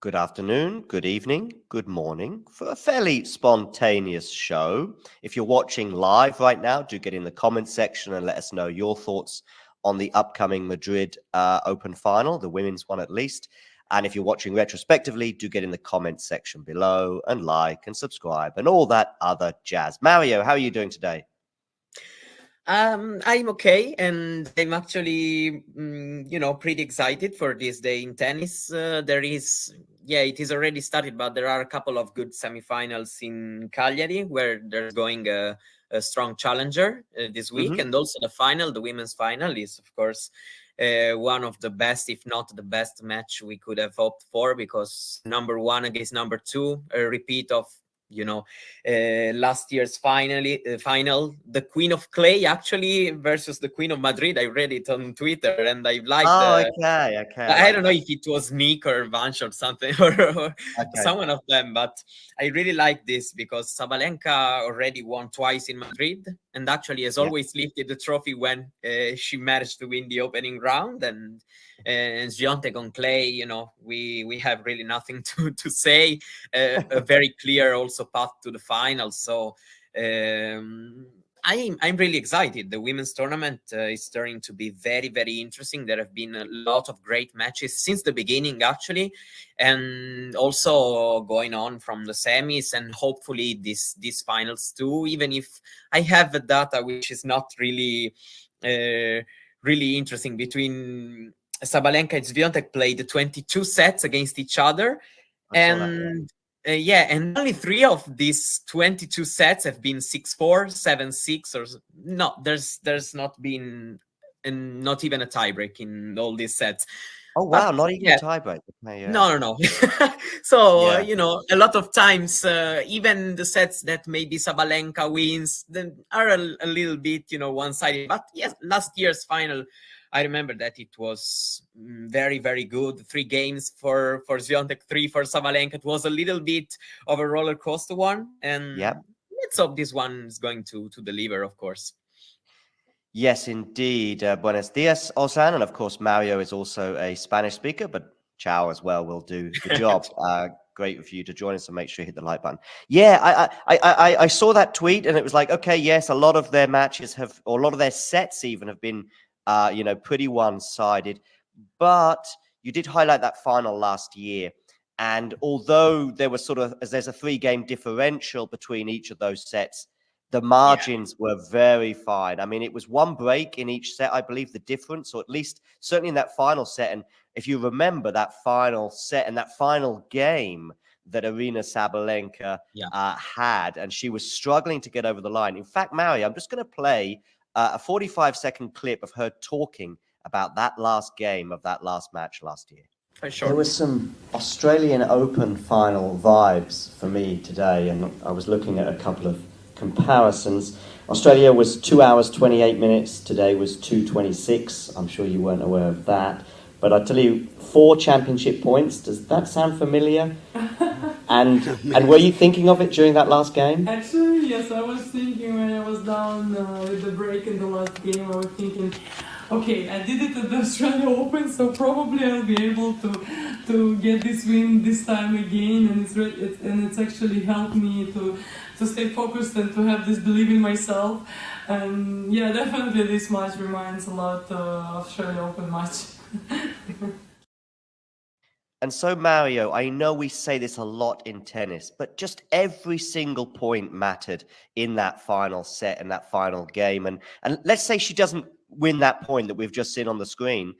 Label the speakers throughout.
Speaker 1: Good afternoon, good evening, good morning for a fairly spontaneous show. If you're watching live right now, do get in the comments section and let us know your thoughts on the upcoming Madrid Open final, the women's one at least. And if you're watching retrospectively, do get in the comments section below and like and subscribe and all that other jazz. Mario, how are you doing today?
Speaker 2: I'm okay, and I'm actually, pretty excited for this day in tennis. It is already started, but there are a couple of good semifinals in Cagliari where there's going a strong challenger this week, and also the final, the women's final, is of course one of the best, if not the best match we could have hoped for, because number one against number two, a repeat of last year's final, the Queen of Clay actually versus the Queen of Madrid. I read it on Twitter and I liked.
Speaker 1: Oh, okay. I
Speaker 2: I
Speaker 1: like
Speaker 2: don't know
Speaker 1: that.
Speaker 2: if it was Nick or Vanch or something or
Speaker 1: Okay.
Speaker 2: someone of them, but I really like this because Sabalenka already won twice in Madrid and actually has always lifted the trophy when she managed to win the opening round. And Swiatek on clay, we have really nothing to say. A very clear also path to the final. So I'm really excited. The women's tournament is turning to be very, very interesting. There have been a lot of great matches since the beginning, actually, and also going on from the semis and hopefully these finals too. Even if I have the data, which is not really really interesting, between Sabalenka and Swiatek played 22 sets against each other, and and only 3 of these 22 sets have been 6-4, 7-6, or no. There's not been, and not even a tiebreak in all these sets.
Speaker 1: Oh, wow. Not even a tiebreak. Okay,
Speaker 2: No. So, a lot of times, even the sets that maybe Sabalenka wins are a little bit, one-sided. But yes, last year's final, I remember that it was very, very good. 3 games for Swiatek, 3 for Sabalenka. It was a little bit of a roller coaster one. And let's hope this one is going to deliver, of course.
Speaker 1: Yes, indeed. Buenos dias, Ozan. And of course, Mario is also a Spanish speaker, but ciao as well will do the job. Great for you to join us, and make sure you hit the like button. Yeah, I saw that tweet and it was like, okay, yes, a lot of their matches have, or a lot of their sets even have been, pretty one-sided. But you did highlight that final last year. And although there was there's a 3-game differential between each of those sets, the margins were very fine. I mean, it was 1 break in each set, I believe, the difference, or at least certainly in that final set. And if you remember that final set and that final game that Aryna Sabalenka had, and she was struggling to get over the line. In fact, Mario, I'm just going to play a 45-second clip of her talking about that last game of that last match last year.
Speaker 2: Sure.
Speaker 1: There was some Australian Open final vibes for me today, and I was looking at a couple of comparisons. Australia was 2 hours 28 minutes. Today was 2:26. I'm sure you weren't aware of that, but I tell you, 4 championship points. Does that sound familiar? And were you thinking of it during that last game?
Speaker 3: Actually, yes, I was thinking when I was down with the break in the last game. I was thinking, okay, I did it at the Australia Open, so probably I'll be able to get this win this time again, and it's actually helped me to stay focused and to have this belief in myself. And yeah, definitely this match reminds a lot of Australia Open match.
Speaker 1: And so, Mario, I know we say this a lot in tennis, but just every single point mattered in that final set and that final game. And let's say she doesn't win that point that we've just seen on the screen,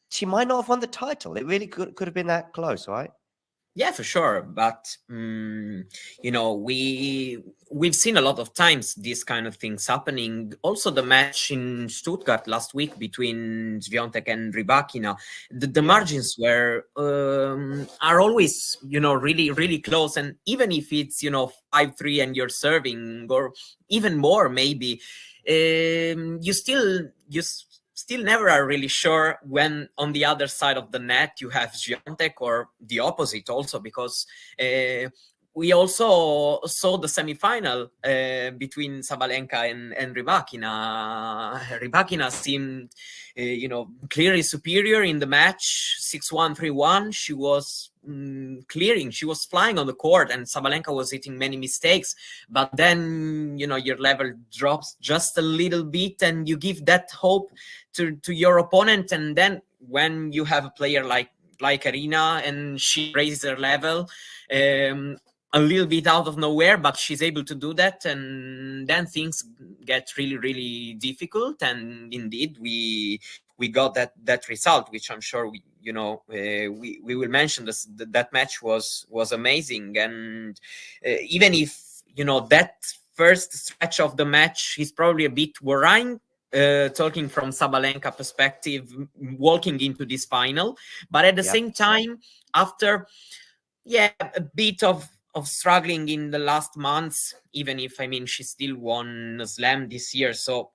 Speaker 1: she might not have won the title. It really could have been that close, right?
Speaker 2: Yeah, for sure. But, we've seen a lot of times these kind of things happening. Also, the match in Stuttgart last week between Swiatek and Rybakina, the margins were are always, really, really close. And even if it's, 5-3 and you're serving, or even more, maybe, you still never are really sure when on the other side of the net you have Swiatek, or the opposite also, because we also saw the semifinal between Sabalenka and Rybakina. Rybakina seemed, clearly superior in the match, 6-1, 3-1. She was clearing. She was flying on the court, and Sabalenka was hitting many mistakes. But then, your level drops just a little bit, and you give that hope to your opponent. And then when you have a player like Aryna, and she raises her level a little bit out of nowhere, but she's able to do that, and then things get really, really difficult. And indeed, we got that result, which I'm sure we will mention. That match was amazing. And even if that first stretch of the match is probably a bit worrying, talking from Sabalenka perspective, walking into this final, but at the same time, after a bit of struggling in the last months, even if she still won a slam this year, so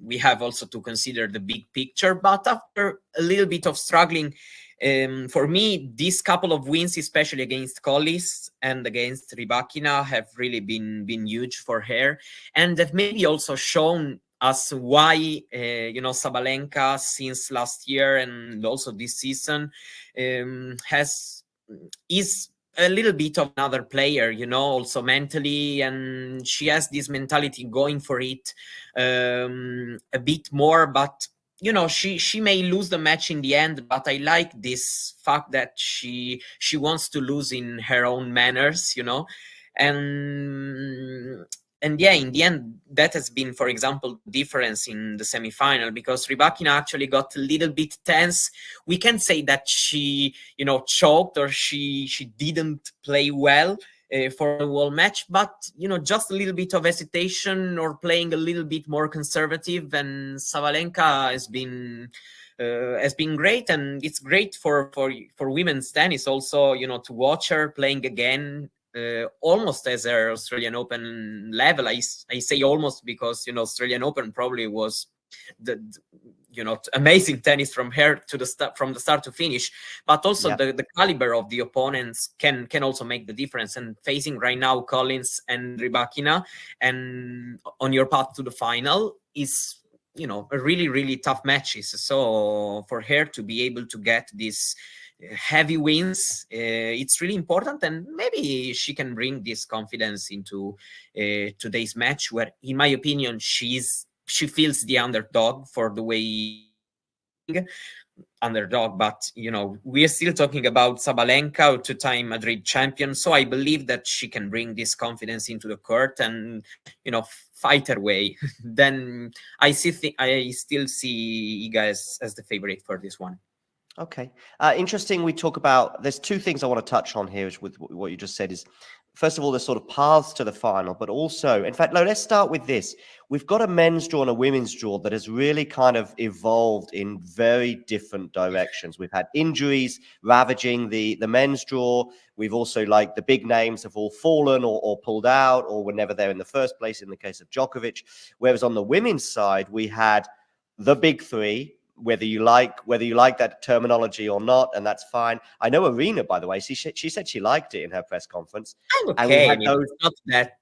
Speaker 2: we have also to consider the big picture. But after a little bit of struggling, for me, these couple of wins, especially against Collis and against Rybakina, have really been huge for her, and have maybe also shown us why Sabalenka, since last year and also this season, is a little bit of another player, also mentally, and she has this mentality going for it a bit more. But she may lose the match in the end, but I like this fact that she wants to lose in her own manners, and in the end, that has been, for example, the difference in the semifinal, because Rybakina actually got a little bit tense. We can say that she, choked, or she didn't play well for the whole match, but just a little bit of hesitation, or playing a little bit more conservative. And Sabalenka has been great, and it's great for women's tennis also, to watch her playing again. Almost as her Australian Open level. I say almost because Australian Open probably was the amazing tennis from her to from the start to finish, but also the caliber of the opponents can also make the difference. And facing right now Collins and Rybakina, and on your path to the final, is a really, really tough matches. So for her to be able to get this heavy wins, it's really important, and maybe she can bring this confidence into today's match, where, in my opinion, she feels the underdog for the way underdog. But we are still talking about Sabalenka, two-time Madrid champion, so I believe that she can bring this confidence into the court and fight her way. Then I still see Iga as the favorite for this one.
Speaker 1: Okay. Interesting. We talk about, there's two things I want to touch on here with what you just said. Is, first of all, the sort of paths to the final, but also, in fact, no, let's start with this. We've got a men's draw and a women's draw that has really kind of evolved in very different directions. We've had injuries ravaging the men's draw. We've also, like, the big names have all fallen or pulled out, or were never there in the first place, in the case of Djokovic. Whereas on the women's side, we had the big three, whether you like that terminology or not, and that's fine. I know Aryna, by the way, she said she liked it in her press conference.
Speaker 2: I'm okay. It's not that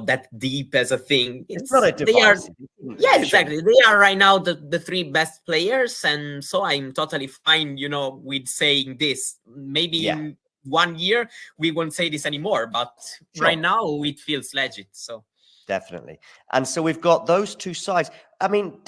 Speaker 2: that deep as a thing.
Speaker 1: It's not a device.
Speaker 2: Exactly. They are right now the three best players, and so I'm totally fine, with saying this. Maybe in 1 year we won't say this anymore, but right now it feels legit. So
Speaker 1: definitely. And so we've got those two sides. I mean,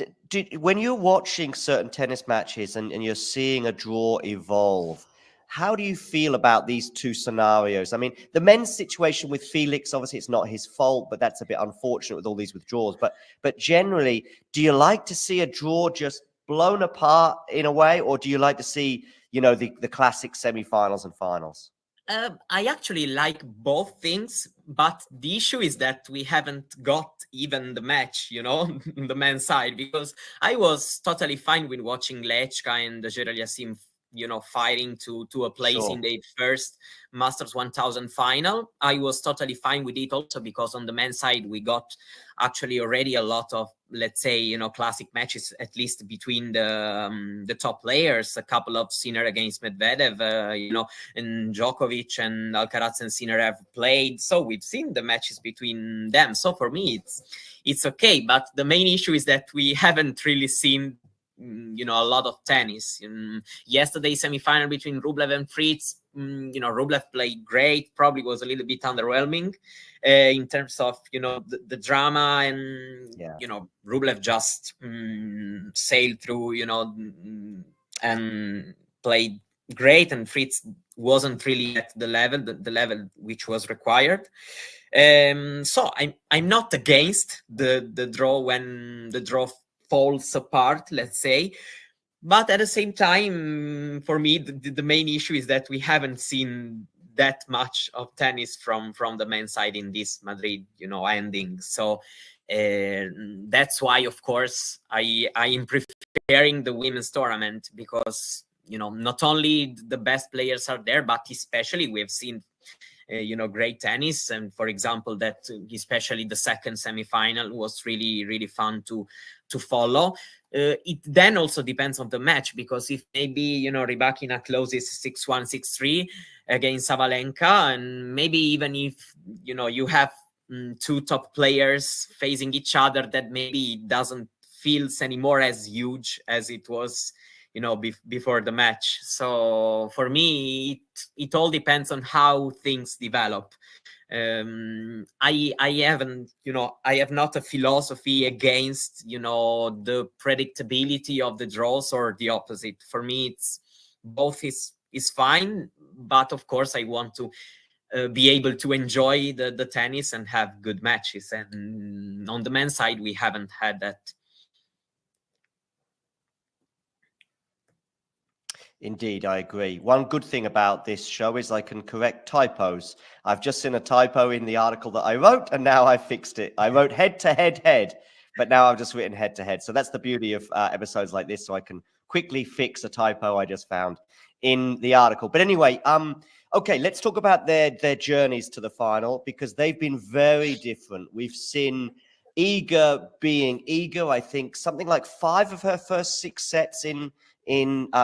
Speaker 1: when you're watching certain tennis matches and you're seeing a draw evolve, how do you feel about these two scenarios? I mean, the men's situation with Felix, obviously it's not his fault, but that's a bit unfortunate with all these withdrawals. But generally, do you like to see a draw just blown apart in a way, or do you like to see, the classic semifinals and finals?
Speaker 2: I actually like both things, but the issue is that we haven't got even the match, the men's side, because I was totally fine with watching Lechka and Geraliassim, fighting to a place in the first Masters 1000 final. I was totally fine with it also because on the men's side, we got actually already a lot of, let's say, classic matches, at least between the top players. A couple of Sinner against Medvedev, and Djokovic and Alcaraz and Sinner have played. So we've seen the matches between them. So for me, it's okay. But the main issue is that we haven't really seen a lot of tennis. Yesterday semi-final between Rublev and Fritz, Rublev played great, probably was a little bit underwhelming in terms of the drama, and Rublev just sailed through, and played great, and Fritz wasn't really at the level which was required. So I'm not against the draw when the draw falls apart, let's say, but at the same time, for me, the main issue is that we haven't seen that much of tennis from the men's side in this Madrid ending. So that's why, of course, I am preparing the women's tournament, because not only the best players are there, but especially we've seen great tennis. And for example, that especially the second semi-final was really, really fun to follow. It then also depends on the match, because if maybe Rybakina closes 6-1, 6-3 against Sabalenka, and maybe even if you have two top players facing each other, that maybe doesn't feels anymore as huge as it was before the match. So for me, it all depends on how things develop. I have not a philosophy against the predictability of the draws, or the opposite. For me, it's both is fine, but of course I want to be able to enjoy the tennis and have good matches, and on the men's side we haven't had that.
Speaker 1: Indeed, I agree. One good thing about this show is I can correct typos. I've just seen a typo in the article that I wrote, and now I fixed it. I wrote head, but now I've just written head. So that's the beauty of episodes like this, so I can quickly fix a typo I just found in the article. But anyway, okay, let's talk about their journeys to the final, because they've been very different. We've seen Iga being Iga. I think something like 5 of her first 6 sets in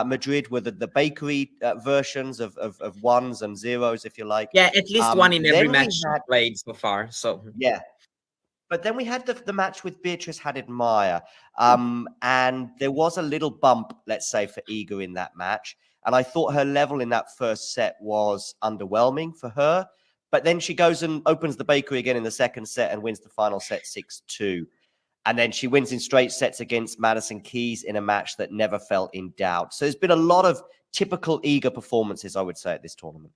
Speaker 1: Madrid were the bakery versions of ones and zeros, if you like.
Speaker 2: Yeah, at least one in every match played so far. So
Speaker 1: yeah. But then we had the match with Beatrice Haddad-Maia, and there was a little bump, let's say, for Iga in that match. And I thought her level in that first set was underwhelming for her. But then she goes and opens the bakery again in the second set and wins the final set 6-2. And then she wins in straight sets against Madison Keys in a match that never felt in doubt. So there's been a lot of typical Iga performances, I would say, at this tournament.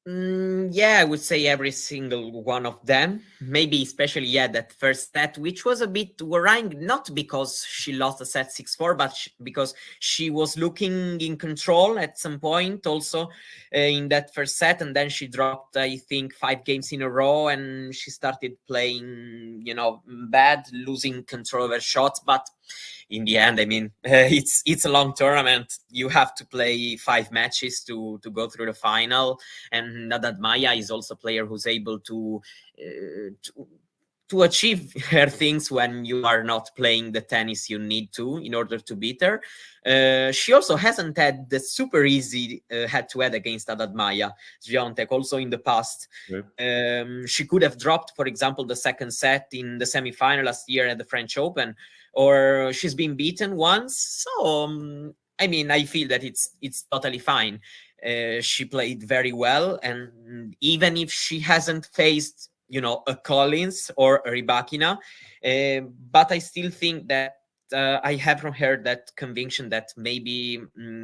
Speaker 2: Yeah, I would say every single one of them. Maybe especially, that first set, which was a bit worrying, not because she lost a set 6-4, but because she was looking in control at some point also in that first set. And then she dropped, I think, 5 games in a row, and she started playing, bad, losing control of her shots. But in the end, I mean, it's a long tournament. You have to play 5 matches to go through the final. And Haddad-Maia is also a player who's able to achieve her things when you are not playing the tennis you need to in order to beat her. She also hasn't had the super easy head-to-head against Haddad-Maia, Swiatek, also in the past. Yeah. She could have dropped, for example, the second set in the semi-final last year at the French Open, or she's been beaten once. So, I mean, I feel that it's totally fine. She played very well, and even if she hasn't faced a Collins or a Rybakina, but I still think that I have from her that conviction that maybe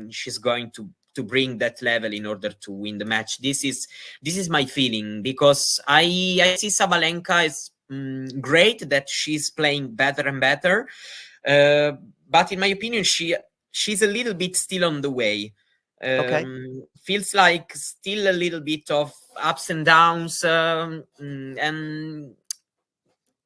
Speaker 2: she's going to bring that level in order to win the match. This is my feeling, because I see Sabalenka as great, that she's playing better and better, but in my opinion she's a little bit still on the way.
Speaker 1: Okay.
Speaker 2: Feels like still a little bit of ups and downs, and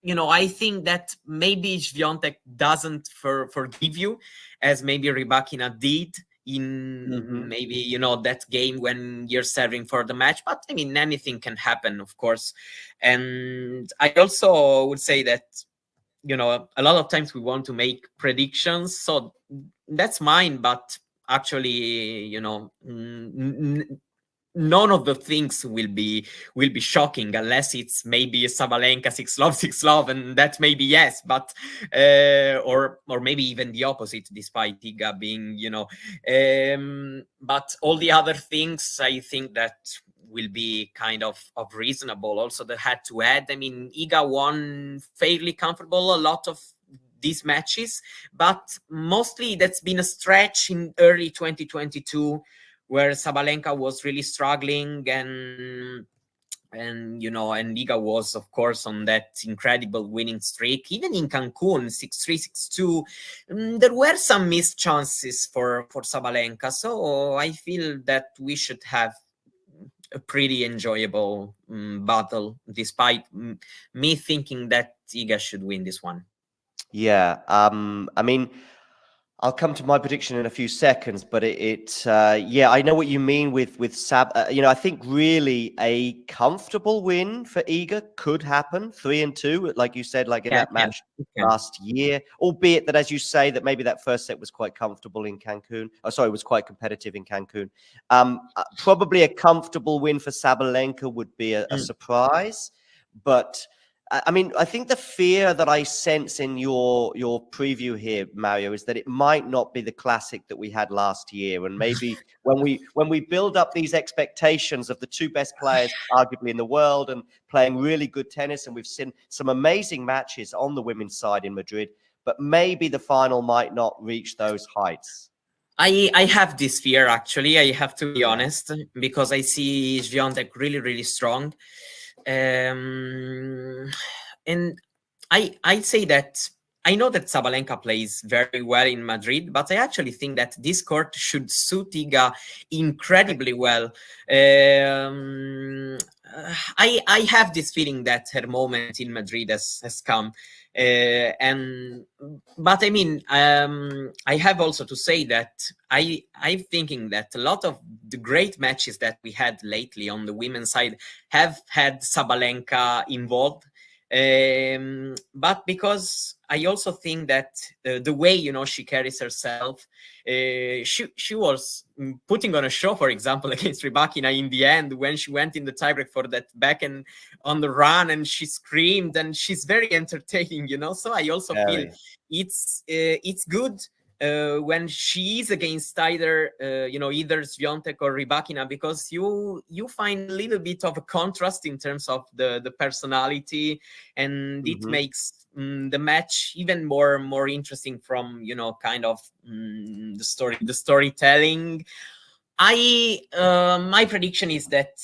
Speaker 2: I think that maybe Swiatek doesn't forgive you as maybe Rybakina did in maybe that game when you're serving for the match. But I mean, anything can happen, of course. And I also would say that a lot of times we want to make predictions, so that's mine, but actually none of the things will be shocking, unless it's maybe a Sabalenka 6-love 6-love, and that maybe yes, but or maybe even the opposite, despite Iga being, you know, but all the other things, I think that will be kind of reasonable. Also the head-to-head, I mean, Iga won fairly comfortable a lot of these matches, but mostly that's been a stretch in early 2022 where Sabalenka was really struggling, and you know, and Iga was of course on that incredible winning streak. Even in Cancun, 6-3, 6-2, there were some missed chances for Sabalenka. So I feel that we should have a pretty enjoyable battle, despite me thinking that Iga should win this one.
Speaker 1: Yeah, I mean, I'll come to my prediction in a few seconds, but yeah, I know what you mean with Sab. You know, I think really a comfortable win for Iga could happen, 3-2, like you said, like in that match last year. Albeit that, as you say, that maybe that first set was quite comfortable in Cancun. Oh, sorry, it was quite competitive in Cancun. Probably a comfortable win for Sabalenka would be a surprise, but. I mean, I think the fear that I sense in your preview here, Mario, is that it might not be the classic that we had last year. And maybe when we build up these expectations of the two best players, arguably in the world, and playing really good tennis, and we've seen some amazing matches on the women's side in Madrid, but maybe the final might not reach those heights.
Speaker 2: I have this fear, actually. I have to be honest, because I see Swiatek really, really strong. And I'd say that I know that Sabalenka plays very well in Madrid, but I actually think that this court should suit Iga incredibly well. I have this feeling that her moment in Madrid has come. But I mean, I have also to say that I'm thinking that a lot of the great matches that we had lately on the women's side have had Sabalenka involved. But because I also think that the way, you know, she carries herself, she was putting on a show, for example, against Rybakina in the end, when she went in the tiebreak for that back and on the run, and she screamed, and she's very entertaining, you know. So I also feel it's good when she is against either either Swiatek or Rybakina, because you find a little bit of a contrast in terms of the personality, and it makes the match even more interesting from, you know, kind of the storytelling. My prediction is that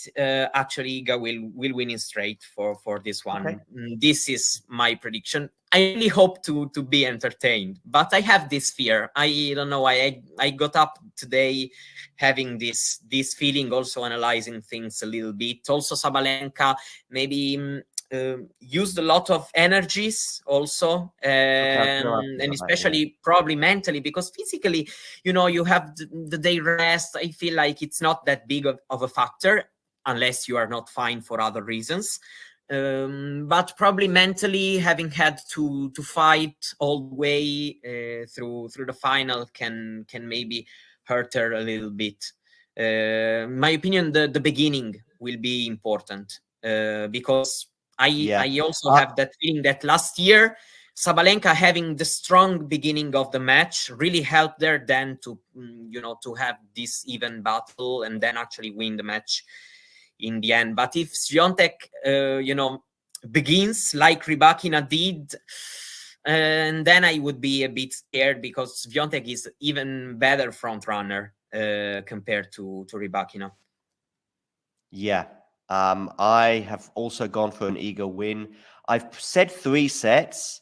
Speaker 2: actually Iga will win in straight for this one. Okay. This is my prediction. I really hope to be entertained, but I have this fear. I don't know. I got up today having this feeling, also analyzing things a little bit. Also, Sabalenka maybe used a lot of energies also, and especially probably mentally, because physically, you know, you have the day rest. I feel like it's not that big of a factor, unless you are not fine for other reasons. But probably mentally, having had to fight all the way through the final can maybe hurt her a little bit. In my opinion, the beginning will be important, because I also have that feeling that last year Sabalenka having the strong beginning of the match really helped her then to to have this even battle and then actually win the match in the end. But if Swiatek begins like Rybakina did, and then I would be a bit scared, because Swiatek is even better front runner compared to Rybakina.
Speaker 1: Yeah. I have also gone for an Iga win. I've said 3 sets,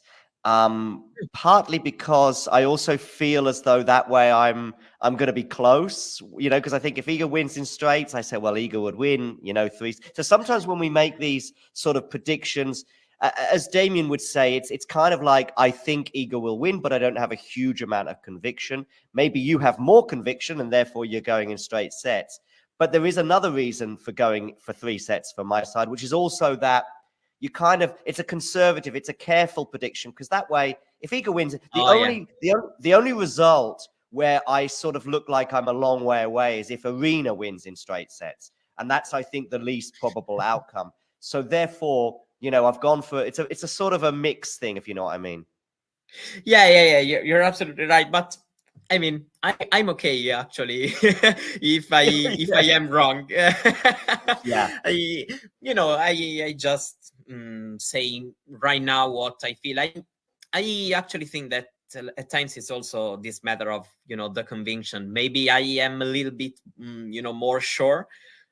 Speaker 1: partly because I also feel as though that way I'm going to be close, because I think if Iga wins in straights, I say, well, Iga would win, 3. So sometimes when we make these sort of predictions, as Damien would say, it's kind of like, I think Iga will win, but I don't have a huge amount of conviction. Maybe you have more conviction and therefore you're going in straight sets. But there is another reason for going for 3 sets from my side, which is also that it's a conservative, it's a careful prediction, because that way, if Iga wins, the only result where I sort of look like I'm a long way away is if Aryna wins in straight sets. and that's, I think, the least probable outcome. So therefore, I've gone for it's a sort of a mixed thing, if you know what I mean.
Speaker 2: Yeah. You're absolutely right. But I mean, I'm okay actually if I am wrong.
Speaker 1: Yeah.
Speaker 2: I just saying right now what I feel. I actually think that at times it's also this matter of the conviction. Maybe I am a little bit more sure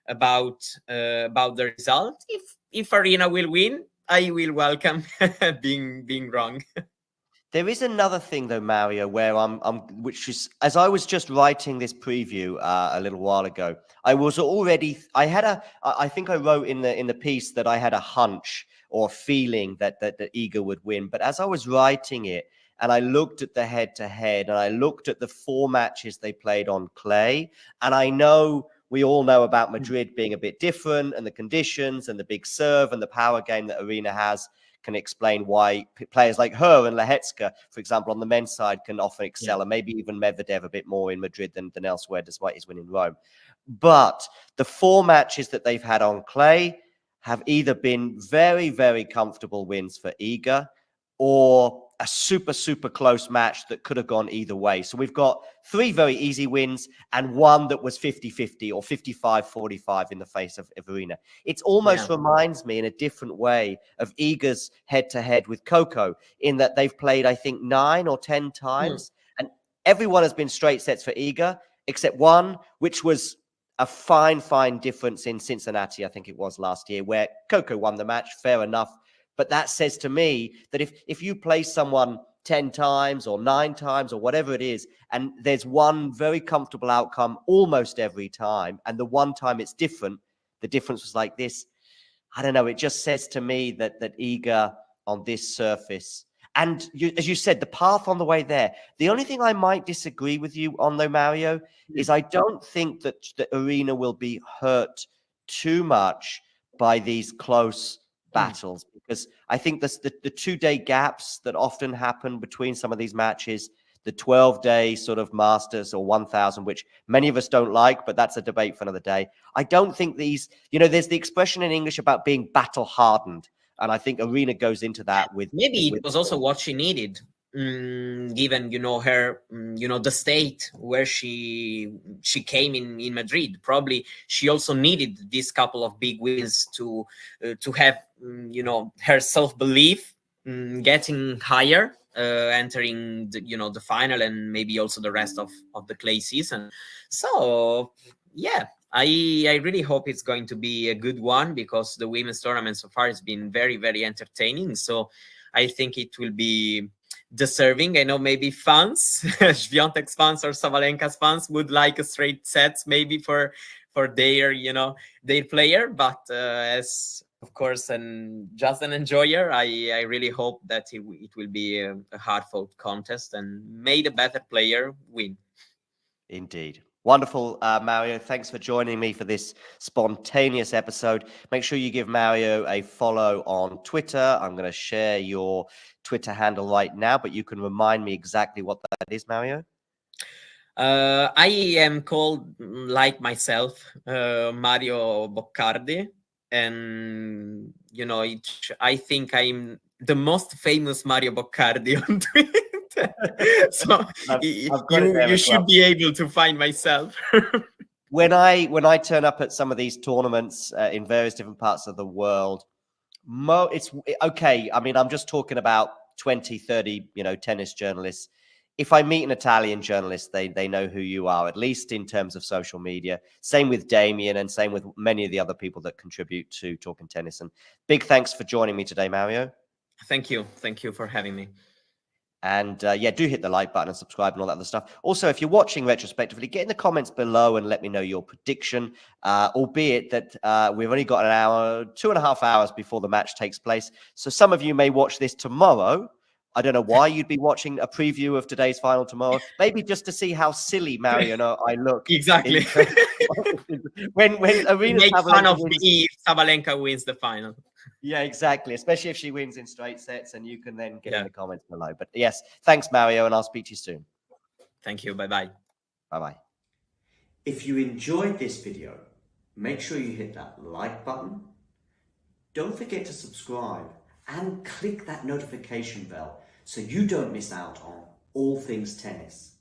Speaker 2: about the result. If Aryna will win, I will welcome being wrong.
Speaker 1: There is another thing though, Mario, where which is, as I was just writing this preview a little while ago, I think I wrote in the piece that I had a hunch or a feeling that Iga would win. But as I was writing it, and I looked at the head-to-head, and I looked at the 4 matches they played on clay, and we all know about Madrid being a bit different, and the conditions, and the big serve, and the power game that Aryna has can explain why players like her and Lehecka, for example, on the men's side, can often excel, and maybe even Medvedev a bit more in Madrid than elsewhere, despite his win in Rome. But the 4 matches that they've had on clay have either been very, very comfortable wins for Iga, or a super, super close match that could have gone either way. So we've got 3 very easy wins and 1 that was 50-50 or 55-45 in the face of Aryna. It almost reminds me in a different way of Iga's head-to-head with Coco, in that they've played, I think, 9 or 10 times. And everyone has been straight sets for Iga, except one, which was a fine difference in Cincinnati, I think it was last year, where Coco won the match, fair enough. But that says to me that if you play someone 10 times or 9 times or whatever it is, and there's one very comfortable outcome almost every time, and the one time it's different, the difference was like this, I don't know, it just says to me that Iga on this surface, and as you said, the path on the way there, the only thing I might disagree with you on, though, Mario, is I don't think that Aryna will be hurt too much by these close battles, because I think the 2-day gaps that often happen between some of these matches, the 12-day sort of Masters or 1,000, which many of us don't like, but that's a debate for another day. I don't think these, there's the expression in English about being battle hardened, and I think Aryna goes into that with
Speaker 2: it was also what she needed, given her the state where she came in Madrid. Probably she also needed this couple of big wins to have her self-belief getting higher, entering the final, and maybe also the rest of the clay season. So yeah, I really hope it's going to be a good one, because the women's tournament so far has been very, very entertaining. So I think it will be deserving. I know maybe fans, Swiatek's fans or Sabalenka's fans, would like a straight sets maybe for their their player, but as of course just an enjoyer, I really hope that it will be a hard-fought contest, and may the better player win.
Speaker 1: Indeed. Wonderful, Mario. Thanks for joining me for this spontaneous episode. Make sure you give Mario a follow on Twitter. I'm going to share your Twitter handle right now, but you can remind me exactly what that is, Mario.
Speaker 2: I am called, like myself, Mario Boccardi, and I think I'm the most famous Mario Boccardi on Twitter. So you should be able to find myself.
Speaker 1: When I turn up at some of these tournaments in various different parts of the world, it's okay. I mean, I'm just talking about 20, 30, tennis journalists. If I meet an Italian journalist, they know who you are, at least in terms of social media. Same with Damien, and same with many of the other people that contribute to Talking Tennis. And big thanks for joining me today, Mario.
Speaker 2: Thank you for having me.
Speaker 1: And do hit the like button and subscribe and all that other stuff. Also, if you're watching retrospectively, get in the comments below and let me know your prediction, albeit that we've only got an hour, 2.5 hours before the match takes place. So some of you may watch this tomorrow. I don't know why you'd be watching a preview of today's final tomorrow. Maybe just to see how silly Mario and I look.
Speaker 2: Exactly.
Speaker 1: when Aryna
Speaker 2: make fun of me if Sabalenka wins the final.
Speaker 1: Yeah, exactly. Especially if she wins in straight sets, and you can then get in the comments below. But yes, thanks, Mario, and I'll speak to you soon.
Speaker 2: Thank you. Bye-bye.
Speaker 1: Bye-bye. If you enjoyed this video,
Speaker 4: make sure you hit that like button. Don't forget to subscribe and click that notification bell so you don't miss out on all things tennis.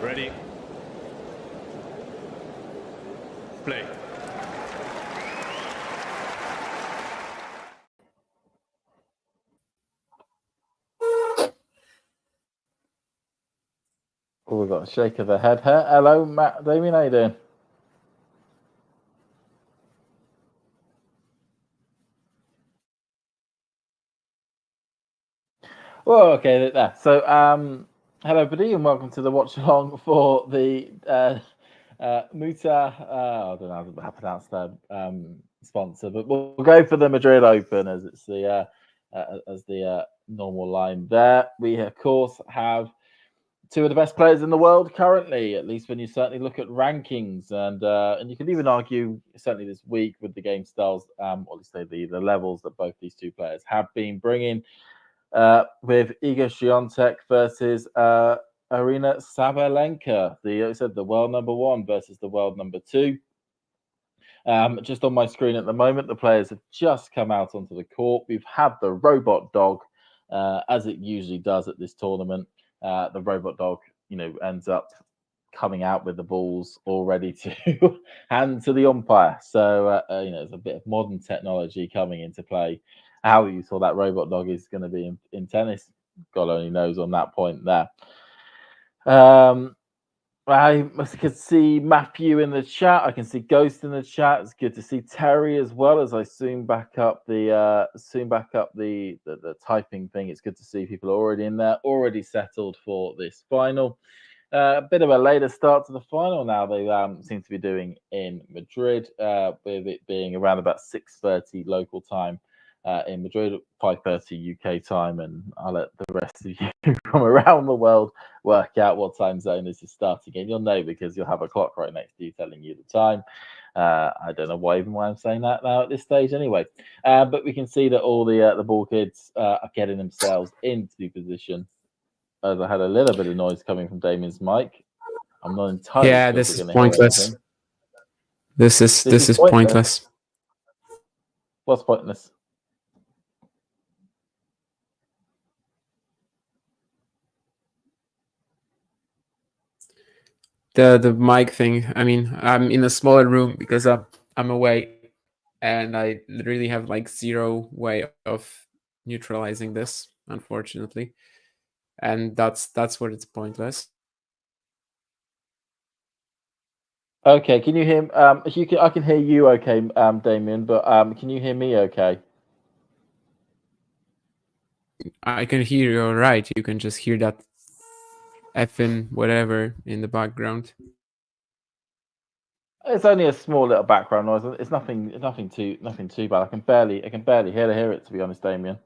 Speaker 5: Ready? Play.
Speaker 6: Oh, we've got a shake of the head here. Hello, Matt. Damien, how you doing? Well, okay, there. So, hello, everybody, and welcome to the watch along for the Muta. I don't know how to pronounce that sponsor, but we'll go for the Madrid Open as it's the normal line there. We of course have two of the best players in the world currently, at least when you certainly look at rankings, and you can even argue certainly this week with the game styles, or at least the levels that both these two players have been bringing. With Iga Swiatek versus Aryna Sabalenka, the world number 1 versus the world number 2. Just on my screen at the moment, the players have just come out onto the court. We've had the robot dog, as it usually does at this tournament. The robot dog, ends up coming out with the balls all ready to hand to the umpire. So, there's a bit of modern technology coming into play. How useful that robot dog is going to be in tennis, God only knows on that point there. I can see Matthew in the chat. I can see Ghost in the chat. It's good to see Terry as well as I zoom back up the typing thing. It's good to see people already in there, already settled for this final. A bit of a later start to the final now. They seem to be doing in Madrid, with it being around about 6:30 local time. In Madrid, 5:30 UK time, and I'll let the rest of you from around the world work out what time zone this is starting in. You'll know because you'll have a clock right next to you telling you the time. I don't know why I'm saying that now at this stage anyway. But we can see that all the ball kids are getting themselves into position. As I had a little bit of noise coming from Damien's mic. I'm not entirely
Speaker 7: Yeah,
Speaker 6: sure
Speaker 7: this
Speaker 6: if
Speaker 7: is
Speaker 6: we're going to hear anything.
Speaker 7: This is pointless.
Speaker 6: What's pointless?
Speaker 7: The mic thing. I mean, I'm in a smaller room because I'm away, and I literally have like zero way of neutralizing this, unfortunately, and that's what it's pointless.
Speaker 6: Okay, can you hear? I can hear you, okay, Damien, but can you hear me, okay?
Speaker 7: I can hear you all right. You can just hear that effing whatever in the background.
Speaker 6: It's only a small little background noise. It's nothing too bad. I can barely hear it, to be honest, Damien.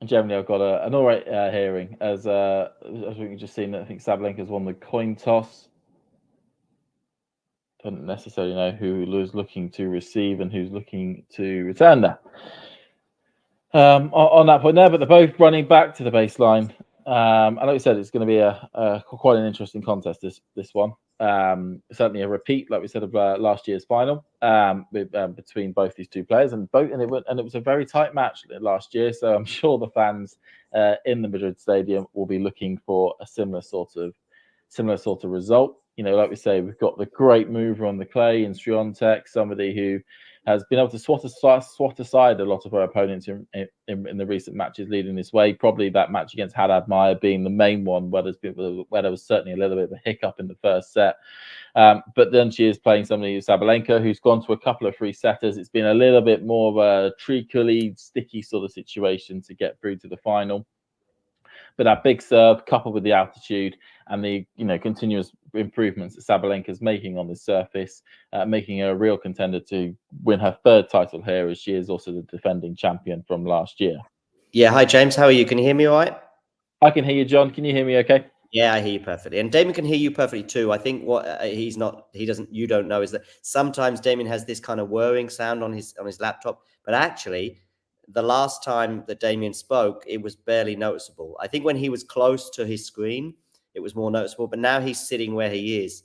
Speaker 6: And generally, I've got an all right hearing. As we've just seen, I think Sabalenka's won the coin toss. Don't necessarily know who is looking to receive and who's looking to return there. On that point there, but they're both running back to the baseline. And like I said, it's going to be quite an interesting contest. This one, certainly a repeat, like we said, of last year's final between both these two players, and it was a very tight match last year. So I'm sure the fans in the Madrid stadium will be looking for a similar sort of result. Like we say, we've got the great mover on the clay in Swiatek, somebody who has been able to swat aside a lot of her opponents in the recent matches leading this way. Probably that match against Haddad Maia being the main one, where there was certainly a little bit of a hiccup in the first set. But then she is playing somebody, Sabalenka, who's gone to a couple of free setters. It's been a little bit more of a treacly, sticky sort of situation to get through to the final. But that big serve, coupled with the altitude and the continuous improvements that Sabalenka's making on the surface, making her a real contender to win her third title here, as she is also the defending champion from last year.
Speaker 1: Yeah, hi James, how are you? Can you hear me all right?
Speaker 6: I can hear you, John. Can you hear me okay?
Speaker 1: Yeah, I hear you perfectly. And Damien can hear you perfectly too. I think what you don't know is that sometimes Damien has this kind of whirring sound on his laptop, but actually the last time that Damien spoke, it was barely noticeable. I think when he was close to his screen, it was more noticeable, but now he's sitting where he is.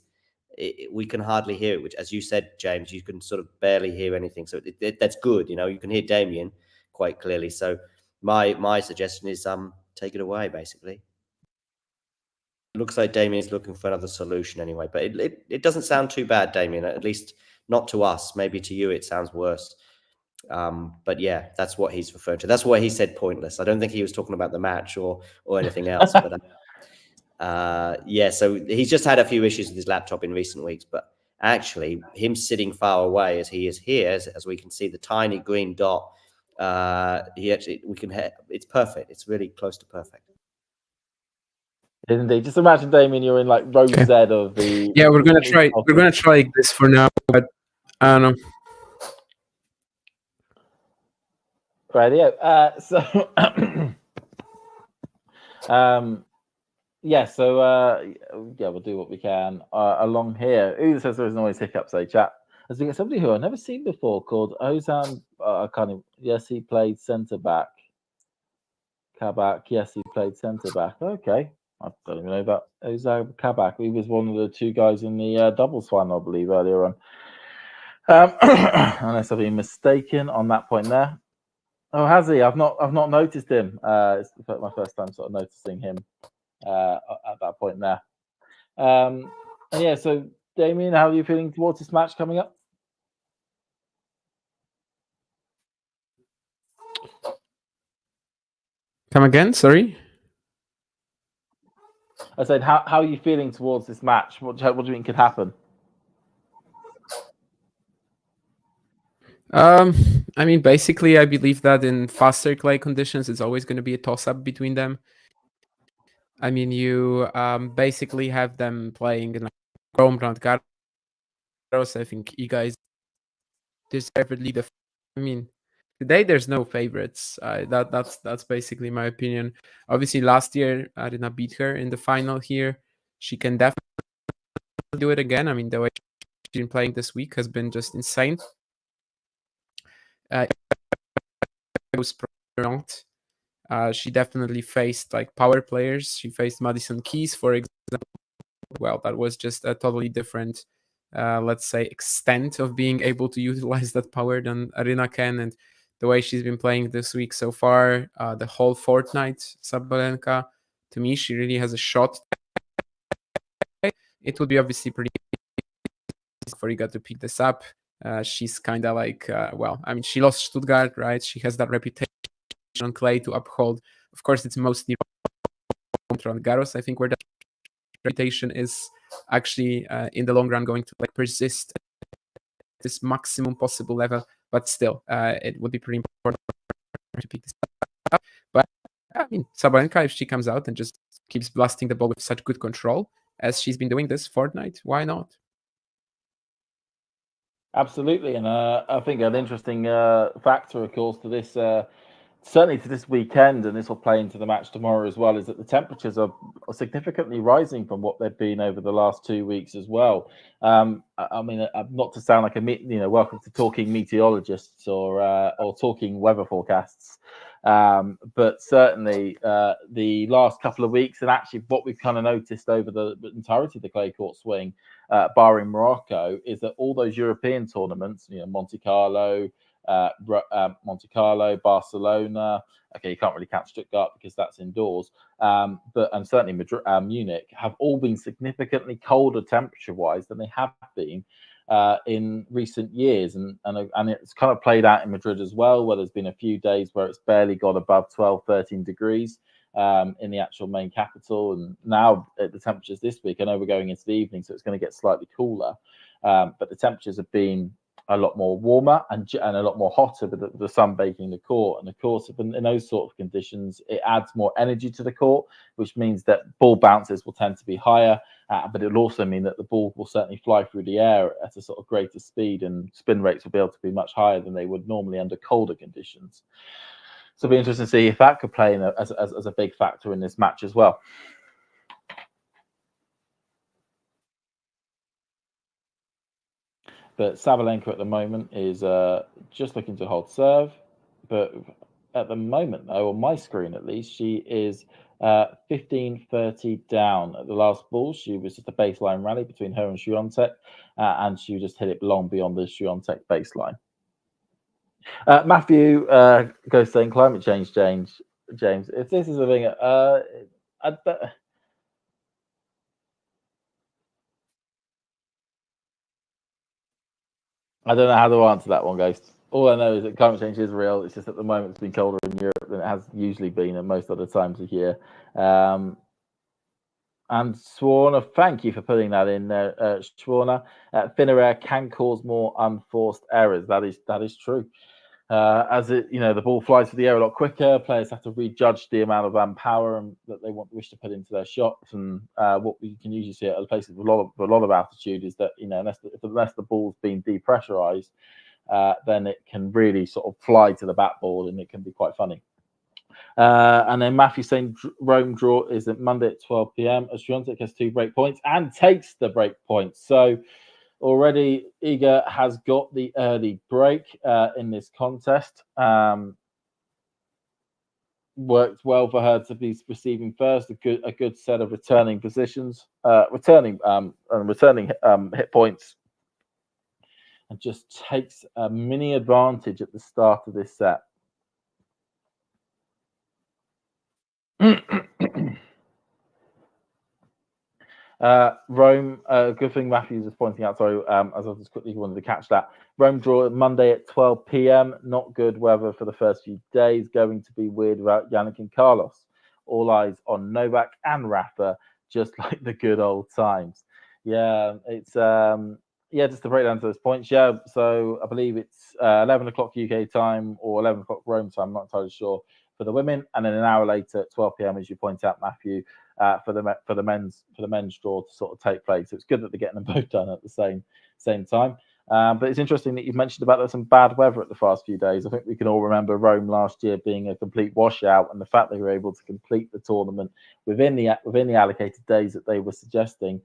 Speaker 1: We can hardly hear it, which, as you said, James, you can sort of barely hear anything. So that's good. You can hear Damien quite clearly. So my suggestion is take it away, basically. It looks like Damien's looking for another solution anyway, but it doesn't sound too bad, Damien, at least not to us. Maybe to you it sounds worse. But yeah, that's what he's referring to. That's why he said pointless. I don't think he was talking about the match or anything else. But yeah, so he's just had a few issues with his laptop in recent weeks. But actually, him sitting far away as he is here, as we can see the tiny green dot, it's perfect. It's really close to perfect.
Speaker 6: Indeed. Just imagine, Damien, you're in like row Z of the.
Speaker 7: Yeah, we're gonna try this for now, but I don't know.
Speaker 6: Radio. Yeah, we'll do what we can along here. Who says there's always hiccups, chat? As we get somebody who I've never seen before called Ozan. Yes, he played centre back. Kabak. Yes, he played centre back. Okay, I don't even know about Ozan Kabak. He was one of the two guys in the doubles final, I believe, earlier on. Unless I've been mistaken on that point there. Oh, has he? I've not noticed him. It's my first time sort of noticing him at that point there. And yeah, so Damien, how are you feeling towards this match coming up?
Speaker 7: Come again? Sorry.
Speaker 6: I said, how are you feeling towards this match? What do you think could happen?
Speaker 7: I mean, basically, I believe that in faster clay conditions, it's always going to be a toss-up between them. I mean, you basically have them playing in home round Garros. I think you guys deservedly I mean, today there's no favorites. That's basically my opinion. Obviously, last year Aryna beat her in the final here. She can definitely do it again. I mean, the way she's been playing this week has been just insane. Was prolonged. She definitely faced like power players. She faced Madison Keys, for example. Well, that was just a totally different, let's say, extent of being able to utilize that power than Aryna can. And the way she's been playing this week so far, the whole fortnight, Sabalenka, to me, she really has a shot. It would be obviously pretty easy for Iga to pick this up. She's kind of like, I mean, she lost Stuttgart, right? She has that reputation on clay to uphold. Of course, it's mostly on Garros, I think, where that reputation is actually in the long run going to like persist at this maximum possible level. But still, it would be pretty important to pick this up. But I mean, Sabalenka, if she comes out and just keeps blasting the ball with such good control as she's been doing this fortnight, why not?
Speaker 6: Absolutely, and I think an interesting factor, of course, to this, certainly to this weekend, and this will play into the match tomorrow as well, is that the temperatures are significantly rising from what they've been over the last 2 weeks as well. I mean, not to sound like welcome to talking meteorologists or talking weather forecasts, but certainly the last couple of weeks, and actually what we've kind of noticed over the entirety of the clay court swing, barring Morocco, is that all those European tournaments, Monte Carlo, Barcelona. Okay, you can't really count Stuttgart because that's indoors, and certainly Madrid, Munich have all been significantly colder temperature-wise than they have been in recent years, and it's kind of played out in Madrid as well, where there's been a few days where it's barely got above 12, 13 degrees in the actual main capital. And now the temperatures this week, I know we're going into the evening, so it's going to get slightly cooler, but the temperatures have been a lot more warmer and a lot more hotter with the sun baking the court. And of course, in those sort of conditions, it adds more energy to the court, which means that ball bounces will tend to be higher, but it'll also mean that the ball will certainly fly through the air at a sort of greater speed, and spin rates will be able to be much higher than they would normally under colder conditions. So it'll be interesting to see if that could play as a big factor in this match as well. But Sabalenka at the moment is just looking to hold serve. But at the moment, though, on my screen at least, she is 15-30 down at the last ball. She was just a baseline rally between her and Swiatek, and she just hit it long beyond the Swiatek baseline. Matthew goes saying climate change, James. If this is a thing, I don't know how to answer that one, Ghost. All I know is that climate change is real. It's just at the moment it's been colder in Europe than it has usually been at most other times of year. And Swarna, thank you for putting that in there, Swarna. Thinner air can cause more unforced errors. That is true. As the ball flies through the air a lot quicker, players have to rejudge the amount of power that they wish to put into their shots. And what we can usually see at places with a lot of altitude is that unless the ball's been depressurized, then it can really sort of fly to the backboard, and it can be quite funny. And then Matthew saying Rome draw is at Monday at 12 p.m. as Swiatek has 2 break points and takes the break points. So already Iga has got the early break in this contest. Worked well for her to be receiving first, a good set of returning positions, returning hit points, and just takes a mini advantage at the start of this set. Rome, good thing Matthews is pointing out, sorry, as I just quickly wanted to catch that. Rome draw Monday at 12 p.m. Not good weather for the first few days. Going to be weird without Yannick and Carlos. All eyes on Novak and Rafa, just like the good old times. Yeah, it's just to break down to those points. Yeah, so I believe it's 11 o'clock UK time or 11 o'clock Rome time. I'm not entirely sure for the women, and then an hour later at 12 p.m. as you point out, Matthew. For the men's draw to sort of take place. So it's good that they're getting them both done at the same time. But it's interesting that you've mentioned about there's some bad weather at the past few days. I think we can all remember Rome last year being a complete washout, and the fact they were able to complete the tournament within the allocated days that they were suggesting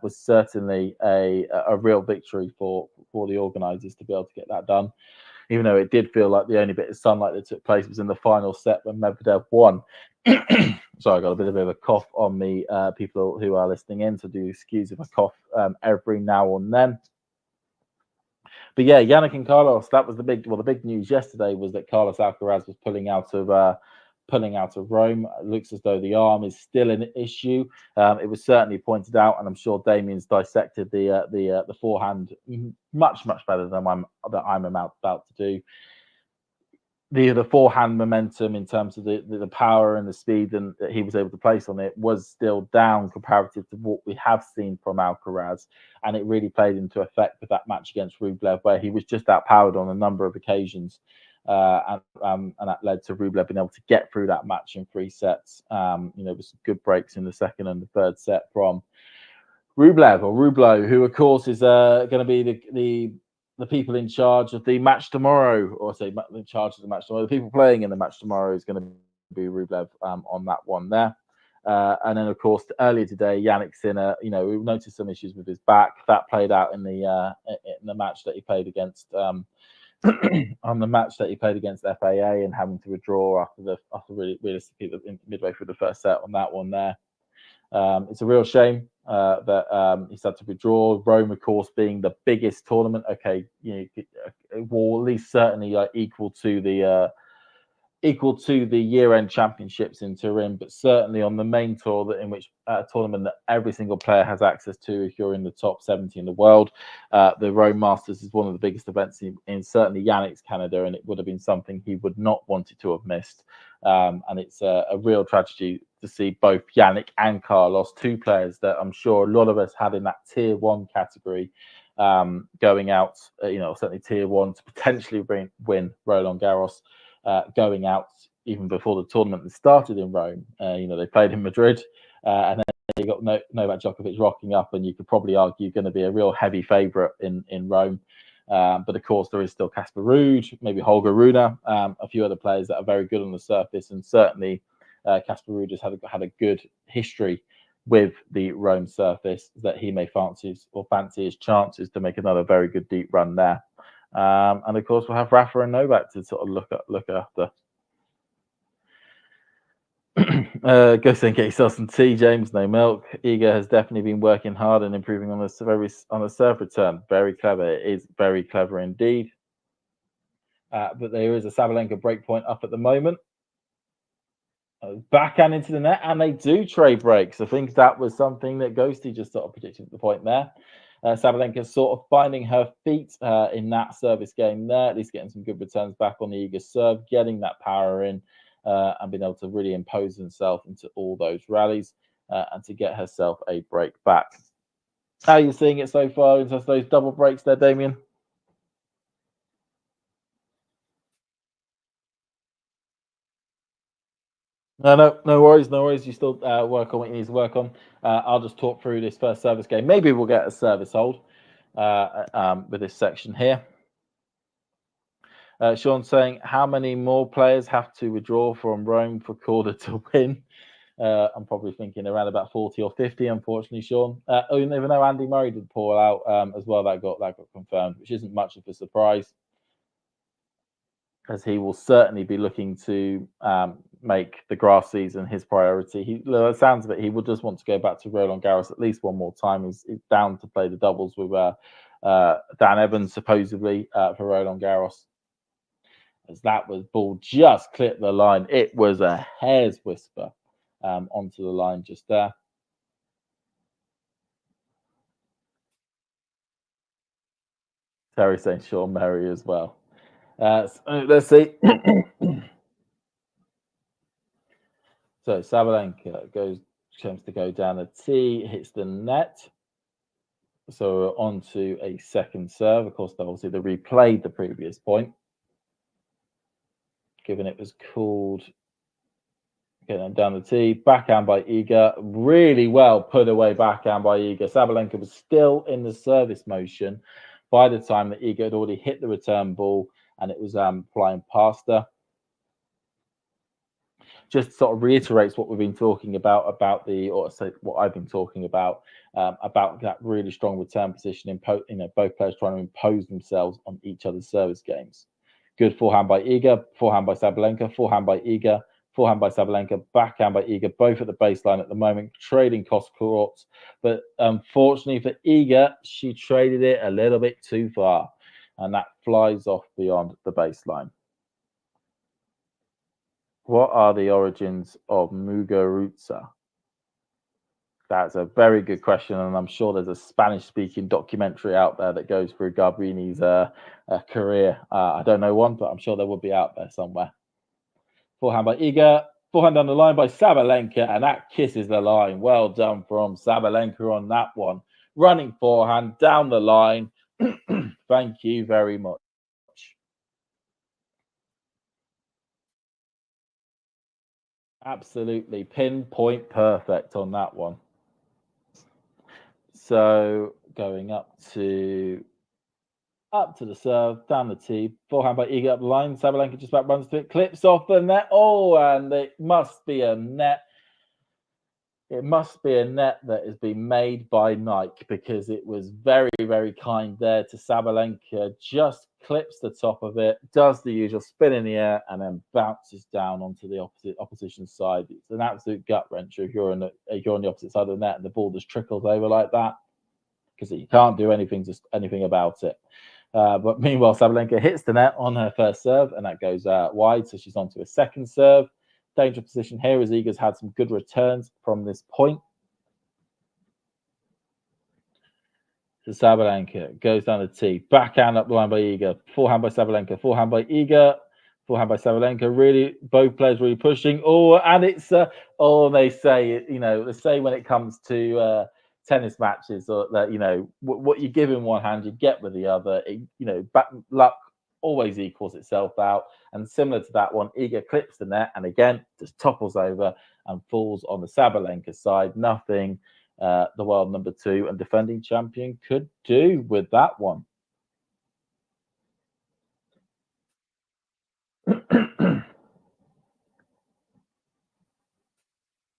Speaker 6: was certainly a real victory for the organisers to be able to get that done. Even though it did feel like the only bit of sunlight that took place was in the final set when Medvedev won. Sorry, I got a bit of a cough on me. People who are listening in, so do excuse if I cough every now and then. But yeah, Yannick and Carlos, that was the big news yesterday was that Carlos Alcaraz was pulling out of Rome. It looks as though the arm is still an issue. It was certainly pointed out, and I'm sure Damien's dissected the forehand much better than I'm about to do. The forehand momentum in terms of the power and the speed that he was able to place on it was still down comparative to what we have seen from Alcaraz, and it really played into effect with that match against Rublev, where he was just outpowered on a number of occasions, and that led to Rublev being able to get through that match in 3 sets. With some good breaks in the second and the third set from Rublo, who of course is going to be the people in charge of the match tomorrow, or say in charge of the match tomorrow. The people playing in the match tomorrow is going to be Rublev on that one there. And then, of course, earlier today, Yannick Sinner, we noticed some issues with his back. That played out in the match that he played against on the match that he played against FAA, and having to withdraw after really realistically midway through the first set on that one there. It's a real shame that he's had to withdraw. Rome, of course, being the biggest tournament. Okay, will at least certainly equal to the equal to the year-end championships in Turin, but certainly on the main tour that in which tournament that every single player has access to if you're in the top 70 in the world. The Rome Masters is one of the biggest events in certainly Yannick's Canada, and it would have been something he would not wanted to have missed. And it's a real tragedy to see both Yannick and Carlos, two players that I'm sure a lot of us had in that tier 1 category, going out, certainly tier 1 to potentially win Roland Garros. Going out even before the tournament started in Rome. They played in Madrid, and then you got Novak Djokovic rocking up, and you could probably argue going to be a real heavy favourite in Rome. But of course, there is still Casper Ruud, maybe Holger Rune, a few other players that are very good on the surface, and certainly Casper Ruud has had a good history with the Rome surface that he may fancy his chances to make another very good deep run there. And of course, we'll have Rafa and Novak to sort of look after. Go and get yourself some tea, James. No milk. Iga has definitely been working hard and improving on the serve return. Very clever. It is very clever indeed. But there is a Sabalenka breakpoint up at the moment. Backhand into the net, and they do trade breaks. I think that was something that Ghosty just sort of predicted at the point there. Sabalenka sort of finding her feet in that service game there, at least getting some good returns back on the Iga serve, getting that power in, and being able to really impose himself into all those rallies and to get herself a break back. How are you seeing it so far in terms of those double breaks there, Damien? No worries. You still work on what you need to work on. I'll just talk through this first service game. Maybe we'll get a service hold with this section here. Sean saying, how many more players have to withdraw from Rome for Korda to win? I'm probably thinking around about 40 or 50, unfortunately, Sean. Even though Andy Murray did pull out as well, that got confirmed, which isn't much of a surprise, as he will certainly be looking to make the grass season his priority. The sounds of it, he would just want to go back to Roland Garros at least one more time. He's down to play the doubles with Dan Evans, supposedly, for Roland Garros. As that ball just clipped the line. It was a hair's whisper onto the line just there. Terry saying Sean Murray as well. Let's see. So Sabalenka attempts to go down the tee, hits the net. So we're on to a second serve. Of course, obviously they replayed the previous point, given it was called getting down the tee. Backhand by Iga. Really well put away backhand by Iga. Sabalenka was still in the service motion by the time that Iga had already hit the return ball, and it was flying past her. Just sort of reiterates what we've been talking about what I've been talking about that really strong return position in both players trying to impose themselves on each other's service games. Good forehand by Iga, forehand by Sabalenka, forehand by Iga, forehand by Sabalenka, backhand by Iga, both at the baseline at the moment, trading cross courts. But unfortunately for Iga, she traded it a little bit too far, and that flies off beyond the baseline. What are the origins of Muguruza? That's a very good question, and I'm sure there's a Spanish-speaking documentary out there that goes through Garbini's career. I don't know one, but I'm sure there would be out there somewhere. Forehand by Iga, forehand down the line by Sabalenka, and that kisses the line. Well done from Sabalenka on that one. Running forehand down the line. Thank you very much. Absolutely pinpoint perfect on that one. So going up to the serve, down the tee, forehand by Iga up the line. Sabalenka just about runs to it, clips off the net. Oh, and it must be a net. It must be a net that has been made by Nike, because it was very, very kind there to Sabalenka. Just clips the top of it, does the usual spin in the air, and then bounces down onto the opposition side. It's an absolute gut wrencher if you're on the opposite side of the net and the ball just trickles over like that, because you can't do anything about it. But meanwhile, Sabalenka hits the net on her first serve, and that goes wide, so she's on to a second serve. Dangerous position here as Iga's had some good returns from this point. So Sabalenka goes down the tee, backhand up the line by Iga, forehand by Sabalenka, forehand by Iga, forehand by Sabalenka. Really, both players really pushing. Oh, and it's they say, they say when it comes to tennis matches, or that what you give in one hand, you get with the other. Luck always equals itself out, and similar to that one, Iga clips the net and again just topples over and falls on the Sabalenka side. Nothing the world number 2 and defending champion could do with that one.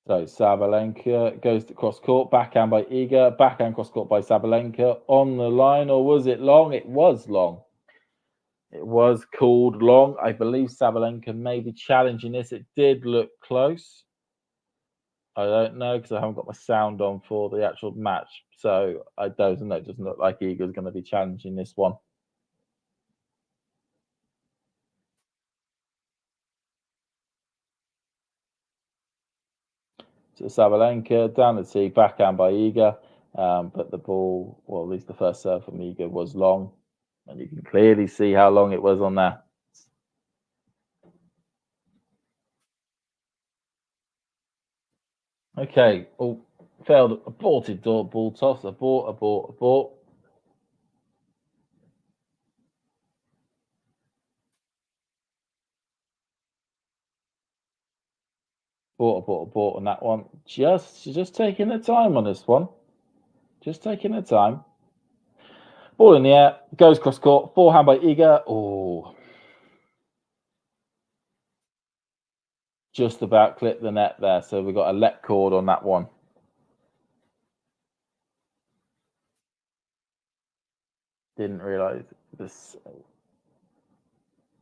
Speaker 6: So Sabalenka goes to cross court, backhand by Iga, backhand cross court by Sabalenka. On the line, or was it long? It was long. It was called long. I believe Sabalenka may be challenging this. It did look close. I don't know because I haven't got my sound on for the actual match. So I don't know. It doesn't look like Iga's going to be challenging this one. So Sabalenka down the tee, backhand by Iga. But the ball, well, at least the first serve from Iga was long. And you can clearly see how long it was on there. Okay. Oh, failed. Aborted ball toss. Abort. Abort. Abort on that one. Just taking the time on this one. Just taking the time. Ball in the air. Goes cross court. Forehand by Iga. Oh. Just about clipped the net there. So we've got a let cord on that one. Didn't realise this.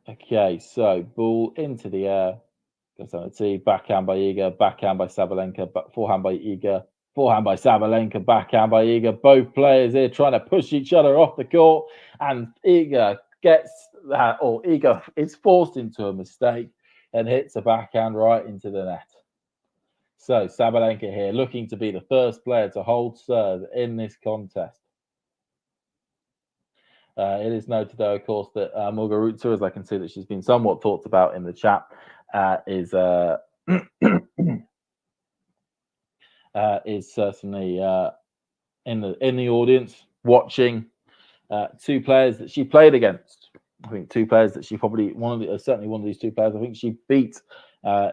Speaker 6: Okay, so ball into the air. Goes down the tee. Backhand by Iga. Backhand by Sabalenka. Forehand by Iga. Forehand by Sabalenka. Backhand by Iga. Both players here trying to push each other off the court. And Iga gets that, or Iga is forced into a mistake and hits a backhand right into the net. So Sabalenka here looking to be the first player to hold serve in this contest. It is noted, though, of course, that Muguruza, as I can see that she's been somewhat talked about in the chat, is certainly in the audience watching. 2 players that she played against. I think 2 players that she probably certainly one of these 2 players I think she beat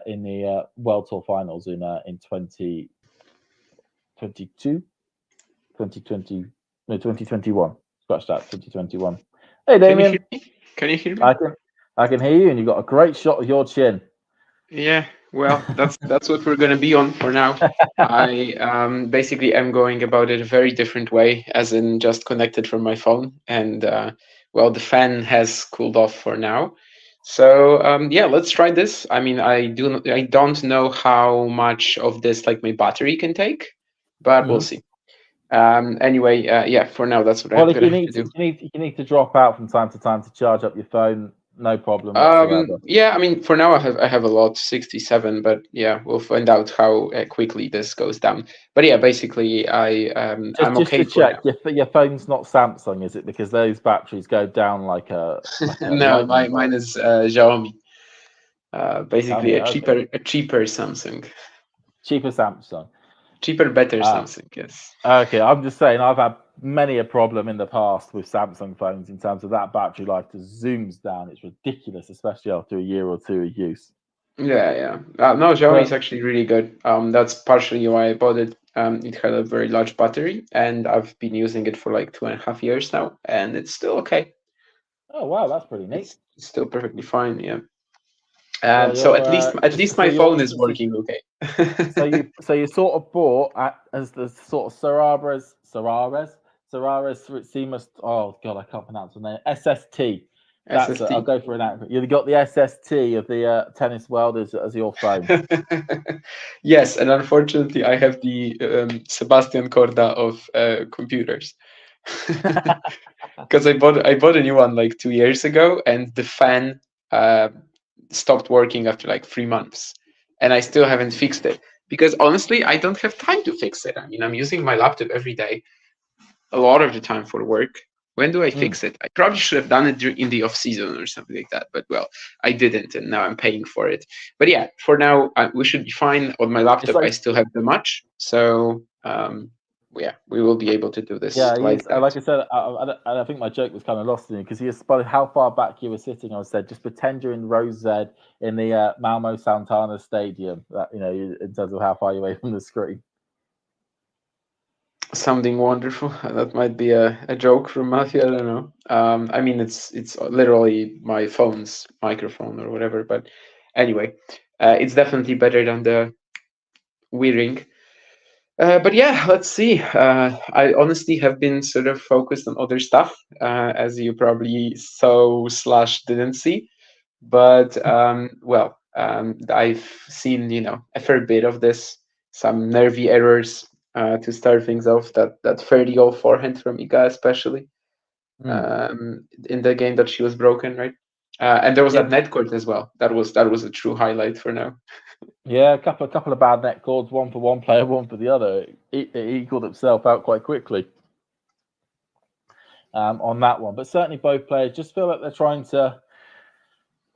Speaker 6: in the World Tour Finals in 2021. Scratch that, 2021. Hey, Damien.
Speaker 7: Can you hear me?
Speaker 6: I can hear you, and you've got a great shot of your chin.
Speaker 7: Yeah, well, that's what we're going to be on for now. I basically am going about it a very different way, as in just connected from my phone. And, well, the fan has cooled off for now. So, yeah, let's try this. I mean, I don't know how much of this, like, my battery can take, but we'll see. Anyway, yeah, for now, that's what I'm going to have to do.
Speaker 6: You need to drop out from time to time to charge up your phone. No problem whatsoever.
Speaker 7: Yeah, I mean, for now I have a lot, 67, but yeah, we'll find out how quickly this goes down. But yeah, basically, I'm okay.
Speaker 6: Just to check, your phone's not Samsung, is it? Because those batteries go down like a
Speaker 7: no, mine is Xiaomi. Basically, a cheaper Samsung.
Speaker 6: Cheaper Samsung.
Speaker 7: Cheaper, better Samsung, yes.
Speaker 6: Okay, I'm just saying I've had many a problem in the past with Samsung phones in terms of that battery life just zooms down. It's ridiculous, especially after a year or 2 of use.
Speaker 7: Yeah. No, Xiaomi is actually really good. That's partially why I bought it. It had a very large battery, and I've been using it for like 2.5 years now, and it's still okay.
Speaker 6: Oh wow, that's pretty neat.
Speaker 7: It's still perfectly fine, yeah. So at least my phone is working okay.
Speaker 6: so you sort of bought as the sort of Sarares. Oh god, I can't pronounce the name. SST. I'll go for an acronym. You've got the SST of the tennis world as your phone.
Speaker 7: Yes, and unfortunately, I have the Sebastian Corda of computers. because I bought a new one like 2 years ago, and the fan stopped working after like 3 months, and I still haven't fixed it because honestly I don't have time to fix it. I mean, I'm using my laptop every day, a lot of the time for work. When do I fix it? I probably should have done it in the off season or something like that, but well, I didn't, and now I'm paying for it. But yeah, for now we should be fine. On my laptop,
Speaker 6: like-
Speaker 7: I still have the match, so yeah, we will be able to do this.
Speaker 6: Yeah,
Speaker 7: like that.
Speaker 6: like I said, I think my joke was kind of lost in you because you spotted how far back you were sitting. I said, just pretend you're in Rose Z in the Malmo Santana Stadium. That in terms of how far you're away from the screen.
Speaker 7: Something wonderful. That might be a joke from Matthew. I don't know. I mean, it's literally my phone's microphone or whatever. But anyway, it's definitely better than the Wii Ring. But yeah, let's see. I honestly have been sort of focused on other stuff, as you probably saw / didn't see. But well, I've seen a fair bit of this, some nervy errors to start things off. That 30-goal forehand from Iga, especially in the game that she was broken, right? And there was that net court as well. That was a true highlight for now.
Speaker 6: Yeah, a couple of bad net calls, one for one player, one for the other. It equaled itself out quite quickly on that one. But certainly both players just feel like they're trying to,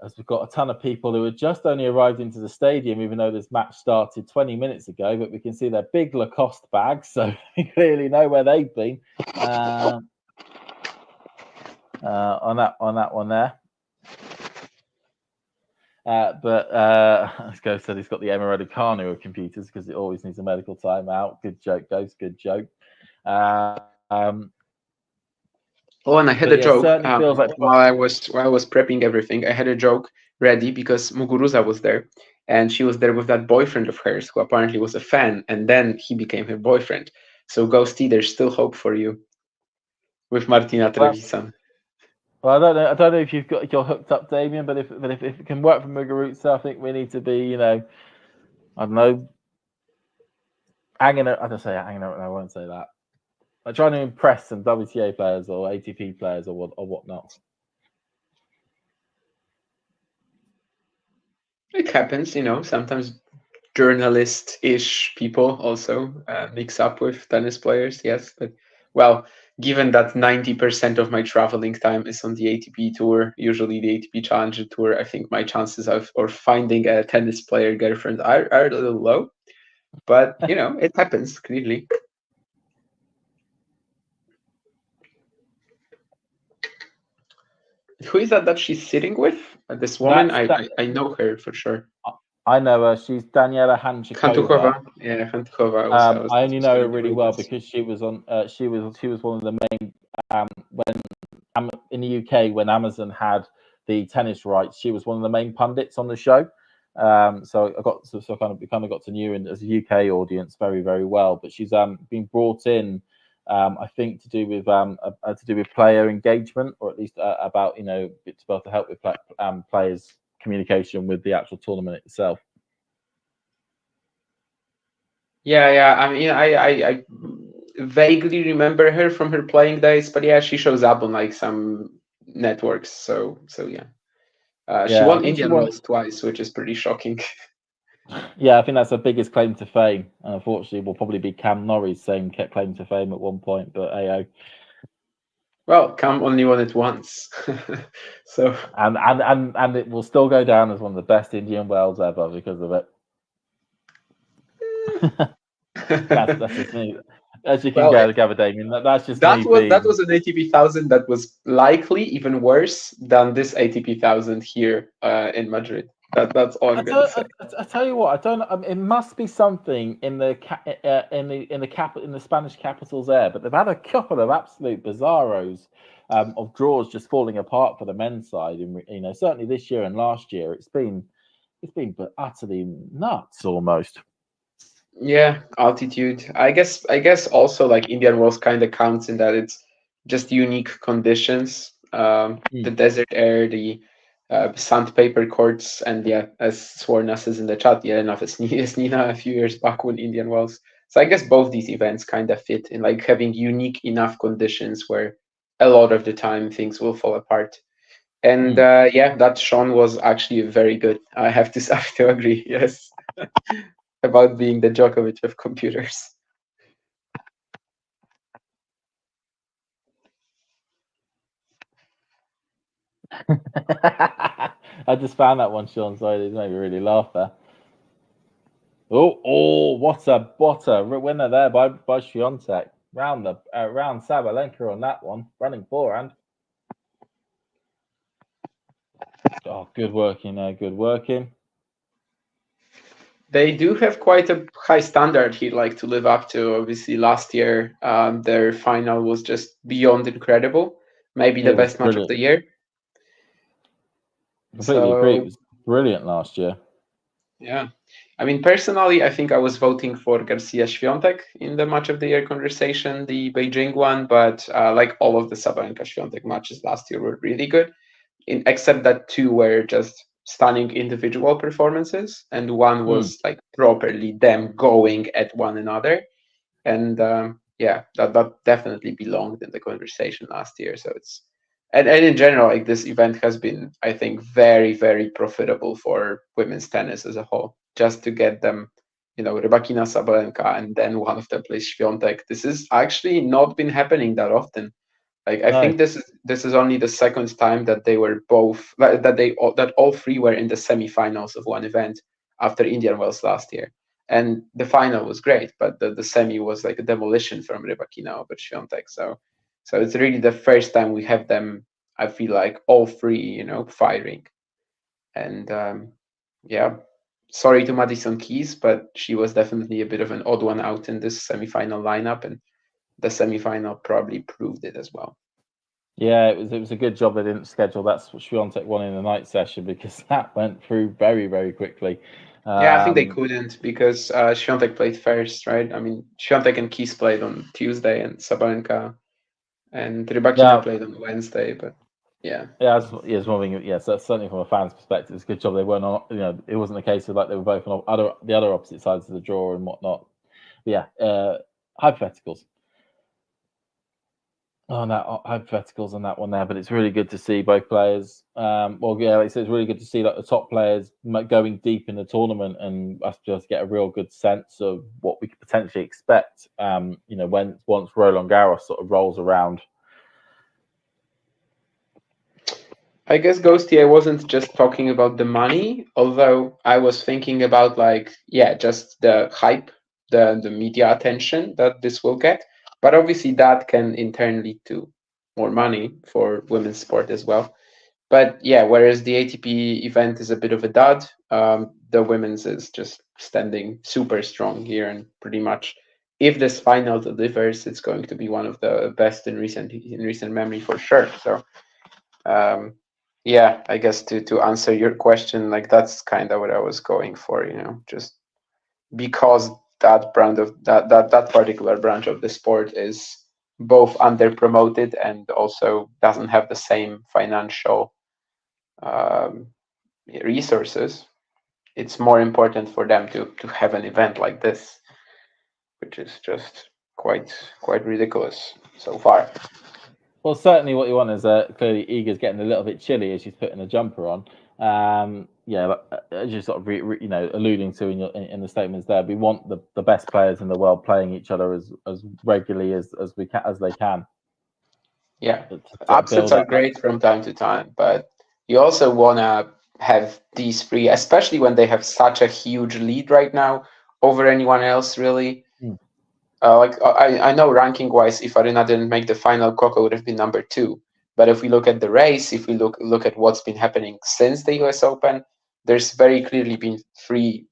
Speaker 6: as we've got a ton of people who had just only arrived into the stadium, even though this match started 20 minutes ago, but we can see their big Lacoste bags, so we clearly know where they've been on that one there. But as Go said, he's got the Americano of computers because it always needs a medical timeout. Good joke, Ghost. Good joke.
Speaker 7: Oh, and I had a joke while I was prepping everything. I had a joke ready because Muguruza was there, and she was there with that boyfriend of hers who apparently was a fan, and then he became her boyfriend. So Ghosty, there's still hope for you with Martina Trevisan.
Speaker 6: Well, I don't know if you're hooked up, Damien, but if it can work for Muguruza, I think we need to be, I don't know, hanging. I don't say hanging out. I won't say that. I'm trying to impress some WTA players or ATP players or whatnot.
Speaker 7: It happens, sometimes journalist-ish people also mix up with tennis players, yes. But, well, given that 90% of my traveling time is on the ATP Tour, usually the ATP Challenger Tour, I think my chances of finding a tennis player girlfriend are a little low. But, it happens, clearly. Who is that she's sitting with? This woman? I know her for sure.
Speaker 6: I know her. She's Daniela Hantuchova.
Speaker 7: Yeah, Hantuchova.
Speaker 6: I only know her really well because she was on. She was one of the main when in the UK when Amazon had the tennis rights. She was one of the main pundits on the show. So I got kind of got to know her as a UK audience very, very well. But she's been brought in. I think to do with player engagement, or at least about to be able to help with players' communication with the actual tournament itself.
Speaker 7: Yeah. I mean, I vaguely remember her from her playing days, but yeah, she shows up on like some networks. So yeah, she won Indian Wells twice, which is pretty shocking.
Speaker 6: Yeah, I think that's her biggest claim to fame. And unfortunately, will probably be Cam Norrie's same claim to fame at one point. But AO.
Speaker 7: Well, Cam only won it once, so
Speaker 6: and it will still go down as one of the best Indian Wells ever because of it. That's just me. As you can gather, Damien, that's just
Speaker 7: that
Speaker 6: me.
Speaker 7: That was an ATP 1000 that was likely even worse than this ATP 1000 here in Madrid. That's all I'm going to say.
Speaker 6: I tell you what, I don't. It must be something in the Spanish capitals there, but they've had a couple of absolute bizarros of draws just falling apart for the men's side. Certainly this year and last year, it's been utterly nuts almost.
Speaker 7: Yeah, altitude. I guess also like Indian Wells kind of counts in that it's just unique conditions. The desert air, the sandpaper courts, and yeah, as Sworna says in the chat, yeah, enough as Nina a few years back won Indian Wells. So I guess both these events kind of fit in like having unique enough conditions where a lot of the time things will fall apart. And yeah, that Sean was actually very good. I have to agree. Yes, about being the Djokovic of computers.
Speaker 6: I just found that one, Sean. Sorry, it made me really laugh there. Oh, what a winner there by Swiatek. Round Sabalenka on that one, running forehand. Oh, good working there, good working.
Speaker 7: They do have quite a high standard he'd like to live up to. Obviously, last year their final was just beyond incredible. Maybe the best match of the year.
Speaker 6: Completely agree. It was brilliant last year.
Speaker 7: Yeah. I mean, personally, I think I was voting for Garcia Swiatek in the match of the year conversation, the Beijing one, but like all of the Sabalenka Swiatek matches last year were really good, except that two were just stunning individual performances, and one was like properly them going at one another. And yeah, that definitely belonged in the conversation last year. So it's and in general, like this event has been, I think, very, very profitable for women's tennis as a whole. Just to get them, you know, Rybakina, Sabalenka, and then one of them plays Swiatek. This is actually not been happening that often. Like I think this is only the second time that they were both that all three were in the semifinals of one event after Indian Wells last year. And the final was great, but the semi was like a demolition from Rybakina over Swiatek. So it's really the first time we have them, I feel like, all three, you know, firing. And yeah, sorry to Madison Keys, but she was definitely a bit of an odd one out in this semifinal lineup, and the semifinal probably proved it as well.
Speaker 6: Yeah, it was a good job they didn't schedule that Swiatek one in the night session, because that went through very, very quickly.
Speaker 7: Yeah, I think they couldn't because Swiatek played first, right? I mean, Swiatek and Keys played on Tuesday, and Sabalenka and Rybakina played on Wednesday, but yeah.
Speaker 6: Yeah, it's one thing. Yeah, so certainly from a fan's perspective, it's a good job they weren't on. You know, it wasn't a case of like they were both on the other opposite sides of the draw and whatnot. But yeah, hypotheticals. Oh, no, hypotheticals on that one there, but it's really good to see both players. Well, yeah, it's really good to see like the top players going deep in the tournament, and us just get a real good sense of what we could potentially expect. You know, once Roland Garros sort of rolls around.
Speaker 7: I guess, Ghosty, I wasn't just talking about the money, although I was thinking about like, yeah, just the hype, the media attention that this will get. But obviously that can in turn lead to more money for women's sport as well. But yeah, whereas the ATP event is a bit of a dud, the women's is just standing super strong here, and pretty much if this final delivers, it's going to be one of the best in recent memory for sure. So yeah, I guess to answer your question, like that's kind of what I was going for, you know, just because that brand of that particular branch of the sport is both under promoted and also doesn't have the same financial resources. It's more important for them to have an event like this, which is just quite ridiculous so far.
Speaker 6: Well, certainly what you want is clearly Iga's getting a little bit chilly as she's putting a jumper on. Yeah, as you're sort of you know, alluding to in the statements there, we want the best players in the world playing each other as regularly as they can.
Speaker 7: Yeah, upsets are great from time to time, but you also want to have these three, especially when they have such a huge lead right now over anyone else, really. Like I know ranking wise, if Aryna didn't make the final, Coco would have been number 2. But if we look at the race, if we look at what's been happening since the US Open, there's very clearly been 3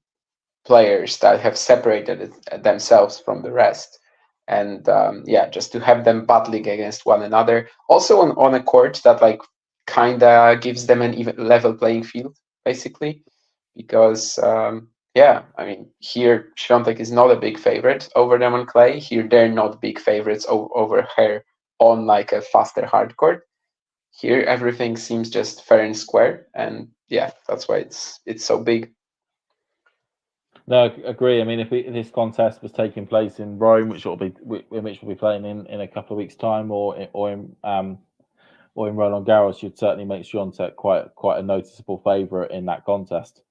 Speaker 7: players that have separated themselves from the rest. And yeah, just to have them battling against one another, also on a court that like kind of gives them an even level playing field, basically, because yeah, I mean, here Swiatek is not a big favorite over them on clay. Here they're not big favorites over her on like a faster hard court. Here everything seems just fair and square, and yeah, that's why it's so big.
Speaker 6: No, I agree. I mean, if this contest was taking place in Rome, which will be playing in a couple of weeks' time, or in Roland Garros, you'd certainly make Swiatek quite a noticeable favourite in that contest.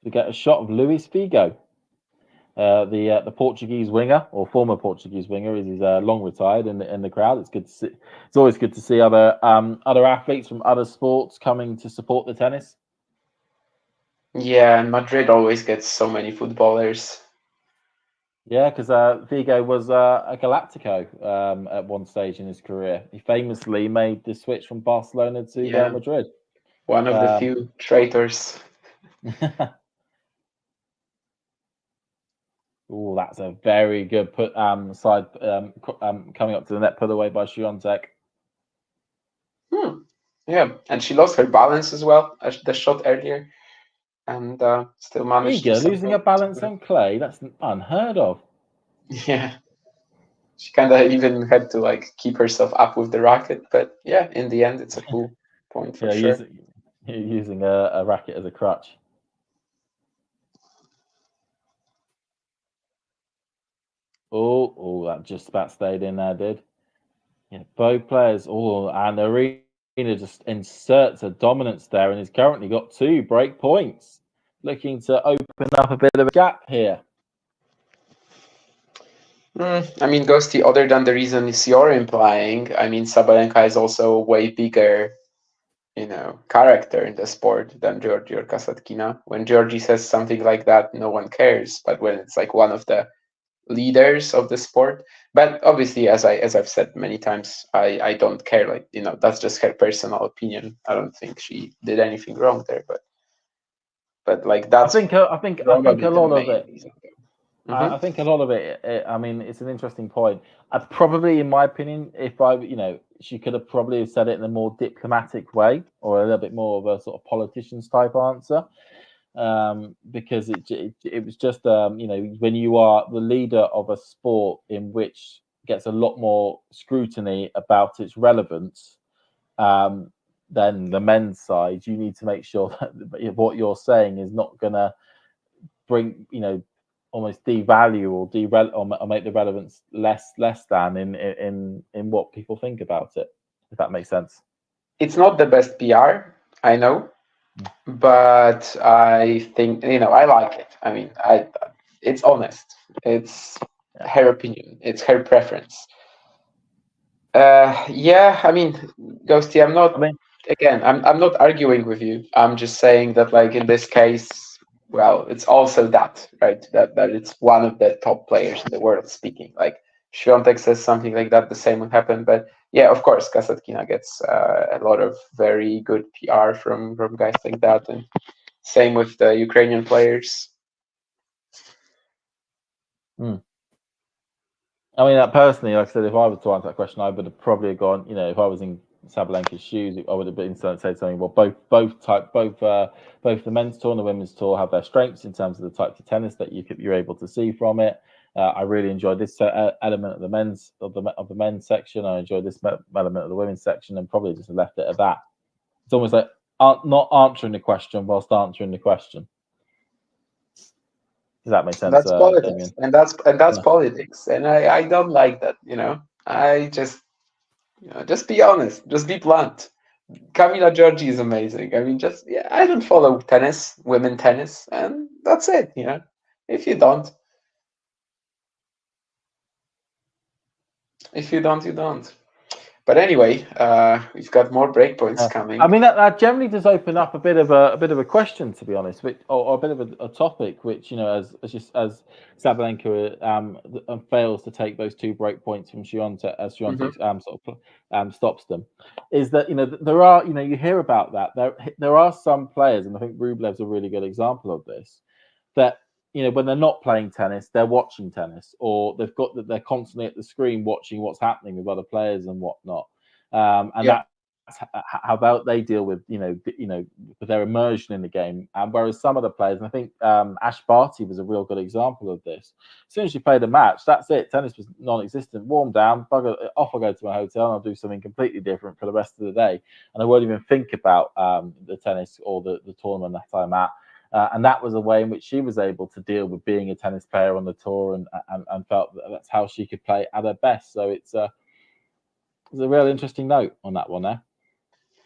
Speaker 6: To get a shot of Luis Figo, the Portuguese winger, or former Portuguese winger, is long retired in the crowd. It's good to see. It's always good to see other athletes from other sports coming to support the tennis.
Speaker 7: Yeah, and Madrid always gets so many footballers.
Speaker 6: Yeah, because Figo was a Galactico at one stage in his career. He famously made the switch from Barcelona to Real Madrid.
Speaker 7: One of the few traitors.
Speaker 6: Oh, that's a very good side coming up to the net, put away by Swiatek.
Speaker 7: Yeah, and she lost her balance as well as the shot earlier, and still managed to
Speaker 6: losing her balance on clay. That's unheard of.
Speaker 7: Yeah, she kind of even had to like keep herself up with the racket, but yeah, in the end, it's a cool point for sure.
Speaker 6: Using a racket as a crutch. Oh, that just about stayed in there, did. Yeah, both players. Oh, and Aryna just inserts a dominance there, and he's currently got 2 break points, looking to open up a bit of a gap here.
Speaker 7: I mean, Ghosty, other than the reasons you're implying, I mean, Sabalenka is also a way bigger, character in the sport than Georgie or Kasatkina. When Georgie says something like that, no one cares. But when it's like one of the leaders of the sport, but obviously, as I've said many times, I don't care. Like, that's just her personal opinion. I don't think she did anything wrong there, but like that's.
Speaker 6: I think a lot of it.
Speaker 7: Mm-hmm.
Speaker 6: I think a lot of it. I mean, it's an interesting point. I'd probably, in my opinion, if she could have probably said it in a more diplomatic way, or a little bit more of a sort of politician's type answer, because it was just when you are the leader of a sport in which gets a lot more scrutiny about its relevance than the men's side, you need to make sure that what you're saying is not going to bring almost devalue or make the relevance less than in what people think about it, if that makes sense.
Speaker 7: It's not the best PR, I know, but I think I like it. I mean, it's honest. It's her opinion. It's her preference. Yeah, I mean, Ghosty, I'm not arguing with you. I'm just saying that, like, in this case, well, it's also that, right? That it's one of the top players in the world speaking. Like, Swiatek says something like that, the same would happen. But yeah, of course, Kasatkina gets a lot of very good PR from guys like that, and same with the Ukrainian players.
Speaker 6: I mean, personally, like I said, if I was to answer that question, I would have probably gone. If I was in Sabalenka's shoes, I would have been said something. Well, both the men's tour and the women's tour have their strengths in terms of the types of tennis that you're able to see from it. I really enjoyed this element of the men's section. I enjoyed this element of the women's section, and probably just left it at that. It's almost like not answering the question whilst answering the question. Does that make sense?
Speaker 7: That's politics, and that's politics, and I don't like that. I just just be honest, just be blunt. Kamila Georgi is amazing. I mean, I don't follow tennis, women tennis, and that's it. If you don't, you don't. But anyway, we've got more breakpoints coming.
Speaker 6: I mean, that generally does open up a bit of a question, to be honest, or a bit of a topic, which as Sabalenka fails to take those 2 breakpoints from Swiatek, as Swiatek stops them, is that there are you hear about that there are some players, and I think Rublev's a really good example of this, that when they're not playing tennis, they're watching tennis, or they're constantly at the screen watching what's happening with other players and whatnot. That that's how they deal with with their immersion in the game. And whereas some of the players, and I think Ash Barty was a real good example of this. As soon as you played a match, that's it. Tennis was non-existent. Warm down, bugger off. I go to my hotel and I'll do something completely different for the rest of the day, and I won't even think about the tennis or the tournament that I'm at. And that was a way in which she was able to deal with being a tennis player on the tour, and felt that that's how she could play at her best. So it's a real interesting note on that one there.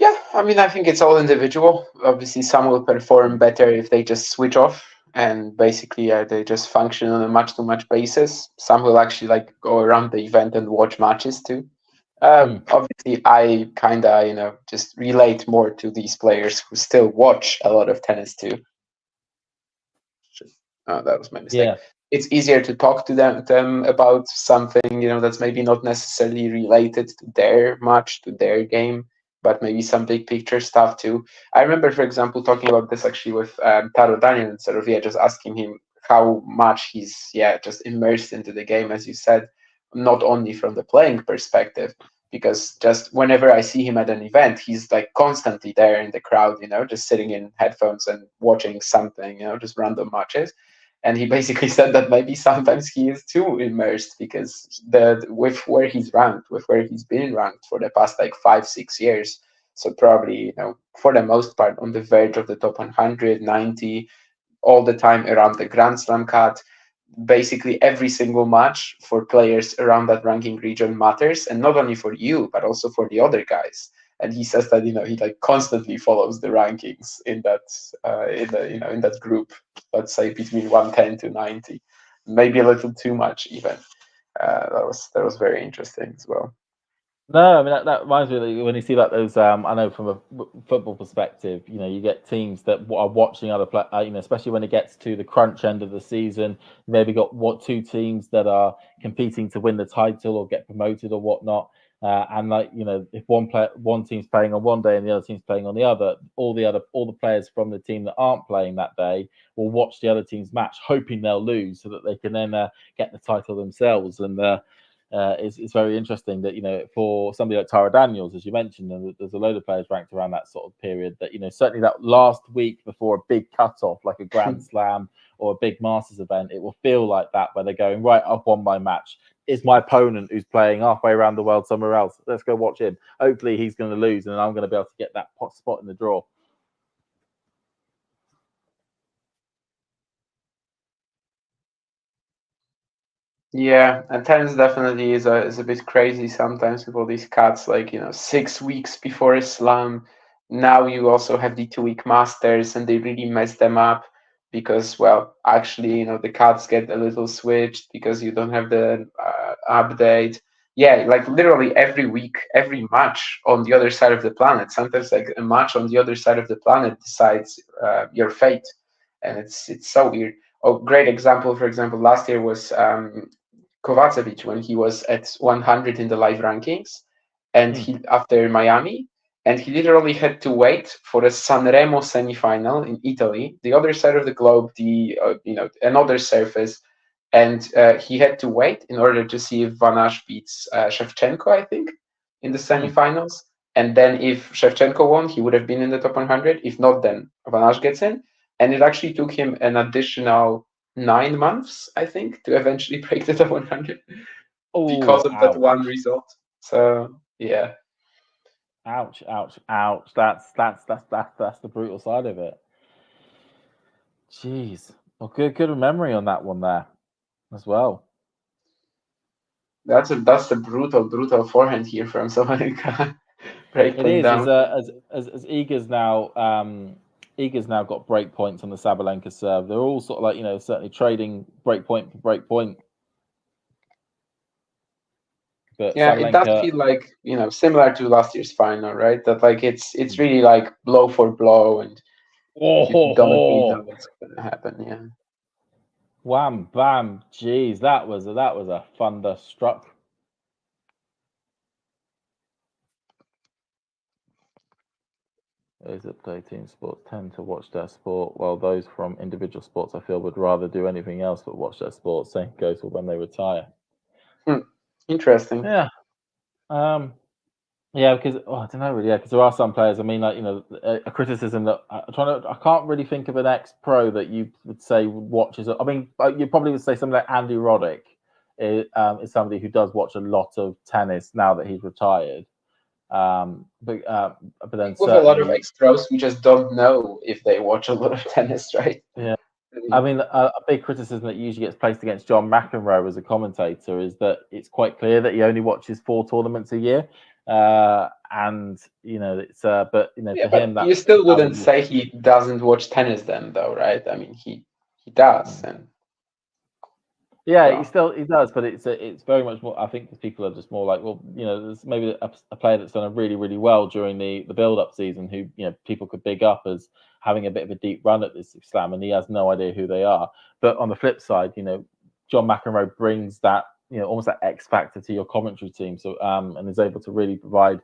Speaker 8: Yeah, I mean, I think it's all individual. Obviously, some will perform better if they just switch off and basically they just function on a match-to-match basis. Some will actually like go around the event and watch matches too. Obviously, I kind of just relate more to these players who still watch a lot of tennis too. Oh, that was my mistake.
Speaker 6: Yeah.
Speaker 8: It's easier to talk to them about something that's maybe not necessarily related to their match, to their game, but maybe some big picture stuff too. I remember, for example, talking about this actually with Taro Daniel and sort of just asking him how much he's just immersed into the game, as you said, not only from the playing perspective, because just whenever I see him at an event, he's like constantly there in the crowd, just sitting in headphones and watching something, just random matches. And he basically said that maybe sometimes he is too immersed because with where he's ranked, with where he's been ranked for the past like 5-6 years. So probably, for the most part, on the verge of the top 100, 90, all the time around the Grand Slam cut. Basically, every single match for players around that ranking region matters, and not only for you, but also for the other guys. And he says that he like constantly follows the rankings in that in that group. Let's say between 110 to 90, maybe a little too much even. That was very interesting as well.
Speaker 6: No, I mean that reminds me that when you see like those, I know from a football perspective, you get teams that are watching other especially when it gets to the crunch end of the season. Maybe got two teams that are competing to win the title or get promoted or whatnot. And like if one team's playing on one day and the other team's playing on the other, all the players from the team that aren't playing that day will watch the other team's match, hoping they'll lose so that they can then get the title themselves. And it's very interesting that for somebody like Tara Daniels, as you mentioned, and there's a load of players ranked around that sort of period. That certainly that last week before a big cutoff, like a Grand Slam or a big Masters event, it will feel like that where they're going, right, I've won my match. It's my opponent who's playing halfway around the world somewhere else. Let's go watch him. Hopefully he's going to lose, and I'm going to be able to get that spot in the draw.
Speaker 8: Yeah, and tennis definitely is a bit crazy sometimes with all these cuts, like 6 weeks before a slam. Now you also have the 2-week Masters, and they really mess them up because, well, actually, the cuts get a little switched because you don't have the update. Yeah, like literally every week, every match on the other side of the planet. Sometimes like a match on the other side of the planet decides your fate, and it's so weird. Oh, great example. For example, last year was Kovacevic when he was at 100 in the live rankings, and he after Miami, and he literally had to wait for a Sanremo semifinal in Italy, the other side of the globe, another surface, and he had to wait in order to see if Van Asch beats Shevchenko, I think, in the semifinals. And then if Shevchenko won, he would have been in the top 100. If not, then Van Asch gets in. And it actually took him an additional 9 months, I think, to eventually break the top 100 because of that one result. So yeah.
Speaker 6: Ouch! That's the brutal side of it. Jeez. Well, good memory on that one there, as well.
Speaker 8: That's the brutal forehand here from Sabalenka.
Speaker 6: It is as Iga's now. Iga's now got break points on the Sabalenka serve. They're all sort of like certainly trading break point for break point. But
Speaker 8: yeah,
Speaker 6: Sabalenka,
Speaker 8: it does feel like similar to last year's final, right? That like it's really like blow for blow, and you don't really know what's going to happen. Yeah.
Speaker 6: Wham bam! Jeez, that was a thunderstruck. Those that play team sports tend to watch their sport, while those from individual sports, I feel, would rather do anything else but watch their sport. Same goes for when they retire.
Speaker 8: Interesting.
Speaker 6: Yeah. Yeah, because I don't know really. Yeah, because there are some players. I mean, like a criticism that I can't really think of an ex-pro that you would say watches. I mean, you probably would say something like Andy Roddick is somebody who does watch a lot of tennis now that he's retired. But then
Speaker 8: with a lot of
Speaker 6: certainly,
Speaker 8: ex-pros, we just don't know if they watch a lot of tennis, right?
Speaker 6: yeah. I mean, a big criticism that usually gets placed against John McEnroe as a commentator is that it's quite clear that he only watches 4 tournaments a year, and it's but
Speaker 8: Yeah,
Speaker 6: for him
Speaker 8: but
Speaker 6: that
Speaker 8: you still wouldn't say he doesn't watch tennis then, though, right? I mean, he does, and
Speaker 6: yeah,
Speaker 8: well,
Speaker 6: he does, but it's very much more. I think people are just more like, well, there's maybe a player that's done a really really well during the build-up season who people could big up as having a bit of a deep run at this slam, and he has no idea who they are. But on the flip side, John McEnroe brings that almost that X factor to your commentary team, so and is able to really provide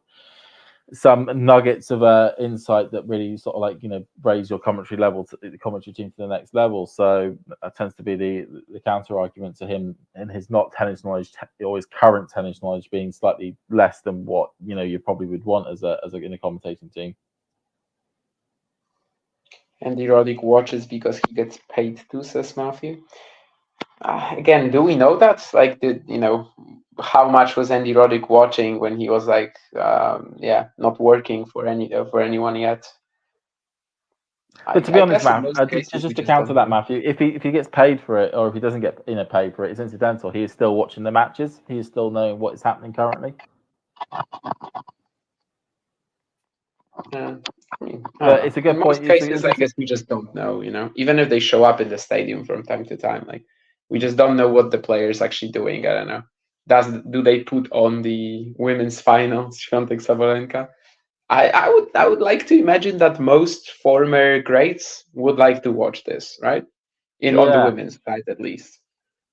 Speaker 6: some nuggets of insight that really sort of like raise your commentary level to the commentary team to the next level. So that tends to be the counter argument to him and his not tennis knowledge or his current tennis knowledge being slightly less than what you probably would want as a in a commentating team.
Speaker 8: Andy Roddick watches because he gets paid to, says Matthew. Again, do we know that? Like, how much was Andy Roddick watching when he was like, not working for anyone yet?
Speaker 6: But to be honest,
Speaker 8: guess in
Speaker 6: Matt,
Speaker 8: most cases,
Speaker 6: just
Speaker 8: we
Speaker 6: to counter
Speaker 8: don't
Speaker 6: that,
Speaker 8: know.
Speaker 6: Matthew, if he gets paid for it or if he doesn't get paid for it, it's incidental. He is still watching the matches. He is still knowing what is happening currently.
Speaker 8: Yeah,
Speaker 6: But it's a good
Speaker 8: in
Speaker 6: point.
Speaker 8: most cases, I guess we just don't know. Even if they show up in the stadium from time to time, like we just don't know what the player's actually doing. I don't know. Do they put on the women's finals, Swiatek Sabalenka? I would like to imagine that most former greats would like to watch this, right? On the women's side, at least.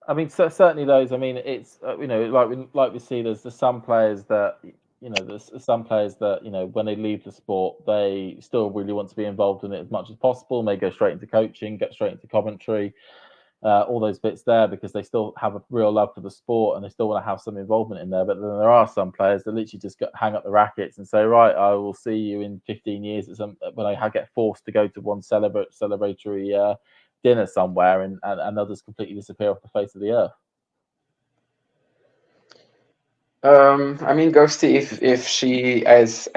Speaker 6: I mean, certainly those. I mean, it's like we see. There's some players that there's some players that when they leave the sport, they still really want to be involved in it as much as possible. And they go straight into coaching, get straight into commentary, all those bits there because they still have a real love for the sport and they still want to have some involvement in there. But then there are some players that literally just hang up the rackets and say, right, I will see you in 15 years when I get forced to go to one celebratory dinner somewhere and they'll just completely disappear off the face of the earth.
Speaker 8: I mean, Ghosty, if she as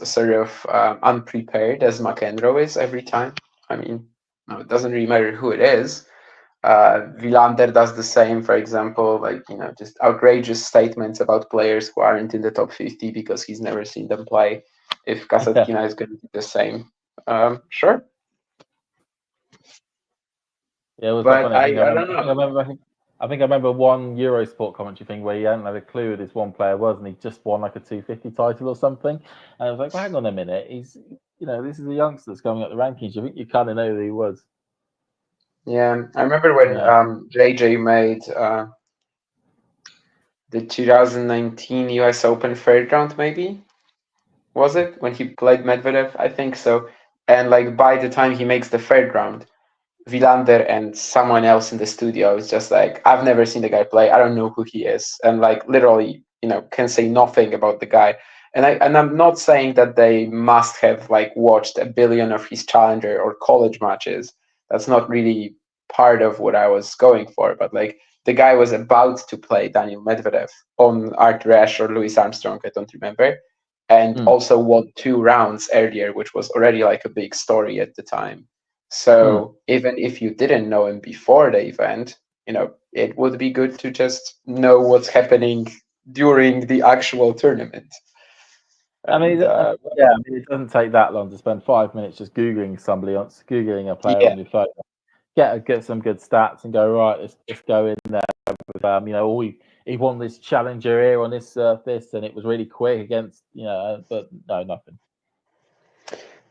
Speaker 8: sort of unprepared as McEnroe is every time, I mean, it doesn't really matter who it is. Wilander does the same, for example, like just outrageous statements about players who aren't in the top 50 because he's never seen them play. If Kasatkina is going to do the same, sure.
Speaker 6: Yeah, it was
Speaker 8: but
Speaker 6: funny.
Speaker 8: I don't know.
Speaker 6: I think I remember one Eurosport commentary thing where he hadn't had a clue who this one player was, and he just won like a 250 title or something. And I was like, well, hang on a minute, he's this is a youngster that's coming up the rankings. You think you kind of know who he was?
Speaker 8: Yeah, I remember when JJ made the 2019 US Open third round, maybe? Was it? When he played Medvedev? I think so. And like by the time he makes the third round, Wilander and someone else in the studio is just like, I've never seen the guy play. I don't know who he is. And like literally, can say nothing about the guy. And I'm not saying that they must have like watched a billion of his challenger or college matches. That's not really part of what I was going for. But like the guy was about to play Daniel Medvedev on Arthur Ashe or Louis Armstrong, I don't remember. And also won 2 rounds earlier, which was already like a big story at the time. So even if you didn't know him before the event, it would be good to just know what's happening during the actual tournament.
Speaker 6: And, it doesn't take that long to spend 5 minutes just googling googling a player on your phone, get some good stats, and go right. Let's go in there with he won this challenger here on this surface, and it was really quick against but no, nothing.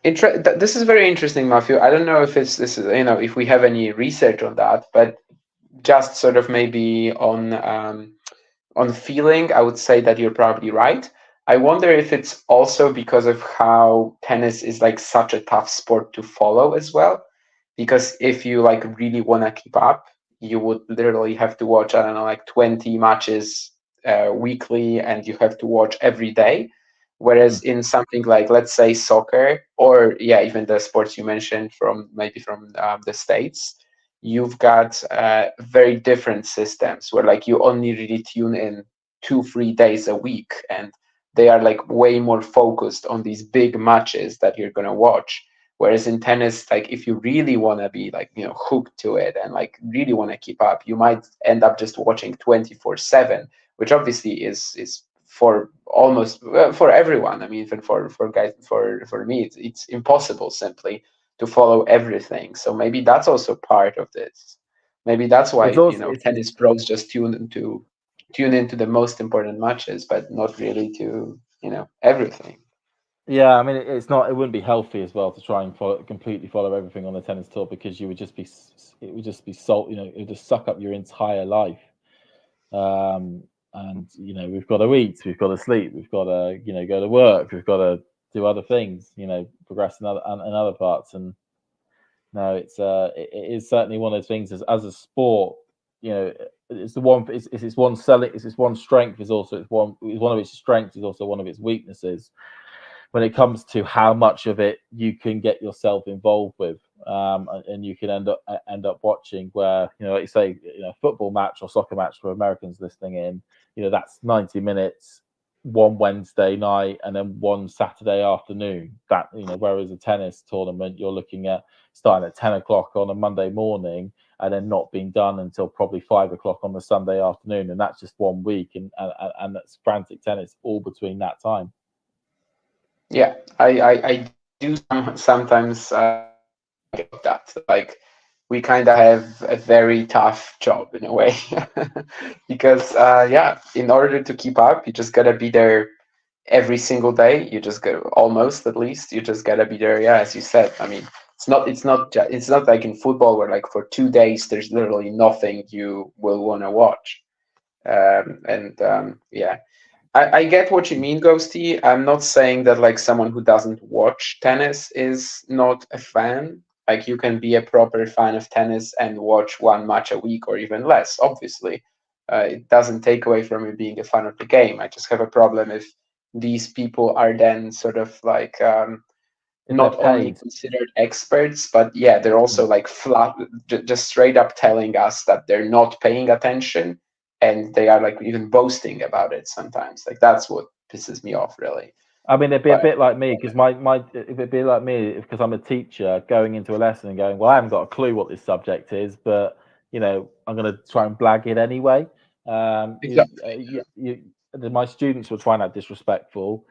Speaker 8: This is very interesting, Matthew. I don't know if if we have any research on that, but just sort of maybe on feeling, I would say that you're probably right. I wonder if it's also because of how tennis is like such a tough sport to follow as well. Because if you like really want to keep up, you would literally have to watch, I don't know, like 20 matches weekly, and you have to watch every day. Whereas in something like, let's say, soccer, or even the sports you mentioned from the States, you've got very different systems where like you only really tune in 2-3 days a week, and they are like way more focused on these big matches that you're gonna watch. Whereas in tennis, like if you really want to be like hooked to it and like really want to keep up, you might end up just watching 24/7, which obviously is for almost for everyone. I mean, even for guys, for me, it's impossible simply to follow everything. So maybe that's also part of this. Maybe that's why
Speaker 6: It's also it's,
Speaker 8: tennis pros just tune into the most important matches, but not really to everything.
Speaker 6: yeah. I mean, it's not. It wouldn't be healthy as well to try and completely follow everything on the tennis tour, because you would just be. It would just be salt. It would just suck up your entire life. And we've got to eat, we've got to sleep, we've got to go to work, we've got to do other things, progress in other parts. And no, it is certainly one of those things as a sport. It's its one selling, it's its one strength, is also it's one of its strengths, is also one of its weaknesses when it comes to how much of it you can get yourself involved with, and you can end up watching. Where like you say, a football match or soccer match for Americans listening in, that's 90 minutes, one Wednesday night and then one Saturday afternoon. That whereas a tennis tournament, you're looking at starting at 10 o'clock on a Monday morning and then not being done until probably 5 o'clock on the Sunday afternoon, and that's just 1 week, and that's frantic tennis all between that time.
Speaker 8: Yeah, I do sometimes get that. Like, we kind of have a very tough job in a way, because in order to keep up, you just gotta be there every single day. You just go almost, at least you just gotta be there. Yeah, as you said. I mean, it's not like in football where like for 2 days there's literally nothing you will want to watch. I get what you mean, Ghosty. I'm not saying that like someone who doesn't watch tennis is not a fan. Like, you can be a proper fan of tennis and watch one match a week or even less, obviously. It doesn't take away from you being a fan of the game. I just have a problem if these people are then sort of like not only considered experts, but they're also like flat, just straight up telling us that they're not paying attention. And they are like even boasting about it sometimes. Like, that's what pisses me off, really.
Speaker 6: I mean, it'd be a bit like me, because it'd be like me because I'm a teacher going into a lesson and going, well, I haven't got a clue what this subject is, but I'm going to try and blag it anyway.
Speaker 8: Exactly.
Speaker 6: My students will try and act disrespectful.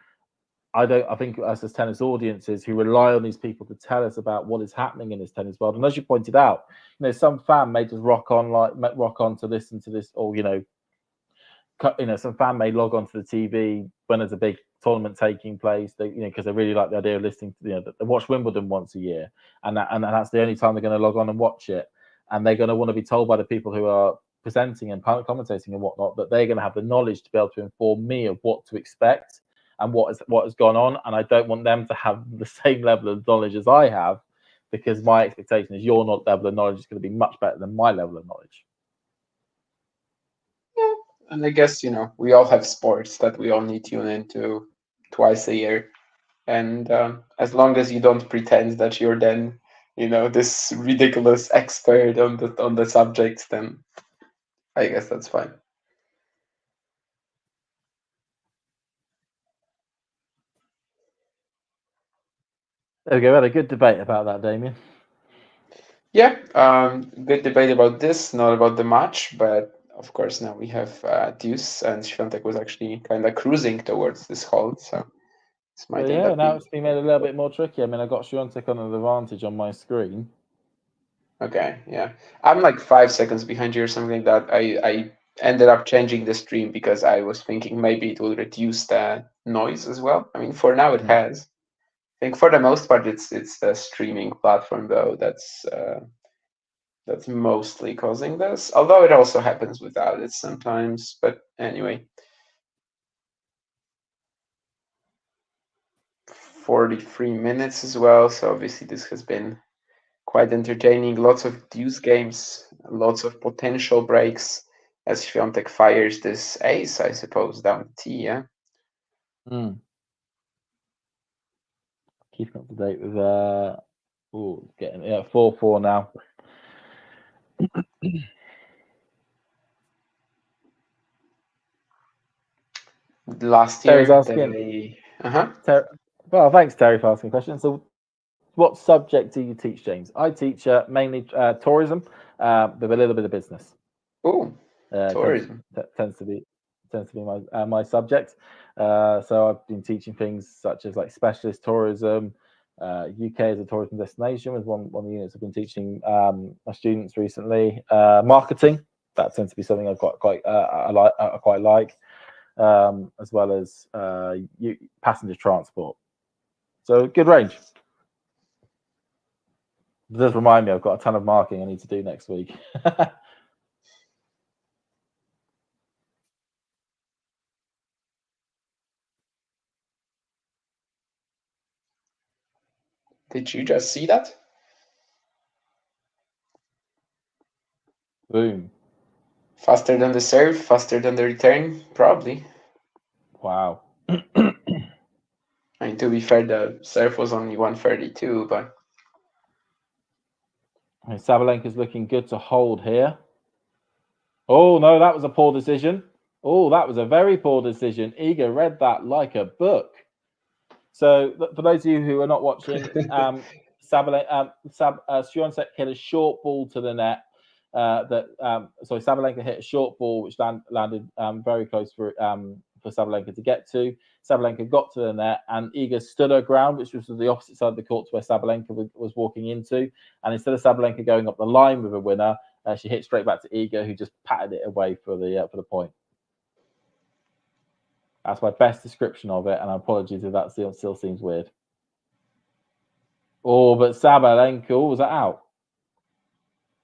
Speaker 6: I think us as tennis audiences who rely on these people to tell us about what is happening in this tennis world, and as you pointed out, some fan may just rock on to listen to this, or some fan may log on to the TV when there's a big tournament taking place, because they really like the idea of listening to, they watch Wimbledon once a year, and that's the only time they're going to log on and watch it, and they're going to want to be told by the people who are presenting and commentating and whatnot that they're going to have the knowledge to be able to inform me of what to expect and what has gone on. And I don't want them to have the same level of knowledge as I have, because my expectation is your level of knowledge is going to be much better than my level of knowledge.
Speaker 8: Yeah, and I guess we all have sports that we only tune into twice a year, and as long as you don't pretend that you're then this ridiculous expert on the subject, then I guess that's fine.
Speaker 6: There we go. We had a good debate about that, Damien.
Speaker 8: Yeah, good debate about this, not about the match, but of course now we have Deuce, and Swiatek was actually kind of cruising towards this hold, so this might end up
Speaker 6: now it's been made a little bit more tricky. I mean, I got Swiatek on an advantage on my screen.
Speaker 8: Okay, yeah. I'm like 5 seconds behind you or something like that. I ended up changing the stream because I was thinking maybe it will reduce the noise as well. I mean, for now it has. I think for the most part it's the streaming platform though that's mostly causing this. Although it also happens without it sometimes. But anyway. 43 minutes as well, so obviously this has been quite entertaining. Lots of deuce games, lots of potential breaks as Swiatek fires this ace, I suppose, down T, yeah?
Speaker 6: Keeping up to date with getting 4-4 now.
Speaker 8: Last
Speaker 6: Terry's
Speaker 8: year,
Speaker 6: asking.
Speaker 8: they...
Speaker 6: Well, thanks, Terry, for asking a question. So, what subject do you teach, James? I teach mainly tourism, with a little bit of business.
Speaker 8: Oh, tourism
Speaker 6: tends to be my subject. So I've been teaching things such as like specialist tourism. UK as a tourism destination was one of the units I've been teaching my students recently. Marketing, that tends to be something I quite like, as well as passenger transport. So good range. It does remind me I've got a ton of marking I need to do next week.
Speaker 8: Did you just see that?
Speaker 6: Boom.
Speaker 8: Faster than the serve, faster than the return, probably.
Speaker 6: Wow.
Speaker 8: I mean, to be fair, the serve was only 132, but...
Speaker 6: Sabalenka's looking good to hold here. Oh, no, that was a poor decision. Oh, that was a very poor decision. Iga read that like a book. So, for those of you who are not watching, Swiatek hit a short ball to the net. Sabalenka hit a short ball, which landed very close for Sabalenka to get to. Sabalenka got to the net, and Iga stood her ground, which was the opposite side of the court to where Sabalenka was walking into. And instead of Sabalenka going up the line with a winner, she hit straight back to Iga, who just patted it away for the point. That's my best description of it, and apologies if that still seems weird. Oh, but Sabalenka, was that out?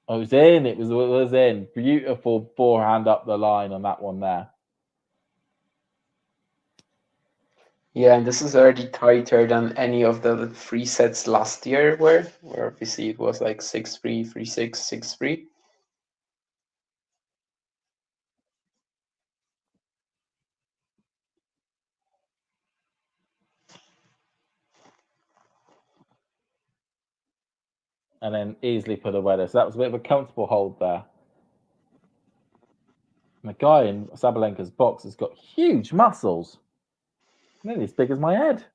Speaker 6: Oh, it was in. It was in. Beautiful forehand up the line on that one there.
Speaker 8: Yeah, and this is already tighter than any of the 3 sets last year where obviously it was like 6-3, 3-6, 6-3.
Speaker 6: And then easily put away there. So that was a bit of a comfortable hold there. And the guy in Sabalenka's box has got huge muscles. Nearly as big as my head.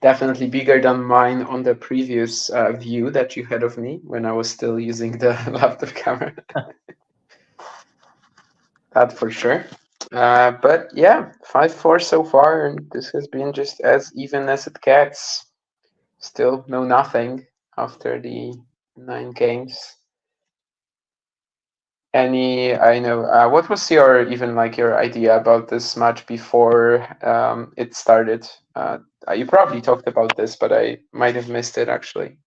Speaker 8: Definitely bigger than mine on the previous view that you had of me when I was still using the laptop camera. That for sure. But yeah, 5-4 so far, and this has been just as even as it gets. Still no nothing after the 9 games. What was your idea about this match before it started? You probably talked about this, but I might have missed it actually.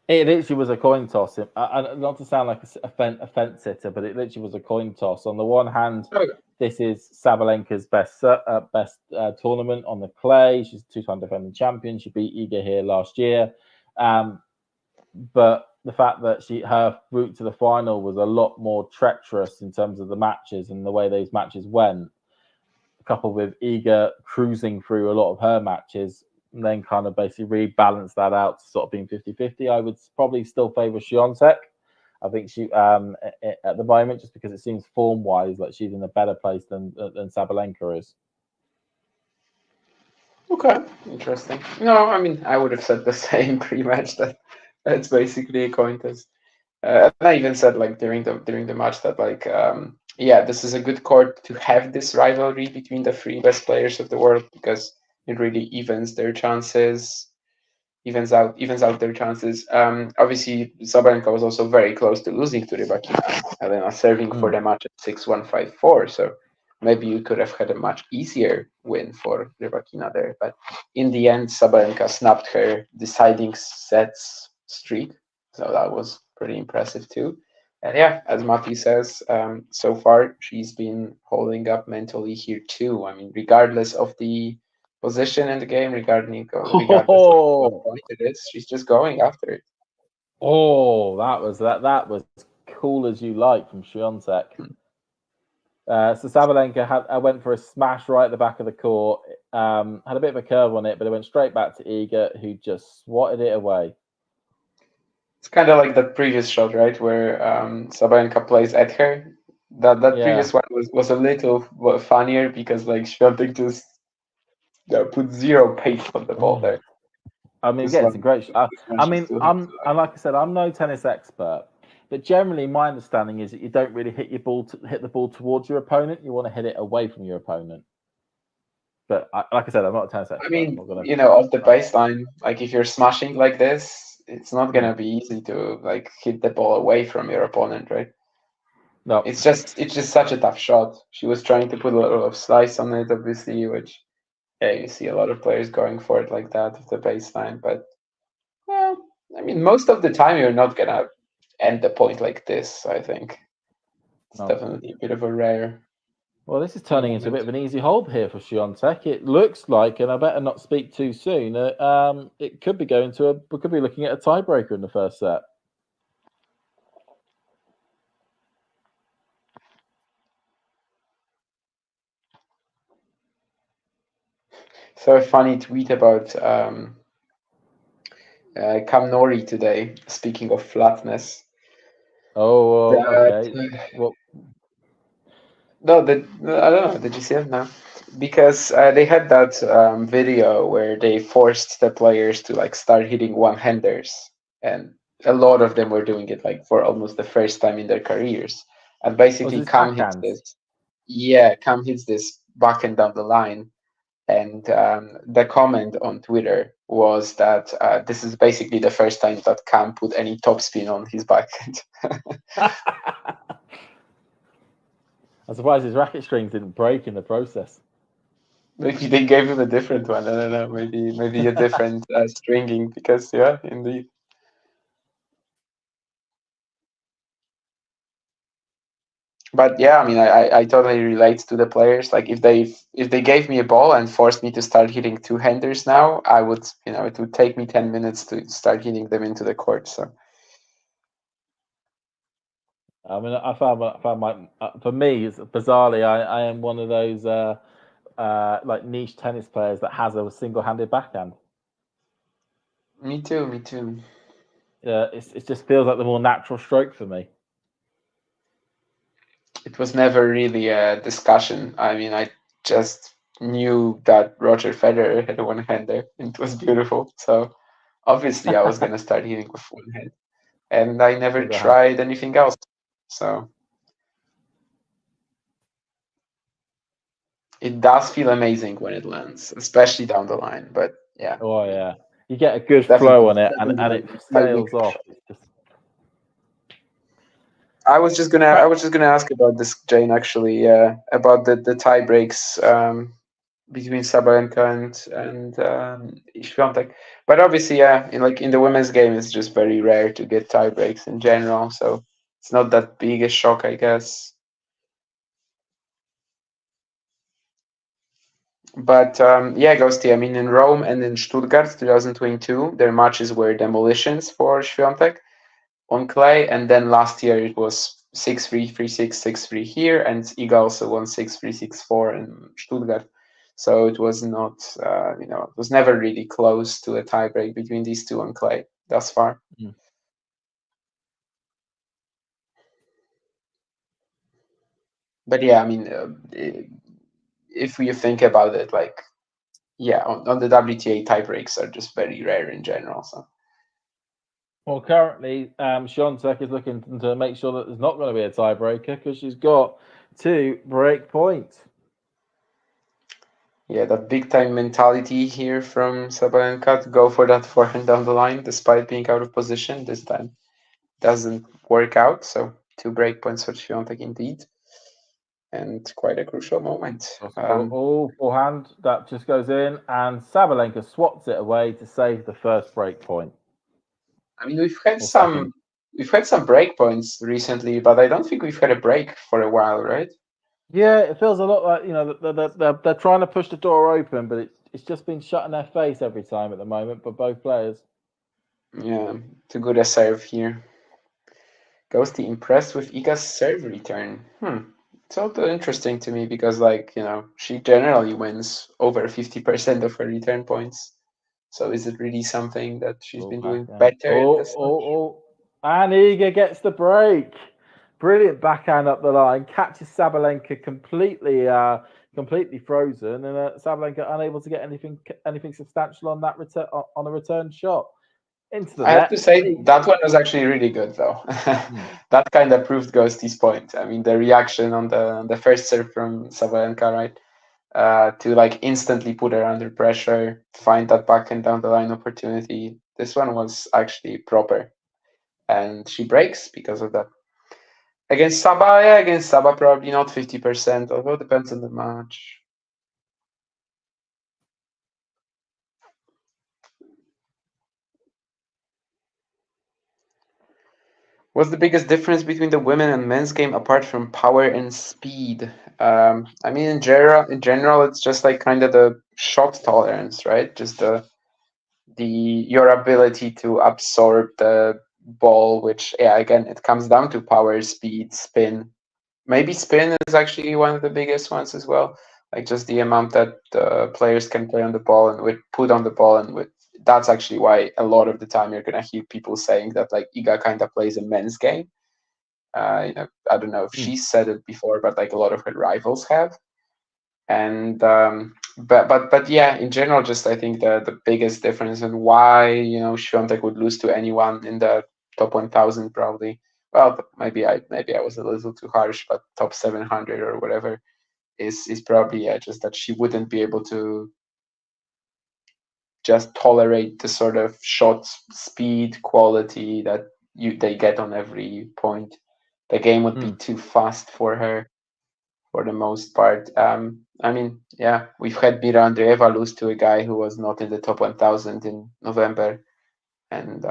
Speaker 6: It literally was a coin toss. Not to sound like a fence sitter, but it literally was a coin toss. On the one hand, this is Sabalenka's best tournament on the clay. She's a 2-time defending champion. She beat Iga here last year. But the fact that her route to the final was a lot more treacherous in terms of the matches and the way those matches went, coupled with Iga cruising through a lot of her matches, and then kind of basically rebalance that out to sort of being 50-50. I would probably still favour Swiatek. I think she at the moment, just because it seems form-wise like she's in a better place than Sabalenka is.
Speaker 8: Okay, interesting. No, I mean, I would have said the same pretty much, that it's basically a coin toss. And I even said during the match that this is a good court to have this rivalry between the 3 best players of the world, because it really evens out their chances. Obviously, Sabalenka was also very close to losing to Rybakina. Aryna serving for the match at 6-1, 5-4. So maybe you could have had a much easier win for Rybakina there. But in the end, Sabalenka snapped her deciding sets streak. So that was pretty impressive too. And yeah, as Mati says, so far she's been holding up mentally here too. I mean, regardless of the position in the game regarding regardless
Speaker 6: Oh,
Speaker 8: of what point it is. She's just going after it.
Speaker 6: oh, that was cool as you like from Swiatek. So Sabalenka went for a smash right at the back of the court. Had a bit of a curve on it, but it went straight back to Iga, who just swatted it away.
Speaker 8: It's kind of like the previous shot, right, where Sabalenka plays at her. That previous one was a little funnier because like Swiatek just put zero pace on the ball there.
Speaker 6: I mean, again, it's a great shot. I mean, like I said, I'm no tennis expert, but generally, my understanding is that you don't really hit the ball towards your opponent. You want to hit it away from your opponent. But like I said, I'm not a tennis expert.
Speaker 8: I mean, off the baseline, like if you're smashing like this, it's not gonna be easy to like hit the ball away from your opponent, right?
Speaker 6: No,
Speaker 8: it's just such a tough shot. She was trying to put a little of slice on it, obviously, which you see a lot of players going for it like that off the baseline. But well, I mean, most of the time you're not gonna end the point like this. I think it's definitely a bit of a rare.
Speaker 6: Well, this is turning into a bit of an easy hold here for Swiatek. It looks like, and I better not speak too soon. It could be we could be looking at a tiebreaker in the first set.
Speaker 8: So a funny tweet about Cam Nori today. Speaking of flatness.
Speaker 6: Oh, okay. Well,
Speaker 8: no, I don't know. Did you see it? No, because they had that video where they forced the players to like start hitting one-handers, and a lot of them were doing it like for almost the first time in their careers. And basically, Cam hits this. Yeah, Cam hits this backhand down the line. And the comment on Twitter was that this is basically the first time that Cam put any topspin on his backhand.
Speaker 6: I'm surprised his racket strings didn't break in the process.
Speaker 8: Maybe they gave him a different one. I don't know. Maybe a different stringing because yeah, indeed. But yeah, I mean, I totally relate to the players. Like if they gave me a ball and forced me to start hitting two-handers now, I would, it would take me 10 minutes to start hitting them into the court. So.
Speaker 6: I mean, I found my for me, bizarrely, I am one of those like niche tennis players that has a single-handed backhand.
Speaker 8: Me too.
Speaker 6: Yeah, it just feels like the more natural stroke for me.
Speaker 8: It was never really a discussion. I mean, I just knew that Roger Federer had a one-hander. It was beautiful. So obviously I was going to start hitting with one hand. And I never tried anything else. So it does feel amazing when it lands, especially down the line. But yeah.
Speaker 6: Oh, yeah. You get a good flow on it and it sails off.
Speaker 8: I was just gonna ask about this, Jane. Actually, about the tie breaks between Sabalenka and Swiatek. But obviously, in the women's game, it's just very rare to get tie breaks in general. So it's not that big a shock, I guess. But yeah, Ghosty. I mean, in Rome and in Stuttgart, 2022, their matches were demolitions for Swiatek on clay, and then last year it was 6-3, 3-6, 6-3 here, and Iga also won 6-3, 6-4 in Stuttgart. So it was not, it was never really close to a tiebreak between these two on clay thus far.
Speaker 6: Mm.
Speaker 8: But yeah, I mean, if you think about it, like, yeah, on the WTA tiebreaks are just very rare in general. So.
Speaker 6: Well, currently, Swiatek is looking to make sure that there's not going to be a tiebreaker because she's got 2 break points.
Speaker 8: Yeah, that big-time mentality here from Sabalenka to go for that forehand down the line despite being out of position. This time doesn't work out, so 2 break points for Swiatek indeed. And quite a crucial moment.
Speaker 6: Forehand, that just goes in, and Sabalenka swats it away to save the first break point.
Speaker 8: I mean, we've had some break points recently, but I don't think we've had a break for a while, right?
Speaker 6: Yeah, it feels a lot like they're trying to push the door open, but it's just been shut in their face every time at the moment, but both players.
Speaker 8: Yeah, too good a serve here. Ghosty impressed with Iga's serve return. It's also interesting to me because, like, you know, she generally wins over 50% of her return points. So is it really something that she's been doing better in this match?
Speaker 6: And Iga gets the break. Brilliant backhand up the line, catches Sabalenka completely frozen, and Sabalenka unable to get anything substantial on that on a return shot into the
Speaker 8: I
Speaker 6: net.
Speaker 8: have to say that one was actually really good, though. That kind of proved Ghosty's point. I mean, the reaction on the first serve from Sabalenka, right? To like instantly put her under pressure, find that backhand down the line opportunity. This one was actually proper, and she breaks because of that. Against Saba probably not 50%, although it depends on the match. What's the biggest difference between the women and men's game apart from power and speed? I mean, in general, it's just like kind of the shot tolerance, right? Just your ability to absorb the ball, which, yeah, again, it comes down to power, speed, spin. Maybe spin is actually one of the biggest ones as well. Like just the amount that players can play on the ball and put on the ball, and that's actually why a lot of the time you're gonna hear people saying that like Iga kind of plays a men's game. You know, I don't know if she said it before, but like a lot of her rivals have. And but yeah, in general, just I think the biggest difference and why, you know, Swiatek would lose to anyone in the top 1,000 probably. Well, maybe I was a little too harsh, but top 700 or whatever is probably, yeah, just that she wouldn't be able to just tolerate the sort of shot speed quality that they get on every point. The game would be too fast for her for the most part. I mean, yeah, we've had Mira Andreeva lose to a guy who was not in the top 1,000 in November, and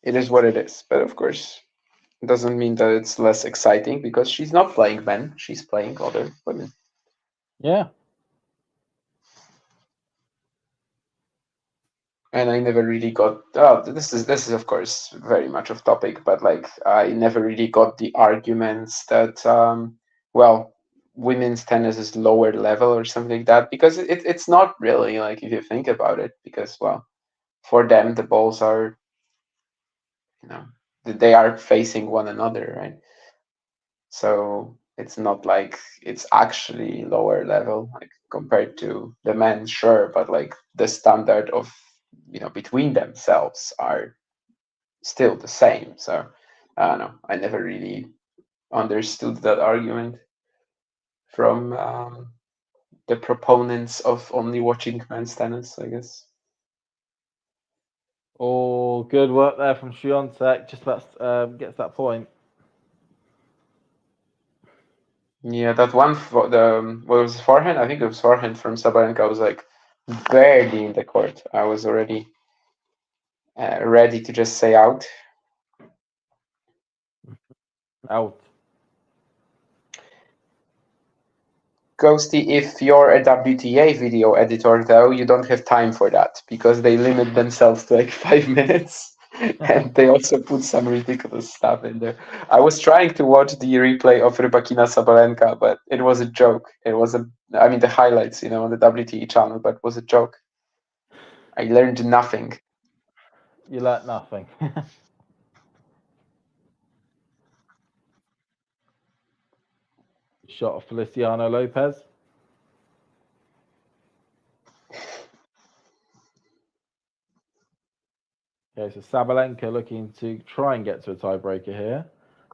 Speaker 8: it is what it is. But of course, it doesn't mean that it's less exciting because she's not playing men; she's playing other women.
Speaker 6: Yeah.
Speaker 8: And I never really got. Oh, this is of course very much off topic, but like I never really got the arguments that well, women's tennis is lower level or something like that, because it's not really, like, if you think about it, because, well, for them the balls are, you know, they are facing one another, right? So it's not like it's actually lower level, like compared to the men, sure, but like the standard of, you know, between themselves are still the same. So I don't know, I never really understood that argument from the proponents of only watching men's tennis, I guess.
Speaker 6: Oh, good work there from Swiatek. Just about gets that point.
Speaker 8: Yeah, that one for the what was it, forehand? I think it was forehand from Sabalenka. I was like barely in the court. I was already ready to just say out.
Speaker 6: Out.
Speaker 8: Ghosty, if you're a WTA video editor, though, you don't have time for that because they limit themselves to like 5 minutes, and they also put some ridiculous stuff in there. I was trying to watch the replay of Rybakina Sabalenka, but it was a joke. It was I mean, the highlights, you know, on the WTA channel, but it was a joke. I learned nothing.
Speaker 6: You learnt nothing. Shot of Feliciano Lopez. Okay, so Sabalenka looking to try and get to a tiebreaker here.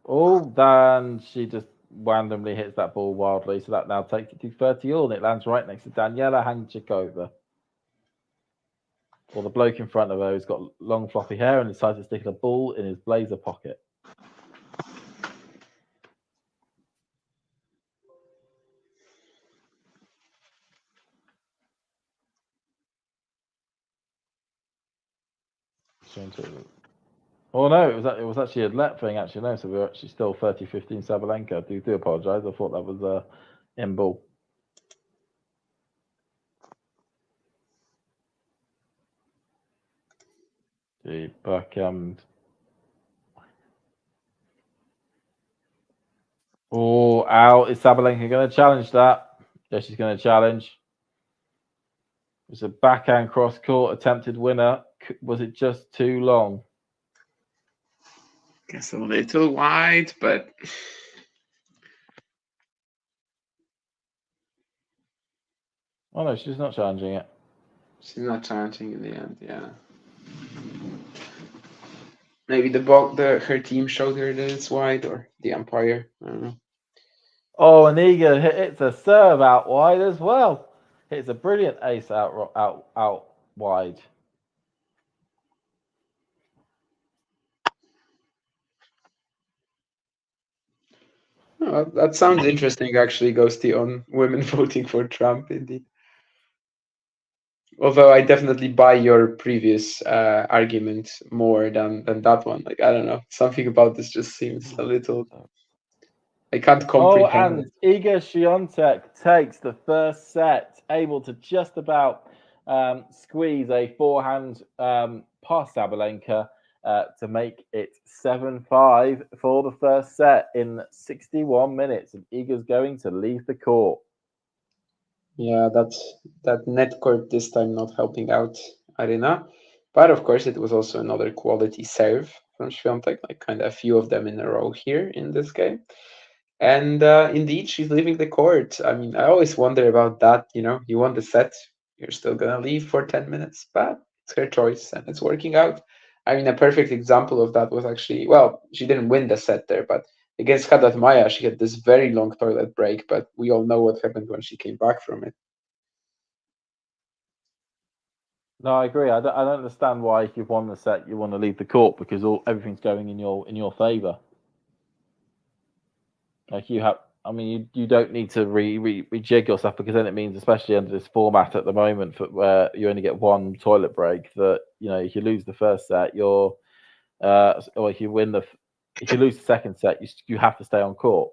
Speaker 6: Oh, then she just randomly hits that ball wildly, so that now takes it to 30-all, and it lands right next to Daniela Hanchikova. Well, the bloke in front of her who's got long floppy hair and decides to stick a ball in his blazer pocket. Oh no, it was actually a let thing. Actually, no. So we're actually still 30-15 Sabalenka. I do apologise. I thought that was in ball. The backhand. Oh, out. Is Sabalenka going to challenge that? Yes, she's going to challenge. It was a backhand cross court attempted winner. Was it just too long?
Speaker 8: Guess a little wide, but
Speaker 6: Oh no, she's not challenging it.
Speaker 8: she's not challenging in the end. Yeah. Maybe her team showed her that it's wide, or the umpire. I don't know.
Speaker 6: Oh, and Iga hits a serve out wide as well. Hits a brilliant ace out wide.
Speaker 8: Oh, that sounds interesting, actually, Ghosty, on women voting for Trump, indeed. Although I definitely buy your previous argument more than that one. Like, I don't know, something about this just seems a little. I can't comprehend it.
Speaker 6: And Iga Swiatek takes the first set, able to just about squeeze a forehand past Sabalenka to make it 7-5 for the first set in 61 minutes. And Iga's going to leave the court.
Speaker 8: Yeah, that net court this time not helping out Aryna. But of course, it was also another quality serve from Swiatek, like kind of a few of them in a row here in this game. And indeed, she's leaving the court. I mean, I always wonder about that. You know, you won the set, you're still gonna leave for 10 minutes, but it's her choice and it's working out. I mean, a perfect example of that was actually, well, she didn't win the set there, but against Haddad Maya, she had this very long toilet break, but we all know what happened when she came back from it.
Speaker 6: No, I agree. I don't understand why if you've won the set, you want to leave the court because everything's going in your favor. Like you have, I mean, you don't need to rejig your stuff because then it means, especially under this format at the moment, where you only get one toilet break, that if you lose the first set, or if you lose the second set, you have to stay on court.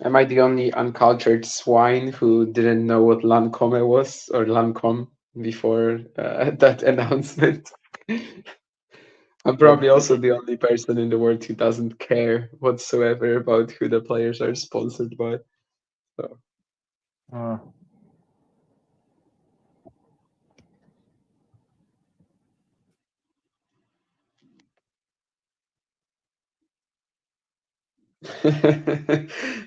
Speaker 8: Am I the only uncultured swine who didn't know what Lancome was or Lancome before that announcement? I'm probably also the only person in the world who doesn't care whatsoever about who the players are sponsored by. So.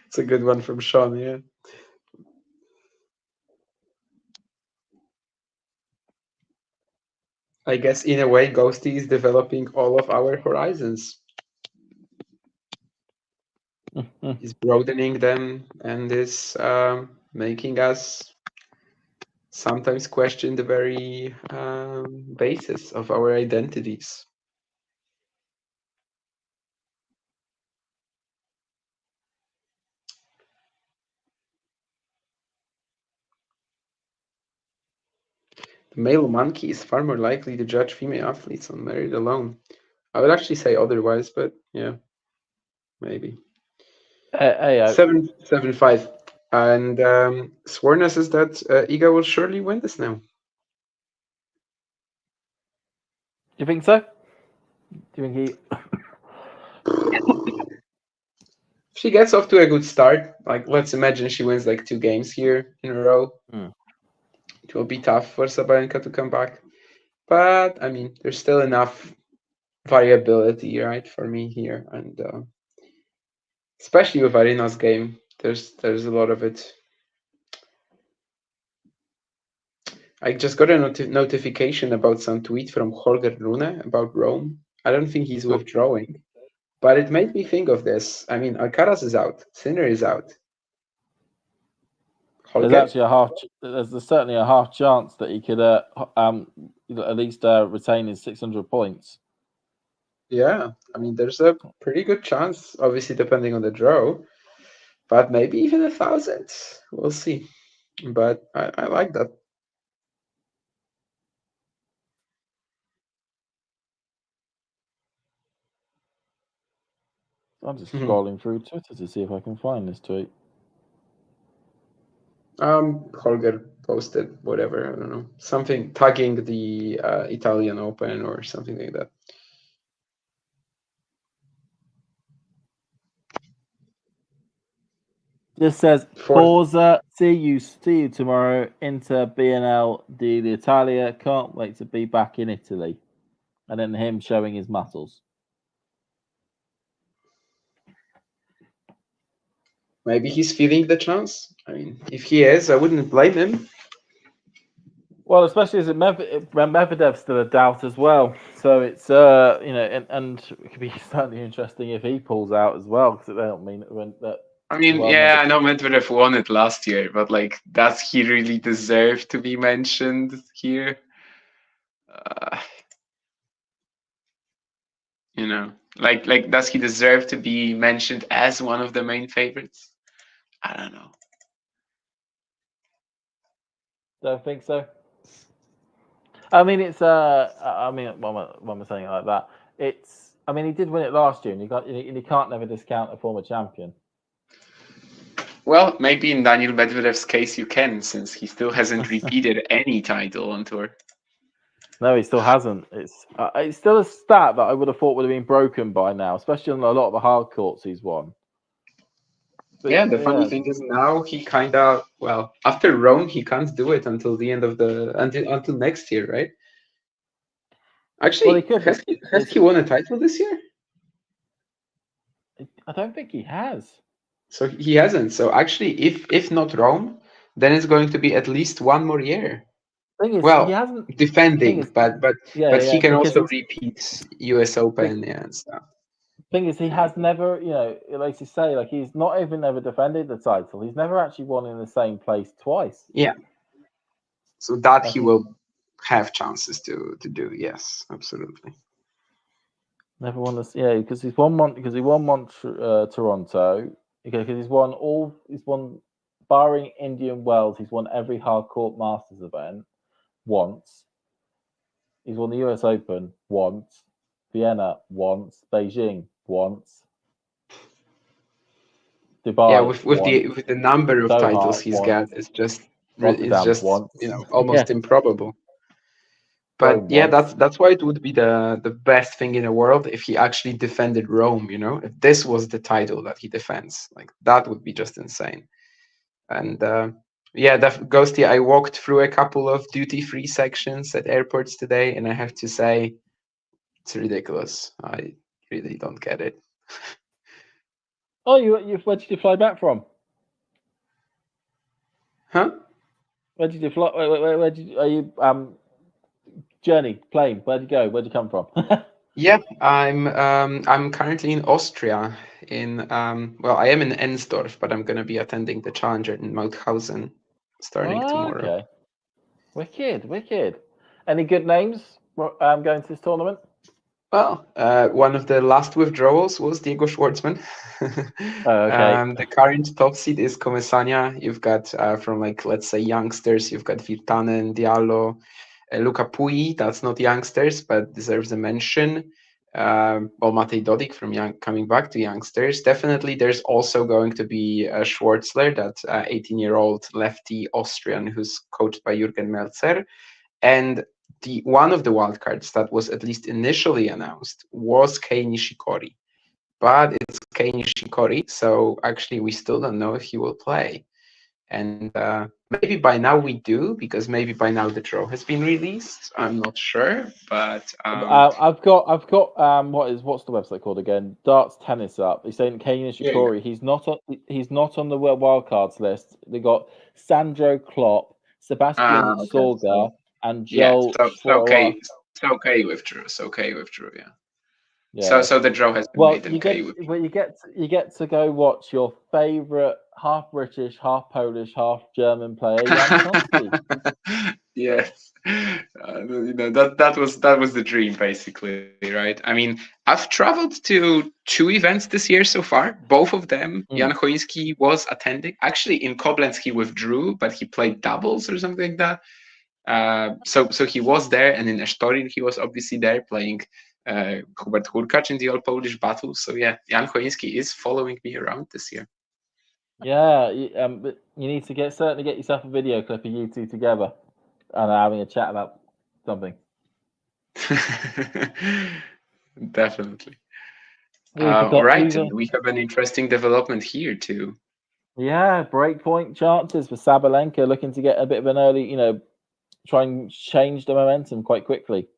Speaker 8: It's a good one from Sean, yeah. I guess in a way, Ghosty is developing all of our horizons. He's broadening them and is making us sometimes question the very basis of our identities. The male monkey is far more likely to judge female athletes on merit alone. I would actually say otherwise, but yeah, maybe. 7-5. And Sworna says that Iga will surely win this now.
Speaker 6: Do you think so? Do you think he?
Speaker 8: If she gets off to a good start, like let's imagine she wins like 2 games here in a row. It will be tough for Sabalenka to come back. But I mean, there's still enough variability, right, for me here, and especially with Aryna's game, there's a lot of it. I just got a notification about some tweet from Holger Rune about Rome. I don't think he's withdrawing, but it made me think of this. I mean, Alcaraz is out, Sinner is out.
Speaker 6: Holger? There's actually there's certainly a half chance that he could at least retain his 600 points.
Speaker 8: Yeah, I mean, there's a pretty good chance, obviously depending on the draw, but maybe even 1,000. We'll see. But I like that.
Speaker 6: scrolling through Twitter to see if I can find this tweet.
Speaker 8: Holger posted whatever, I don't know, something tagging the Italian Open or something like that.
Speaker 6: Just says Forza. See you tomorrow. Inter BNL d'Italia. Can't wait to be back in Italy. And then him showing his muscles.
Speaker 8: Maybe he's feeling the chance. I mean, if he is, I wouldn't blame him.
Speaker 6: Well, especially as Medvedev's still a doubt as well. So it's and it could be certainly interesting if he pulls out as well, because they don't mean that.
Speaker 8: I mean, yeah, I know Medvedev won it last year, but like, does he really deserve to be mentioned here? You know, like, does he deserve to be mentioned as one of the main favorites? I don't know.
Speaker 6: Don't think so. I mean, it's I mean, when we're saying it like that, it's. I mean, he did win it last year, and you can't never discount a former champion.
Speaker 8: Well, maybe in Daniel Medvedev's case you can, since he still hasn't repeated any title on tour.
Speaker 6: No, he still hasn't. It's still a stat that I would have thought would have been broken by now, especially on a lot of the hard courts he's won. But,
Speaker 8: yeah, the funny thing is now he kind of, well, after Rome he can't do it until the end of until next year, right? Actually, well, has he won a title this year?
Speaker 6: I don't think he has.
Speaker 8: So he hasn't. So actually, if not Rome, then it's going to be at least one more year.
Speaker 6: Thing is,
Speaker 8: well,
Speaker 6: he hasn't
Speaker 8: defending, but he can also repeat US Open and stuff.
Speaker 6: Thing is, he has never, like you say, like he's not even ever defended the title. He's never actually won in the same place twice.
Speaker 8: Yeah. So that he will have chances to do. Yes, absolutely.
Speaker 6: Never won this, because he won Toronto. Because he's won barring Indian Wells, he's won every hardcourt Masters event once. He's won the US Open once, Vienna once, Beijing once, Dubai.
Speaker 8: Yeah, with the number of titles he's got, it's just almost improbable. But yeah, that's why it would be the best thing in the world if he actually defended Rome, if this was the title that he defends. Like, that would be just insane. And Ghosty, I walked through a couple of duty-free sections at airports today, and I have to say, it's ridiculous. I really don't get it.
Speaker 6: Oh, where did you fly back from?
Speaker 8: Huh?
Speaker 6: Where did you fly? Where did you, are you journey, plane? Where'd you go? Where'd you come from?
Speaker 8: Yeah, I'm currently in Austria. I am in Ensdorf, but I'm going to be attending the Challenger in Mauthausen starting tomorrow.
Speaker 6: Okay, wicked. Any good names going to this tournament?
Speaker 8: Well, one of the last withdrawals was Diego Schwartzman.
Speaker 6: Okay.
Speaker 8: The current top seed is Comesania. You've got from let's say youngsters, you've got Virtanen, Diallo, Luca Pui. That's not youngsters, but deserves a mention. Matej Dodik from coming back to youngsters. Definitely, there's also going to be Schwartzler, that 18-year-old lefty Austrian who's coached by Jürgen Melzer. And one of the wildcards that was at least initially announced was Kei Nishikori. But it's Kei Nishikori, so actually we still don't know if he will play. And maybe by now we do, because maybe by now the draw has been released. I'm not sure, but
Speaker 6: I've got what's the website called again? Darts Tennis up. He's saying Kei Nishikori. Yeah. He's not on the wildcards list. They got Sandro Klopp, Sebastian Sorga, and Joel.
Speaker 8: So Kei withdrew. Yeah. Yeah. So the draw has been made.
Speaker 6: You get to go watch your favorite half British, half Polish, half German player.
Speaker 8: Yes, that was the dream, basically, right? I mean, I've traveled to 2 events this year so far. Both of them, Jan Choinski was attending. Actually, in Koblenz he withdrew, but he played doubles or something like that. So he was there, and in Estorin he was obviously there playing Hubert Hurkacz in the All Polish Battle. So yeah, Jan Choinski is following me around this year.
Speaker 6: Yeah, but you need to certainly get yourself a video clip of you two together and having a chat about something.
Speaker 8: Definitely.
Speaker 6: We
Speaker 8: All right,
Speaker 6: got-
Speaker 8: and we have an interesting development here too.
Speaker 6: Yeah, breakpoint chances for Sabalenka, looking to get a bit of an early, try and change the momentum quite quickly.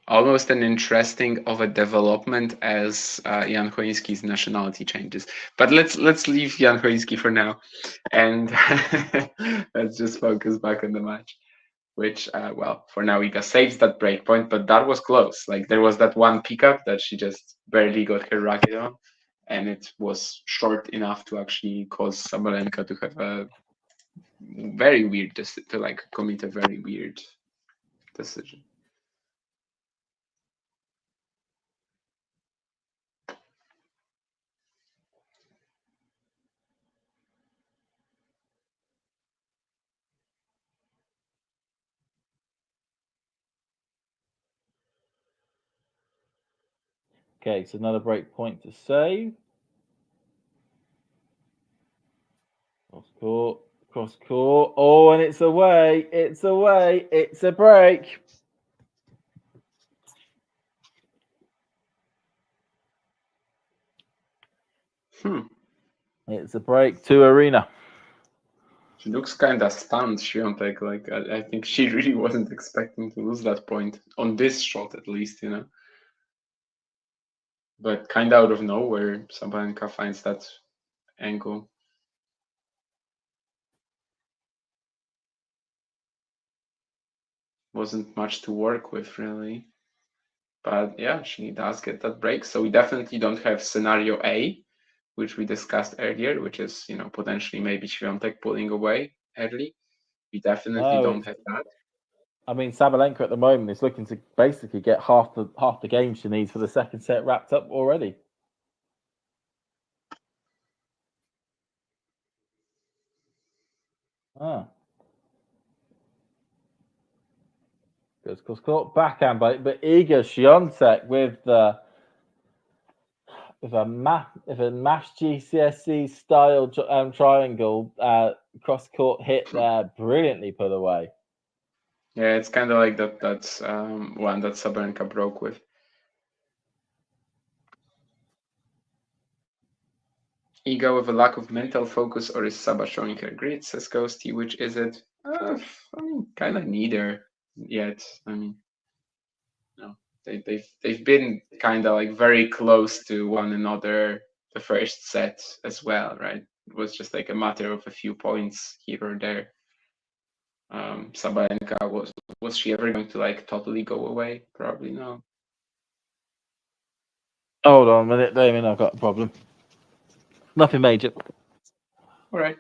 Speaker 8: Almost an interesting of a development as Jan Choinski's nationality changes. But let's leave Jan Choinski for now, and let's just focus back on the match. Which, well, for now Iga saves that breakpoint, but that was close. Like there was that one pickup that she just barely got her racket on, and it was short enough to actually cause Sabalenka to have a very weird commit a very weird decision.
Speaker 6: Okay, so another break point to save. Cross court. Oh, and it's away. It's away. It's a break. It's a break to Aryna.
Speaker 8: She looks kind of stunned, Swiatek. Like I think she really wasn't expecting to lose that point on this shot, at least, But kind of out of nowhere, Sabalenka finds that angle. Wasn't much to work with, really. But yeah, she does get that break. So we definitely don't have scenario A, which we discussed earlier, which is, potentially maybe Swiatek pulling away early. We definitely don't have that.
Speaker 6: I mean, Sabalenka at the moment is looking to basically get half the game she needs for the second set wrapped up already. Goes cross court backhand, but Iga Swiatek with a MASH GCSE style triangle cross court hit there, brilliantly put away.
Speaker 8: Yeah, it's kind of like that's one that Sabalenka broke with. Iga with a lack of mental focus, or is Saba showing her grit, says Ghosty. Which is it? I mean, kind of neither yet. I mean, no, they've been kind of like very close to one another the first set as well, right? It was just like a matter of a few points here or there. Sabalenka, was she ever going to like totally go away? Probably no.
Speaker 6: Hold on a minute, Damien, I've got a problem. Nothing major.
Speaker 8: All right.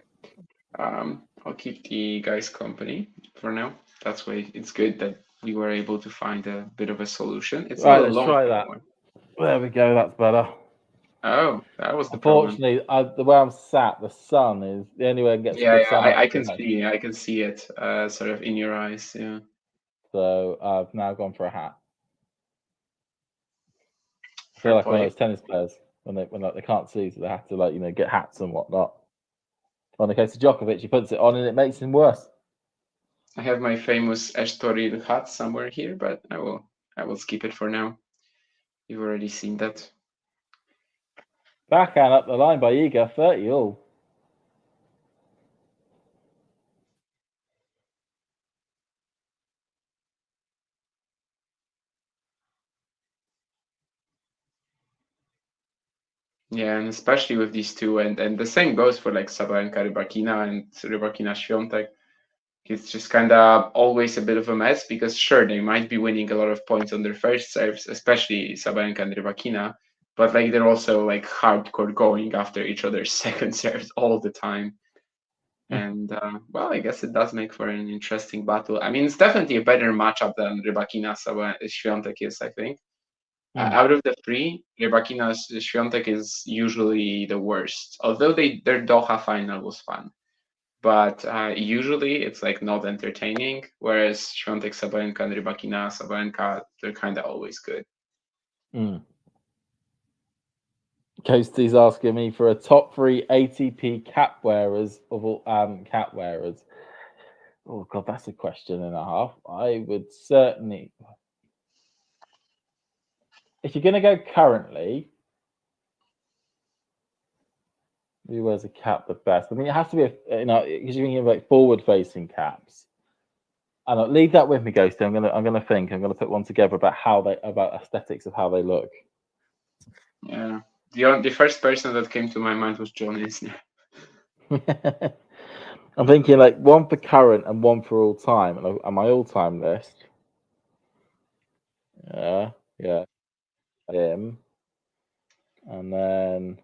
Speaker 8: I'll keep the guys company for now. That's why it's good that we were able to find a bit of a solution. It's
Speaker 6: right,
Speaker 8: not a
Speaker 6: let's
Speaker 8: long
Speaker 6: try that.
Speaker 8: one.
Speaker 6: There we go, that's better.
Speaker 8: Oh, that was the
Speaker 6: Unfortunately, the way I'm sat, the sun is the only way I can get
Speaker 8: Yeah,
Speaker 6: sun.
Speaker 8: I can see. I can see it sort of in your eyes. Yeah.
Speaker 6: So I've now gone for a hat. I feel like one of those tennis players when they can't see, so they have to get hats and whatnot. On the case of Djokovic, he puts it on and it makes him worse.
Speaker 8: I have my famous Estoril hat somewhere here, but I will skip it for now. You've already seen that.
Speaker 6: Backhand up the line by Iga, 30 all.
Speaker 8: Yeah, and especially with these two, and the same goes for like Sabalenka Rybakina and Rybakina Swiatek. It's just kind of always a bit of a mess because sure, they might be winning a lot of points on their first serves, especially Sabalenka and Rybakina, but like they're also like hardcore going after each other's second serves all the time. And well, I guess it does make for an interesting battle. I mean, it's definitely a better matchup than Rybakina Swiatek is, I think. Out of the three, Rybakina Swiatek is usually the worst. Although their Doha final was fun. but usually it's like not entertaining. Whereas Swiatek, Sabalenka, and Rybakina, Sabalenka, they're kind of always good.
Speaker 6: Coasty's asking me for a top 3 ATP cap wearers of all cap wearers. Oh god, that's a question and a half. I would certainly, if you're going to go currently, who wears a cap the best? I mean, it has to be because you're thinking about forward-facing caps. And leave that with me, Ghosty. I'm gonna think. I'm gonna put one together about aesthetics of how they look.
Speaker 8: Yeah, the first person that came to my mind was John Isner.
Speaker 6: I'm thinking like one for current and one for all time. And on my all-time list, yeah, him, and then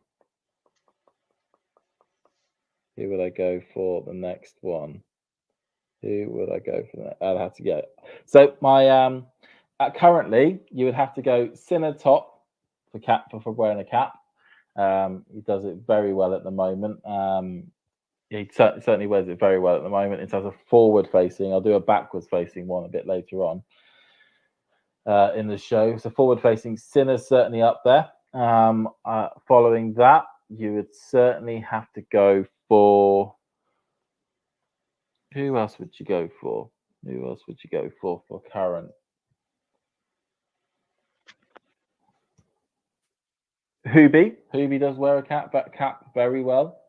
Speaker 6: who would I go for the next one? Who would I go for that? I'd have to go. So my currently you would have to go Sinner top for wearing a cap. He does it very well at the moment. He certainly wears it very well at the moment in terms of forward facing. I'll do a backwards facing one a bit later on in the show. So forward facing Sinner's certainly up there. Following that, you would certainly have to go for. Who else would you go for? Who else would you go for current? Hubie does wear a cap very well.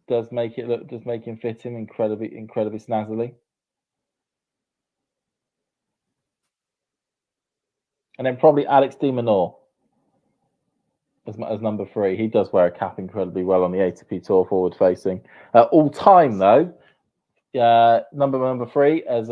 Speaker 6: Does make him fit him incredibly snazzily. And then probably Alex de Minaur as number 3. He does wear a cap incredibly well on the ATP Tour forward facing. All time though, number 3, as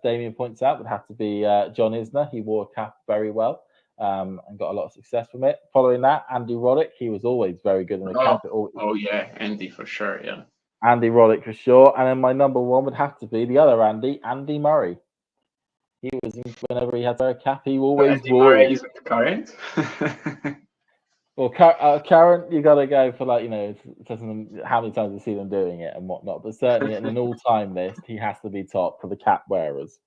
Speaker 6: Damien points out, would have to be John Isner. He wore a cap very well and got a lot of success from it. Following that, Andy Roddick. He was always very good in the cap.
Speaker 8: Oh yeah, Andy for sure. Yeah,
Speaker 6: Andy Roddick for sure. And then my number 1 would have to be the other Andy Murray. He was whenever he had a cap, he always wore it.
Speaker 8: He's current.
Speaker 6: Well, current, you got to go for how many times you see them doing it and whatnot. But certainly in an all-time list, he has to be top for the cap wearers.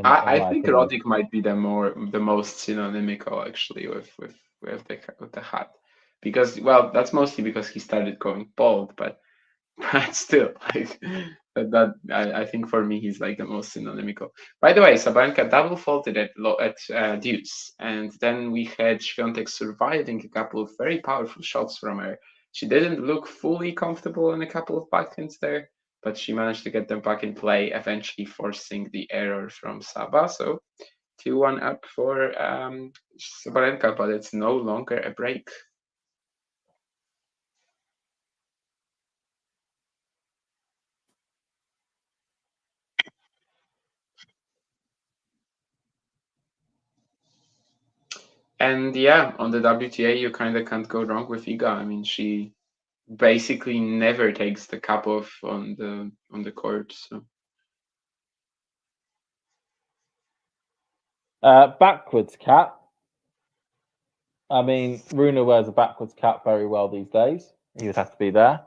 Speaker 8: I think Roddick might be the most synonymical actually with the hat, because that's mostly because he started going bald, but still like that I think for me he's like the most synonymical. By the way, Sabalenka double faulted at deuce, and then we had Swiatek surviving a couple of very powerful shots from her. She didn't look fully comfortable in a couple of backhands there, but she managed to get them back in play, eventually forcing the error from Saba. So 2-1 up for Sabalenka, but it's no longer a break. And yeah, on the WTA, you kind of can't go wrong with Iga. I mean, she basically never takes the cap off on the court. So.
Speaker 6: Backwards cap. I mean, Runa wears a backwards cap very well these days. He would have to be there.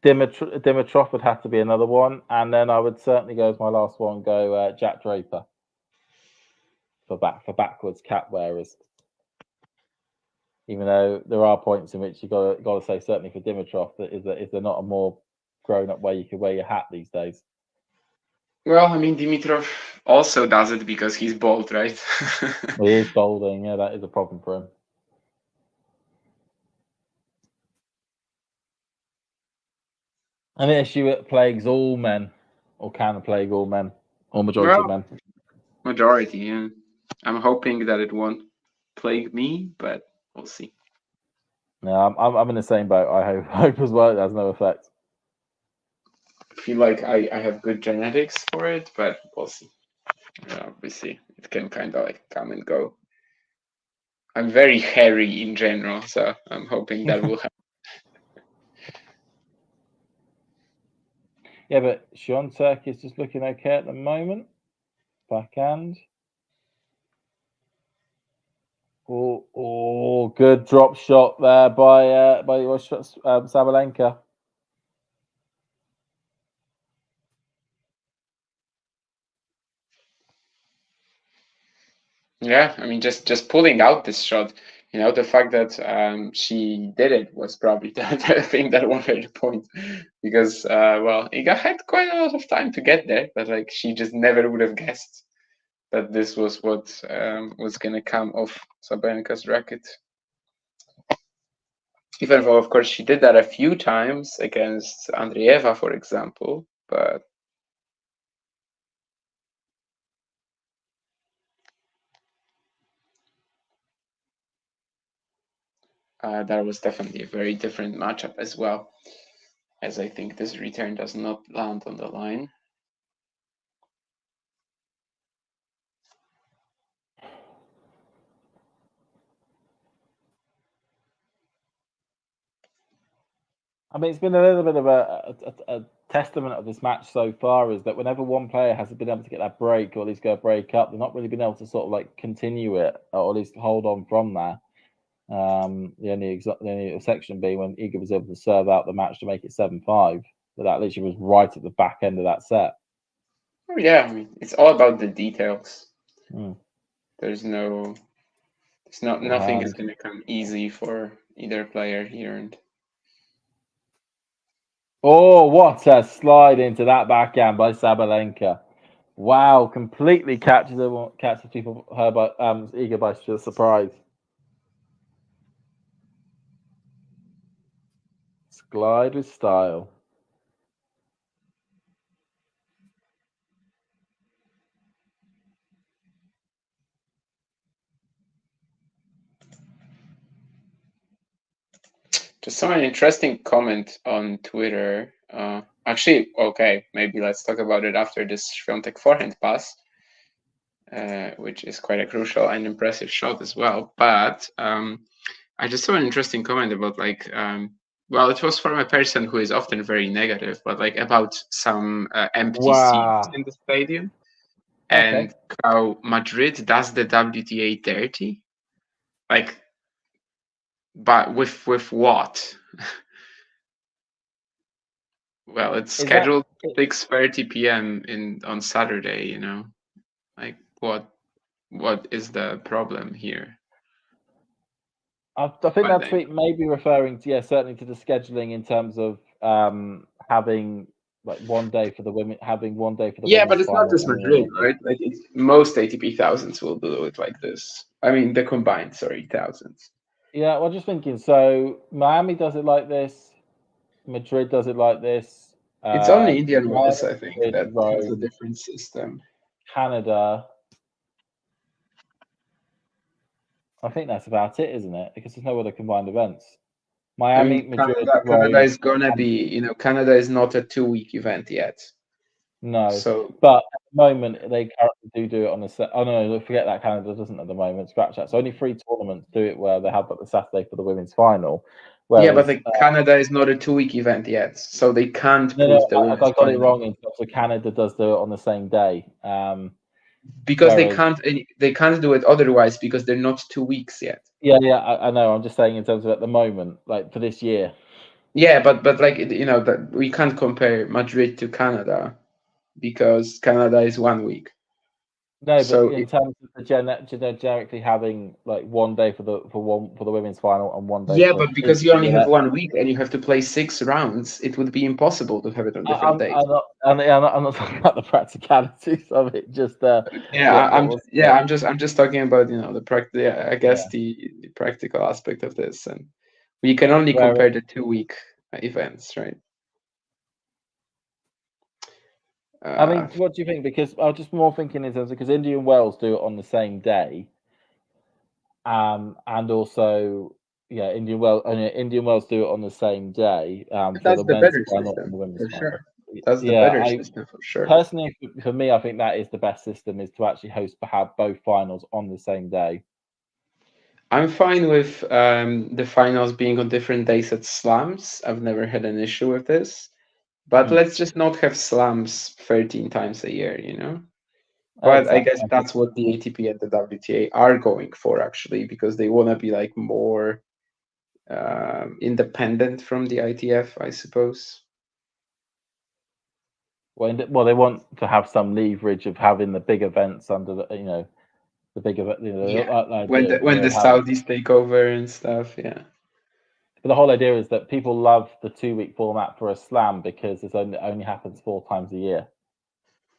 Speaker 6: Dimitrov would have to be another one, and then I would certainly go as my last one. Go Jack Draper for backwards cap wearers. Even though there are points in which you got to say certainly for Dimitrov that is there not a more grown up way you could wear your hat these days?
Speaker 8: Well, I mean, Dimitrov also does it because he's bald, right?
Speaker 6: He is balding. Yeah, that is a problem for him. An issue that plagues all men, or can plague all men, or majority of men.
Speaker 8: Majority, yeah. I'm hoping that it won't plague me, but we'll see.
Speaker 6: Yeah, I'm in the same boat. I hope as well it has no effect.
Speaker 8: I feel like I have good genetics for it, but we'll see. Obviously, it can kind of like come and go. I'm very hairy in general, so I'm hoping that will happen.
Speaker 6: Yeah, but Swiatek is just looking okay at the moment. Backhand. Oh, good drop shot there by Sabalenka.
Speaker 8: Yeah, I mean, just pulling out this shot, the fact that she did it was probably the thing that won her the point, because well, Iga had quite a lot of time to get there, but like she just never would have guessed that this was what was gonna come off Sabalenka's racket. Even though, of course, she did that a few times against Andreeva, for example, but that was definitely a very different matchup as well, as I think this return does not land on the line.
Speaker 6: I mean, it's been a little bit of a testament of this match so far is that whenever one player has been able to get that break or at least go break up, they've not really been able to sort of like continue it or at least hold on from there. The only exception being when Iga was able to serve out the match to make it 7-5, but that literally was right at the back end of that set.
Speaker 8: Oh yeah, I mean, it's all about the details.
Speaker 6: Mm.
Speaker 8: Nothing is going to come easy for either player here. And
Speaker 6: oh, what a slide into that backhand by Sabalenka! Wow, completely catches people her by Iga by surprise. Glide with style.
Speaker 8: just saw an interesting comment on Twitter. Actually, okay, maybe let's talk about it after this Swiatek forehand pass, which is quite a crucial and impressive shot as well. But I just saw an interesting comment about well, it was from a person who is often very negative, but like about some empty seats in the stadium and how Madrid does the WTA dirty. Like, but with what? Well, it's scheduled 6:30 p.m. on Saturday. Like what is the problem here?
Speaker 6: I think that tweet may be referring to certainly to the scheduling in terms of having like 1 day for the women, having 1 day for the
Speaker 8: yeah, but it's not just Madrid, right? Like most ATP thousands will do it like this. I mean, the combined, thousands.
Speaker 6: Yeah, well, just thinking. So Miami does it like this. Madrid does it like this.
Speaker 8: It's only Indian Wells, I think, that has a different system.
Speaker 6: Canada. I think that's about it, isn't it? Because there's no other combined events. Miami, Madrid,
Speaker 8: Canada is gonna be. Canada is not a 2-week event yet.
Speaker 6: No.
Speaker 8: So,
Speaker 6: but at the moment they currently do it on a set. Oh no, forget that. Canada doesn't at the moment. Scratch that. So only 3 tournaments do it where they have the Saturday for the women's final.
Speaker 8: Whereas, yeah, but Canada is not a 2-week event yet, so they can't put the women's
Speaker 6: I got it wrong. In terms of Canada does do it on the same day.
Speaker 8: Because they can't do it otherwise because they're not 2 weeks yet.
Speaker 6: Yeah, I know. I'm just saying in terms of at the moment, like for this year.
Speaker 8: Yeah, but like that we can't compare Madrid to Canada because Canada is 1 week.
Speaker 6: No, so but in terms of the generically having like 1 day for the women's final and 1 day.
Speaker 8: Yeah, but because you only have 1 week and you have to play 6 rounds, it would be impossible to have it on different days.
Speaker 6: I'm not talking about the practicalities of it. Just
Speaker 8: I'm just talking about the practical aspect of this, and we can only compare the 2-week events, right?
Speaker 6: I mean, what do you think? Because I was just more thinking in terms of because Indian Wells do it on the same day, and also Indian Wells do it on the same day.
Speaker 8: That's the better system for sure. That's the better system for sure.
Speaker 6: Personally, for me, I think that is the best system is to actually have both finals on the same day.
Speaker 8: I'm fine with the finals being on different days at slams. I've never had an issue with this. But let's just not have slams 13 times a year, But I guess that's what the ATP and the WTA are going for, actually, because they want to be like more independent from the ITF, I suppose.
Speaker 6: Well, they want to have some leverage of having the big events under the, the big event.
Speaker 8: When the Saudis take over and stuff, yeah.
Speaker 6: But the whole idea is that people love the 2-week format for a slam because it only happens 4 times a year.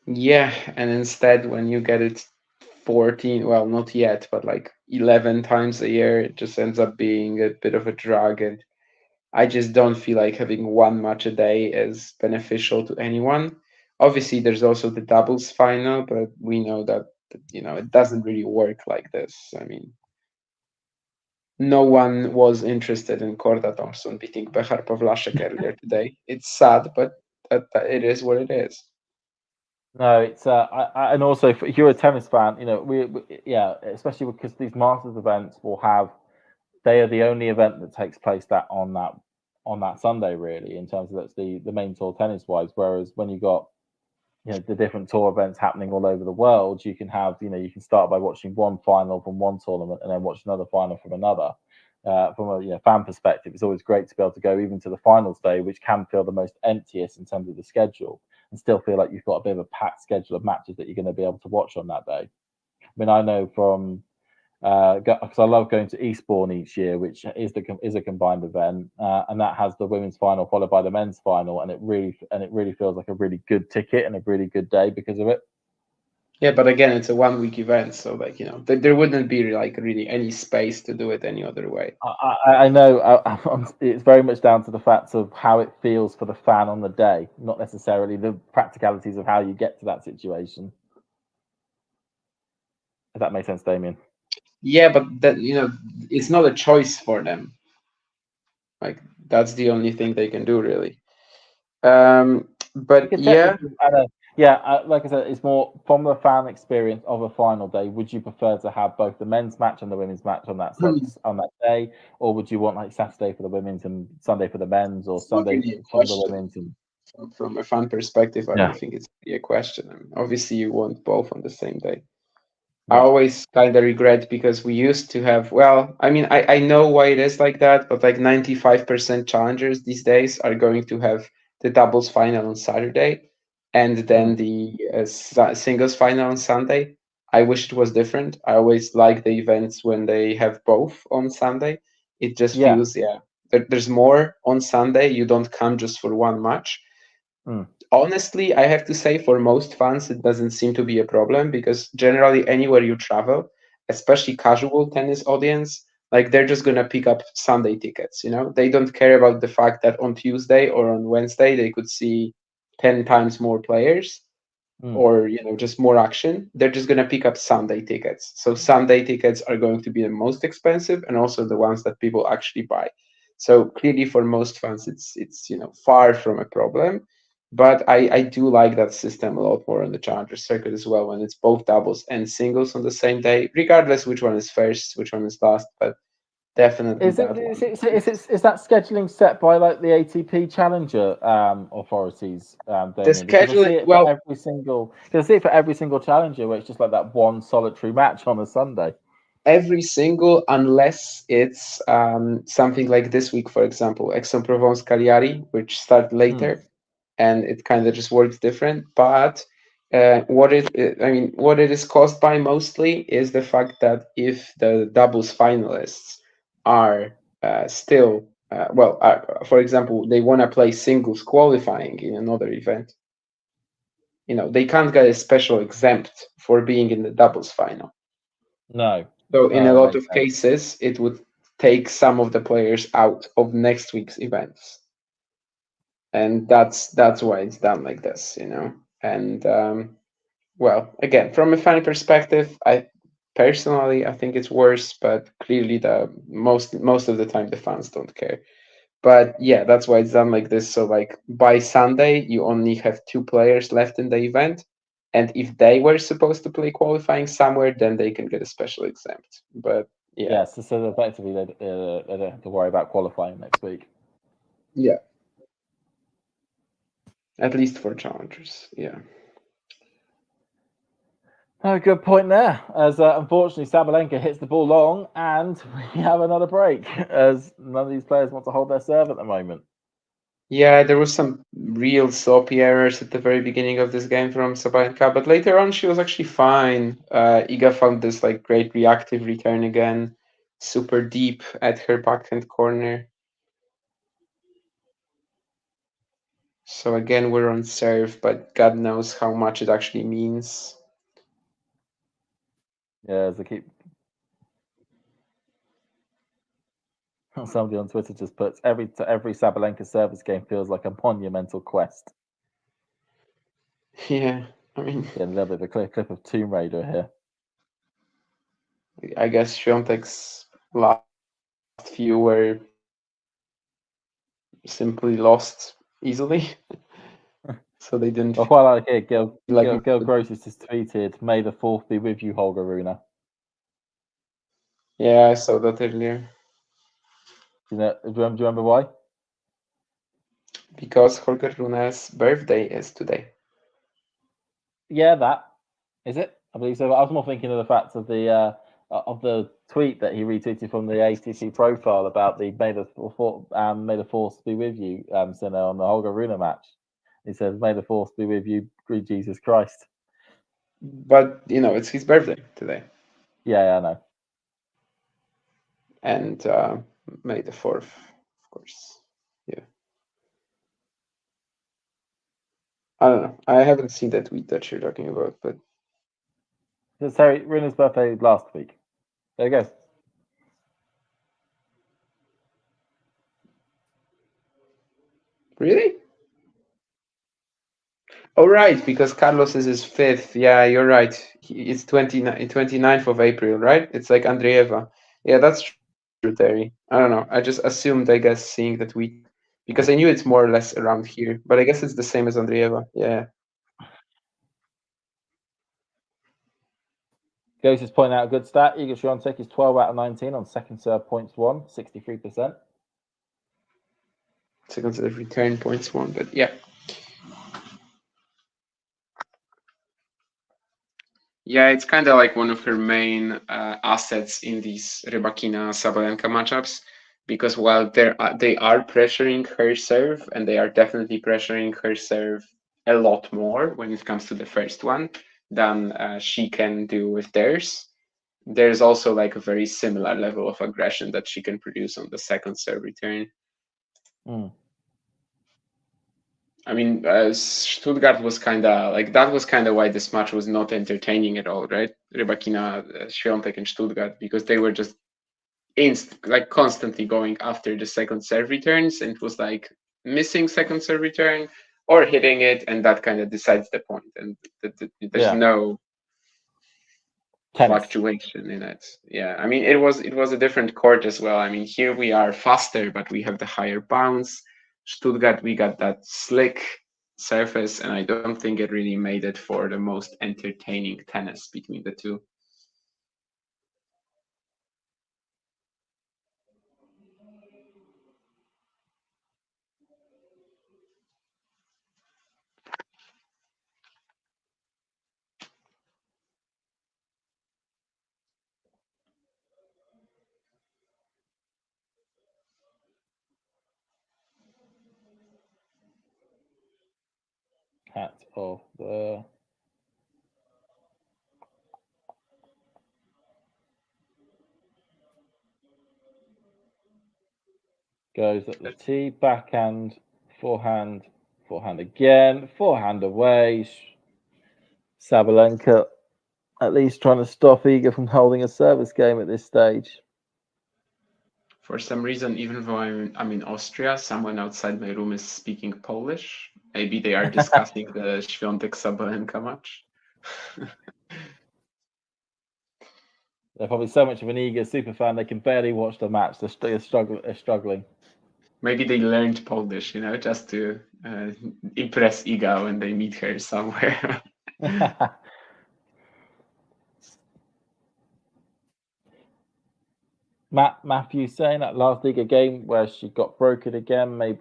Speaker 8: Yeah, and instead when you get it 14, well, not yet, but like 11 times a year, it just ends up being a bit of a drag. And I just don't feel like having one match a day is beneficial to anyone. Obviously, there's also the doubles final, but we know that it doesn't really work like this. I mean, no one was interested in Korda Thompson beating Behar Pavlashek earlier today. It's sad, but it is what it is.
Speaker 6: No, it's and also if you're a tennis fan, we especially because these Masters events they are the only event that takes place on that Sunday, really, in terms of that's the main tour tennis wise. Whereas when you got the different tour events happening all over the world, you can have you can start by watching one final from one tournament and then watch another final from another. From a fan perspective, it's always great to be able to go even to the finals day, which can feel the most emptiest in terms of the schedule, and still feel like you've got a bit of a packed schedule of matches that you're going to be able to watch on that day. I mean, I know from because I love going to Eastbourne each year, which is a combined event, and that has the women's final followed by the men's final, and it really feels like a really good ticket and a really good day because of it.
Speaker 8: Yeah, but again, it's a 1-week event, so there wouldn't be like really any space to do it any other way.
Speaker 6: I know it's very much down to the facts of how it feels for the fan on the day, not necessarily the practicalities of how you get to that situation. If that makes sense, Damien.
Speaker 8: Yeah, but that it's not a choice for them. Like that's the only thing they can do, really. But yeah.
Speaker 6: Like I said, it's more from the fan experience of a final day. Would you prefer to have both the men's match and the women's match on that day, or would you want like Saturday for the women's and Sunday for the men's, or Sunday for the women's?
Speaker 8: From a fan perspective, I don't think it's really a question. I mean, obviously, you want both on the same day. I always kind of regret because we used to have. Well, I mean, I know why it is like that, but like 95% challengers these days are going to have the doubles final on Saturday and then the singles final on Sunday. I wish it was different. I always like the events when they have both on Sunday. It just feels there's more on Sunday. You don't come just for one match. Honestly, I have to say for most fans, it doesn't seem to be a problem because generally anywhere you travel, especially casual tennis audience, like they're just going to pick up Sunday tickets. They don't care about the fact that on Tuesday or on Wednesday, they could see 10 times more players or, just more action. They're just going to pick up Sunday tickets. So Sunday tickets are going to be the most expensive and also the ones that people actually buy. So clearly for most fans, it's far from a problem. But I do like that system a lot more on the Challenger circuit as well, when it's both doubles and singles on the same day, regardless which one is first, which one is last. But definitely
Speaker 6: is that scheduling set by like the ATP Challenger authorities? Damien?
Speaker 8: The scheduling, well,
Speaker 6: every single, because I see it for every single Challenger where it's just like that one solitary match on a Sunday.
Speaker 8: Every single, unless it's something like this week, for example, Aix-en-Provence Cagliari, which start later. And it kind of just works different. But what it is caused by mostly is the fact that if the doubles finalists are still, for example, they want to play singles qualifying in another event, they can't get a special exempt for being in the doubles final.
Speaker 6: No.
Speaker 8: So in a lot of cases, it would take some of the players out of next week's events. And that's why it's done like this, And again, from a fan perspective, I think it's worse, but clearly the most of the time the fans don't care. But yeah, that's why it's done like this. So like by Sunday, you only have 2 players left in the event, and if they were supposed to play qualifying somewhere, then they can get a special exempt. But
Speaker 6: so effectively they don't have to worry about qualifying next week.
Speaker 8: Yeah. At least for challengers, yeah.
Speaker 6: Oh, good point there. As unfortunately Sabalenka hits the ball long, and we have another break as none of these players want to hold their serve at the moment.
Speaker 8: Yeah, there was some real sloppy errors at the very beginning of this game from Sabalenka, but later on she was actually fine. Iga found this like great reactive return again, super deep at her backhand corner. So again, we're on serve, but God knows how much it actually means.
Speaker 6: Yeah, as I keep. Somebody on Twitter just puts every Sabalenka service game feels like a monumental quest.
Speaker 8: Yeah, I mean,
Speaker 6: Yeah, a little bit of a clip of Tomb Raider here.
Speaker 8: I guess Swiatek's last few were simply lost easily, so they didn't.
Speaker 6: I quite like it. Gil
Speaker 8: like
Speaker 6: Gross has just tweeted, "May the fourth be with you, Holger Rune."
Speaker 8: Yeah, I saw that earlier.
Speaker 6: Do you remember why?
Speaker 8: Because Holger Rune's birthday is today.
Speaker 6: Yeah, that is it. I believe so. I was more thinking of the fact of the tweet that he retweeted from the ATP profile about the May the Force be with you, Sinner, on the Holger Rune match. He says, "May the Force be with you, great Jesus Christ."
Speaker 8: But it's his birthday today,
Speaker 6: Yeah, I know.
Speaker 8: and May the 4th, of course. Yeah. I don't know. I haven't seen that tweet that you're talking about, but
Speaker 6: It's Harry Rune's birthday last week. There you go.
Speaker 8: really? Oh, right, because Carlos is his 5th. Yeah, you're right. It's 29th of April, right? It's like Andreeva. Yeah, that's true, Terry. I don't know. I just assumed, I guess, seeing the tweet, because I knew it's more or less around here, but I guess it's the same as Andreeva. Yeah.
Speaker 6: Ghost is pointing out a good stat. Iga Swiatek is 12 out of 19 on second serve points won, 63%.
Speaker 8: Second serve return points won, but yeah. Yeah, it's kind of like one of her main assets in these Rybakina-Sabalenka matchups, because while they are pressuring her serve, and they are definitely pressuring her serve a lot more when it comes to the first one than she can do with theirs, there's also like a very similar level of aggression that she can produce on the second serve return. I mean, Stuttgart was kind of like that was kind of why this match was not entertaining at all, right? Rybakina, Swiatek, and Stuttgart, because they were just constantly going after the second serve returns, and it was like missing second serve return or hitting it, and that kind of decides the point, and there's no fluctuation in it. Yeah, I mean, it was a different court as well. I mean, here we are faster, but we have the higher bounce. Stuttgart, we got that slick surface, and I don't think it really made it for the most entertaining tennis between the two.
Speaker 6: Hat of the goes at the tee, backhand, forehand again, forehand away. Sabalenka at least trying to stop Iga from holding a service game at this stage.
Speaker 8: For some reason, even though I'm in Austria, someone outside my room is speaking Polish. Maybe they are discussing the Swiatek-Sabalenka match.
Speaker 6: They're probably so much of an Iga super fan they can barely watch the match. They're struggling.
Speaker 8: Maybe they learned Polish, just to impress Iga when they meet her somewhere.
Speaker 6: Matthew saying that last Iga game where she got broken again may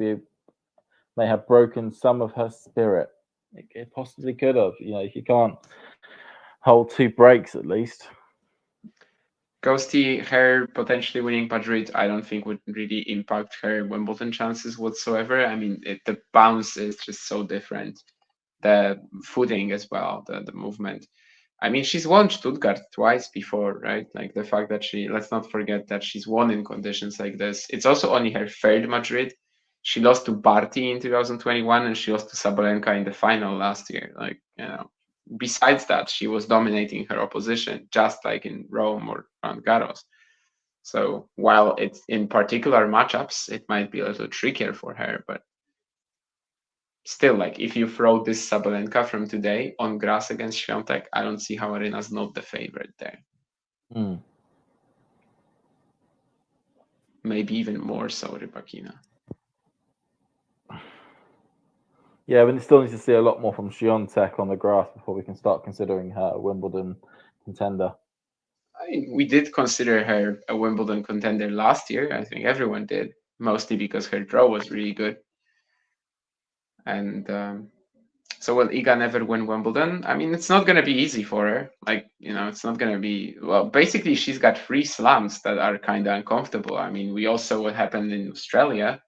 Speaker 6: have broken some of her spirit. It possibly could have. You can't hold 2 breaks at least.
Speaker 8: Ghosty, her potentially winning Madrid, I don't think would really impact her Wimbledon chances whatsoever. I mean, the bounce is just so different. The footing as well, the movement. I mean, she's won Stuttgart twice before, right? Like the fact that let's not forget that she's won in conditions like this. It's also only her third Madrid. She lost to Barty in 2021 and she lost to Sabalenka in the final last year. Like, besides that, she was dominating her opposition, just like in Rome or Roland Garros. So while it's in particular matchups, it might be a little trickier for her, but still, like if you throw this Sabalenka from today on grass against Swiatek, I don't see how Aryna's not the favorite there. Maybe even more so Rybakina.
Speaker 6: Yeah, but it still needs to see a lot more from Swiatek on the grass before we can start considering her a Wimbledon contender.
Speaker 8: I mean, we did consider her a Wimbledon contender last year. I think everyone did, mostly because her draw was really good. And so will Iga never win Wimbledon? I mean, it's not going to be easy for her. Like, it's not going to be, well, basically she's got 3 slams that are kind of uncomfortable. I mean, we also what happened in Australia.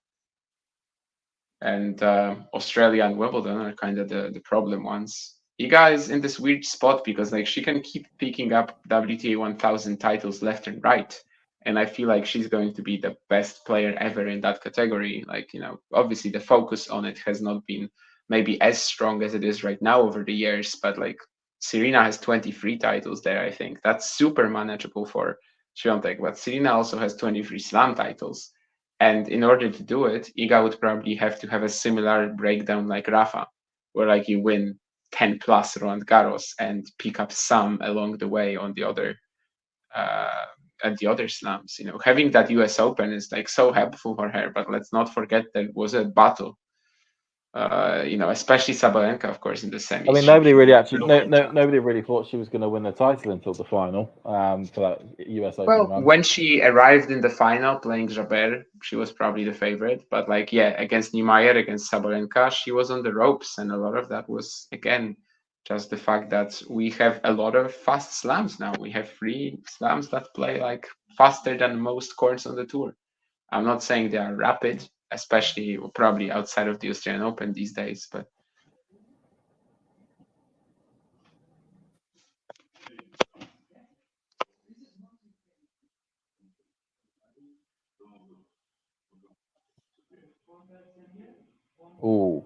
Speaker 8: And Australia and Wimbledon are kind of the problem ones. Iga is in this weird spot because like she can keep picking up WTA 1000 titles left and right. And I feel like she's going to be the best player ever in that category. Like, obviously the focus on it has not been maybe as strong as it is right now over the years, but like Serena has 23 titles there, I think. That's super manageable for Swiatek, but Serena also has 23 slam titles. And in order to do it, Iga would probably have to have a similar breakdown like Rafa, where like you win 10 plus Roland Garros and pick up some along the way on the other at the other slams. Having that US Open is like so helpful for her, but let's not forget that it was a battle. Especially Sabalenka, of course, in the semis.
Speaker 6: I mean, nobody really thought she was going to win the title until the final for that US Open.
Speaker 8: Well, when she arrived in the final playing Jabeur, she was probably the favorite. But against Niemeyer, against Sabalenka, she was on the ropes, and a lot of that was again just the fact that we have a lot of fast slams now. We have 3 slams that play like faster than most courts on the tour. I'm not saying they are rapid, especially probably outside of the Australian Open these days, but
Speaker 6: Ooh.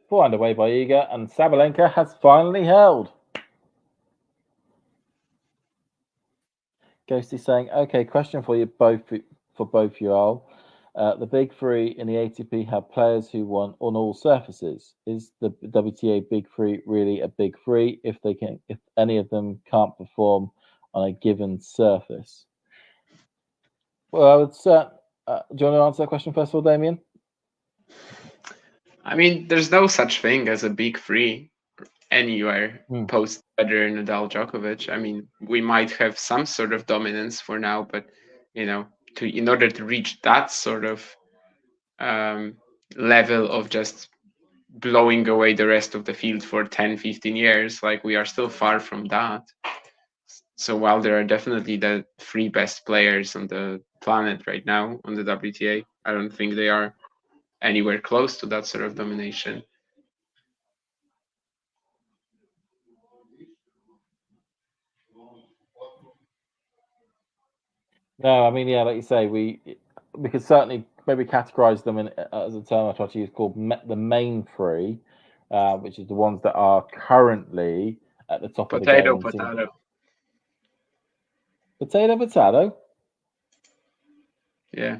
Speaker 6: Forehand away by Iga, and Sabalenka has finally held. Ghosty saying, "Okay, question for you both, you all. The big 3 in the ATP have players who won on all surfaces. Is the WTA big 3 really a big 3 if any of them can't perform on a given surface?" Well, I would say, do you want to answer that question first of all, Damien?
Speaker 8: I mean, there's no such thing as a big 3 anywhere post Federer, Nadal, Djokovic. I mean, we might have some sort of dominance for now, but in order to reach that sort of level of just blowing away the rest of the field for 10, 15 years, like we are still far from that. So while there are definitely the 3 best players on the planet right now on the WTA, I don't think they are anywhere close to that sort of domination.
Speaker 6: No, I mean, yeah, like you say, we could certainly maybe categorize them as a term I try to use called the main 3, which is the ones that are currently at the top of the game. Potato.
Speaker 8: Yeah.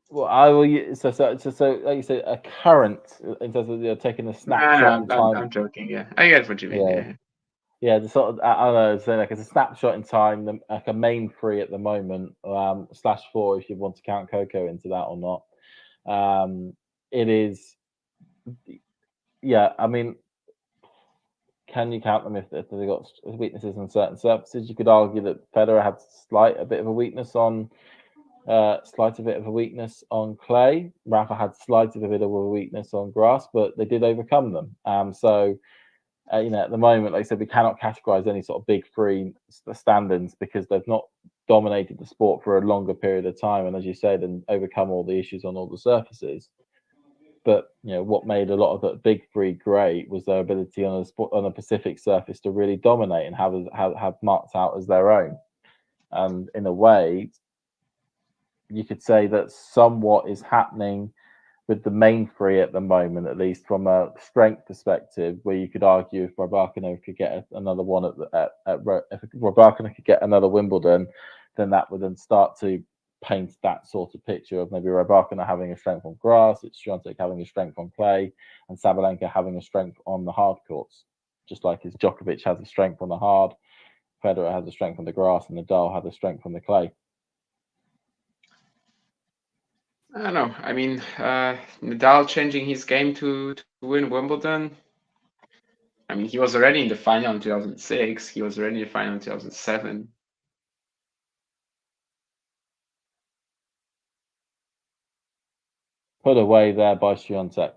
Speaker 6: Well, I will. So like you say, a current in terms of taking a snapshot in time.
Speaker 8: I'm joking. Yeah, I get what you mean. Yeah.
Speaker 6: Yeah, the sort of, I don't know, so like it's a snapshot in time, like a main three at the moment, /4 if you want to count Coco into that or not. It is, yeah, I mean, can you count them if they've got weaknesses on certain surfaces? You could argue that Federer had a bit of a weakness on clay. Rafa had slight of a bit of a weakness on grass, but they did overcome them. So at the moment, like I said, we cannot categorize any sort of big three stand-ins because they've not dominated the sport for a longer period of time, and as you said, and overcome all the issues on all the surfaces. But what made a lot of the big three great was their ability on a Pacific surface to really dominate and have marked out as their own. And in a way, you could say that somewhat is happening with the main three at the moment, at least from a strength perspective, where you could argue if Rybakina could get another one if Rybakina could get another Wimbledon, then that would then start to paint that sort of picture of maybe Rybakina having a strength on grass, it's Swiatek having a strength on clay, and Sabalenka having a strength on the hard courts, just like as Djokovic has a strength on the hard, Federer has a strength on the grass, and Nadal has a strength on the clay.
Speaker 8: I don't know. I mean, Nadal changing his game to win Wimbledon. I mean, he was already in the final in 2006. He was already in the final in 2007.
Speaker 6: Put away there by Swiatek.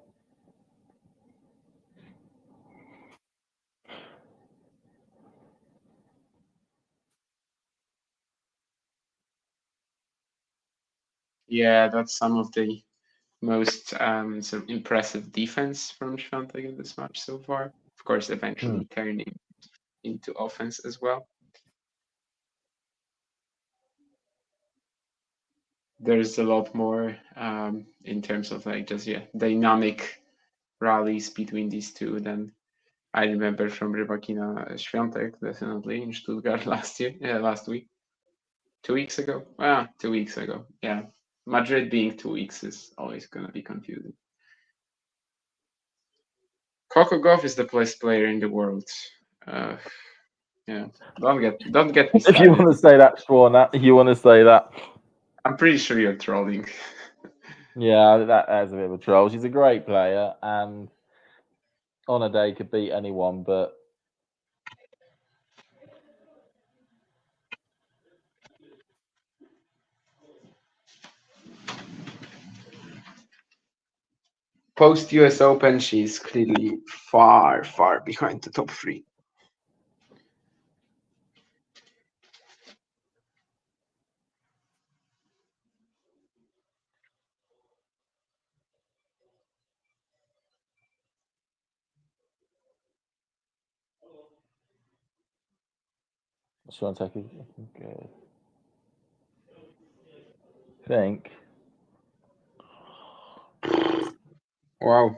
Speaker 8: Yeah, that's some of the most sort of impressive defense from Swiatek in this match so far. Of course, eventually turning into offense as well. There's a lot more in terms of like just dynamic rallies between these two than I remember from Rybakina Swiatek, definitely in Stuttgart last week. 2 weeks ago? 2 weeks ago. Yeah. Madrid being 2 weeks is always going to be confusing. Coco Gauff is the best player in the world. Yeah. Don't get me started.
Speaker 6: If you want to say that, Schwan, you want to say that.
Speaker 8: I'm pretty sure you're trolling.
Speaker 6: Yeah, that's a bit of a troll. She's a great player and on a day could beat anyone, but
Speaker 8: Post US Open, she's clearly far, far behind the top three.
Speaker 6: Swiatek is good. I think.
Speaker 8: Wow.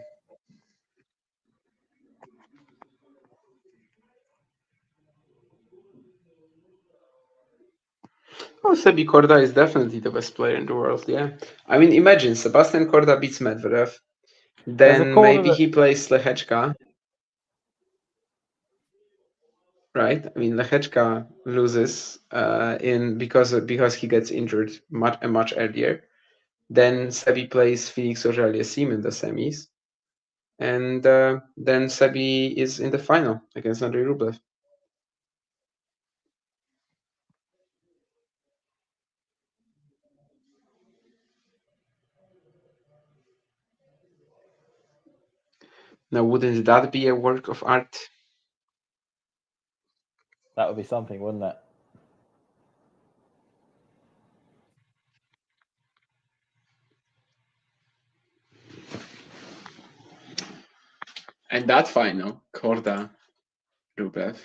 Speaker 8: Oh, Sebi Korda is definitely the best player in the world, yeah. I mean, imagine Sebastian Korda beats Medvedev, then maybe he plays Lehečka, right? I mean, Lehečka loses because he gets injured much earlier. Then Sebi plays Felix Auger-Aliassime in the semis, and then Sebi is in the final against Andrei Rublev. Now, wouldn't that be a work of art?
Speaker 6: That would be something, wouldn't it?
Speaker 8: And that final, Korda, Rublev,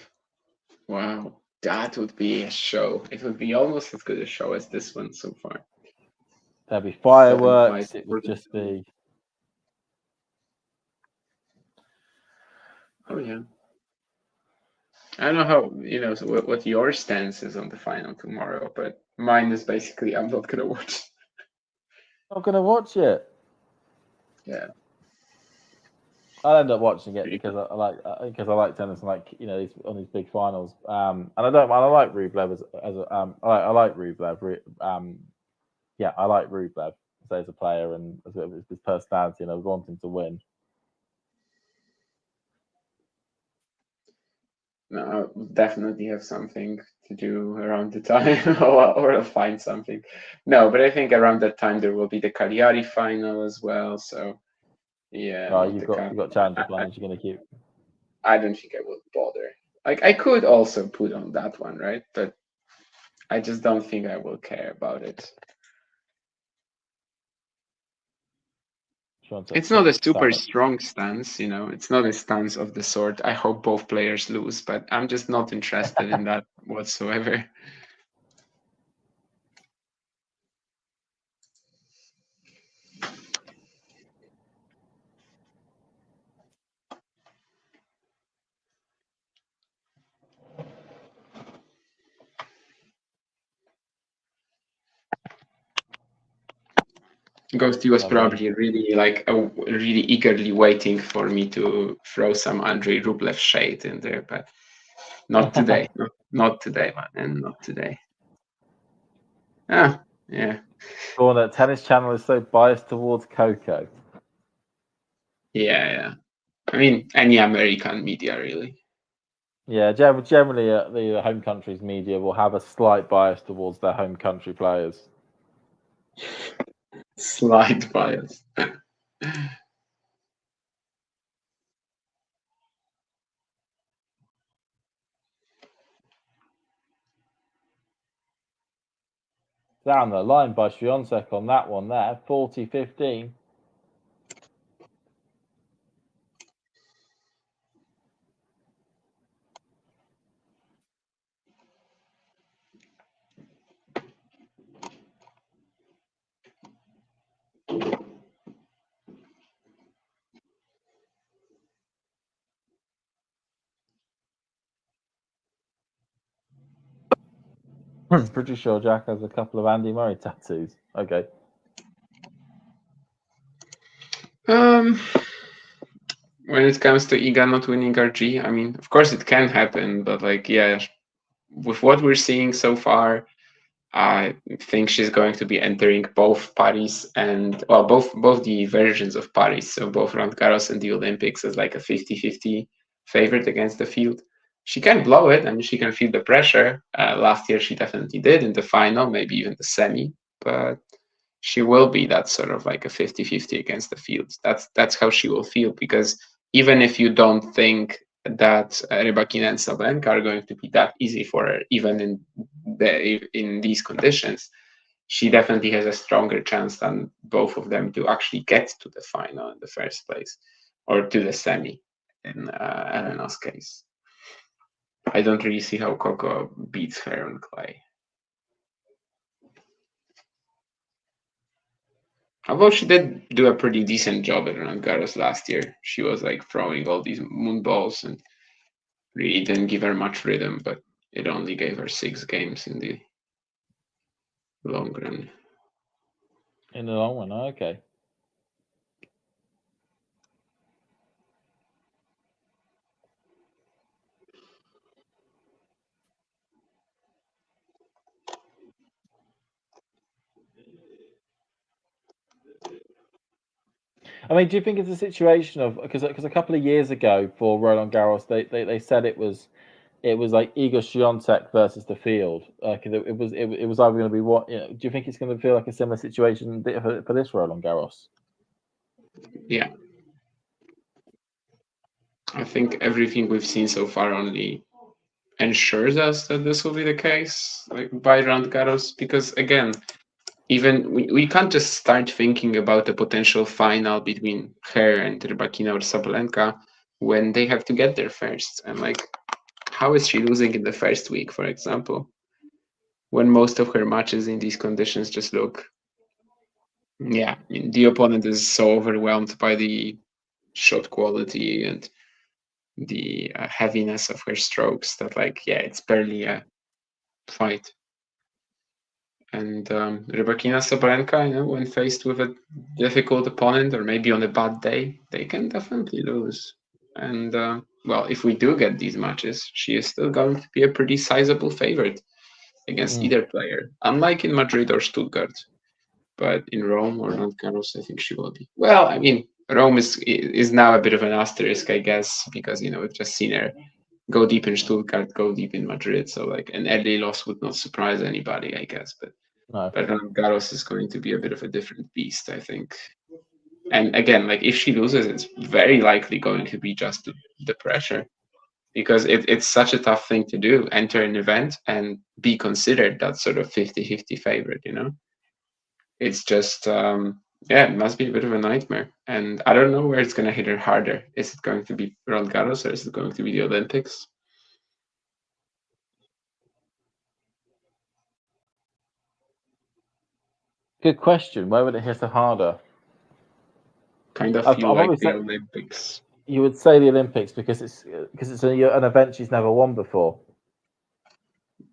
Speaker 8: wow, that would be a show. It would be almost as good a show as this one so far.
Speaker 6: There'd be fireworks. It would just be.
Speaker 8: Oh yeah. I don't know how what your stance is on the final tomorrow, but mine is basically I'm not gonna watch.
Speaker 6: Not gonna watch it.
Speaker 8: Yeah.
Speaker 6: I'll end up watching it because I like tennis and like these on these big finals. And I like Rublev I like Rublev. Yeah, I like Rublev as a player and as his personality, and I want him to win.
Speaker 8: No, I'll definitely have something to do around the time, or I'll find something. No, but I think around that time there will be the Cagliari final as well. So yeah,
Speaker 6: Oh, you've got challenger plans you're going to keep.
Speaker 8: I don't think I will bother. Like I could also put on that one, right? But I just don't think I will care about it. It's not a super strong stance, It's not a stance of the sort. I hope both players lose, but I'm just not interested in that whatsoever. Ghosty was probably really eagerly waiting for me to throw some Andrei Rublev shade in there, but not today. Not today, man, and not today. Ah, yeah.
Speaker 6: That Tennis Channel is so biased towards Coco.
Speaker 8: Yeah. I mean, any American media, really.
Speaker 6: Yeah, generally, the home country's media will have a slight bias towards their home country players.
Speaker 8: Slight bias.
Speaker 6: Down the line by Swiatek on that one there, 40-15. Pretty sure Jack has a couple of Andy Murray tattoos. Okay.
Speaker 8: When it comes to Iga not winning RG, I mean, of course it can happen, but with what we're seeing so far, I think she's going to be entering both Paris and both the versions of Paris, so both Roland Garros and the Olympics, as like a 50-50 favorite against the field. She can blow it, and she can feel the pressure. Last year she definitely did in the final, maybe even the semi, but she will be that sort of like a 50-50 against the field. That's how she will feel, because even if you don't think that Rybakina and Sabalenka are going to be that easy for her, even in these conditions, she definitely has a stronger chance than both of them to actually get to the final in the first place, or to the semi in Aryna's case. I don't really see how Coco beats her on clay. Although she did do a pretty decent job at Roland Garros last year. She was like throwing all these moon balls and really didn't give her much rhythm, but it only gave her 6 games in the long run.
Speaker 6: In the long run, okay. I mean, do you think it's a situation of because a couple of years ago for Roland Garros, they said it was like Igor Swiatek versus the field. It was either going to be what? Do you think it's going to feel like a similar situation for this Roland Garros?
Speaker 8: Yeah, I think everything we've seen so far only ensures us that this will be the case, like by Roland Garros, because again, even we can't just start thinking about a potential final between her and Rybakina or Sabalenka when they have to get there first. And like, how is she losing in the first week, for example, when most of her matches in these conditions just look, I mean, the opponent is so overwhelmed by the shot quality and the heaviness of her strokes that it's barely a fight. And Rybakina, Sabalenka, you know, when faced with a difficult opponent or maybe on a bad day, they can definitely lose. And well, if we do get these matches, she is still going to be a pretty sizable favorite against either player, unlike in Madrid or Stuttgart. But in Rome or Roland Garros, I think she will be. Well, I mean, Rome is now a bit of an asterisk, I guess, because you know we've just seen her go deep in Stuttgart, go deep in Madrid. So like an early loss would not surprise anybody, I guess. But
Speaker 6: No.
Speaker 8: Roland Garros is going to be a bit of a different beast, I think. And again, like if she loses, it's very likely going to be just the pressure, because it's such a tough thing to do, enter an event and be considered that sort of 50-50 favorite, you know? It's just, yeah, it must be a bit of a nightmare. And I don't know where it's going to hit her harder. Is it going to be Roland Garros or is it going to be the Olympics?
Speaker 6: Good question. Where would it hit her harder?
Speaker 8: Kind of
Speaker 6: I've
Speaker 8: feel like
Speaker 6: always
Speaker 8: the
Speaker 6: said-
Speaker 8: Olympics.
Speaker 6: You would say the Olympics because it's an event she's never won before.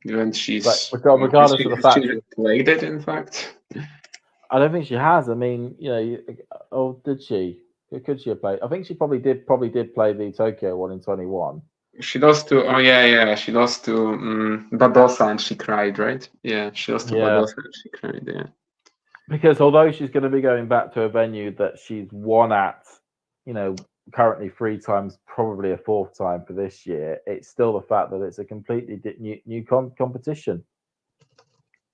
Speaker 8: And she's
Speaker 6: Like, regardless of the fact
Speaker 8: she played it, in fact.
Speaker 6: I don't think she has. I mean, you know, oh, did she? Could she have played? I think she probably did play the Tokyo one in 21.
Speaker 8: She lost to she lost to Badosa and she cried, right? Yeah, she lost to Badosa and she cried. Yeah,
Speaker 6: because although she's going to be going back to a venue that she's won at, you know, currently 3 times, probably a 4th time for this year, it's still the fact that it's a completely new competition.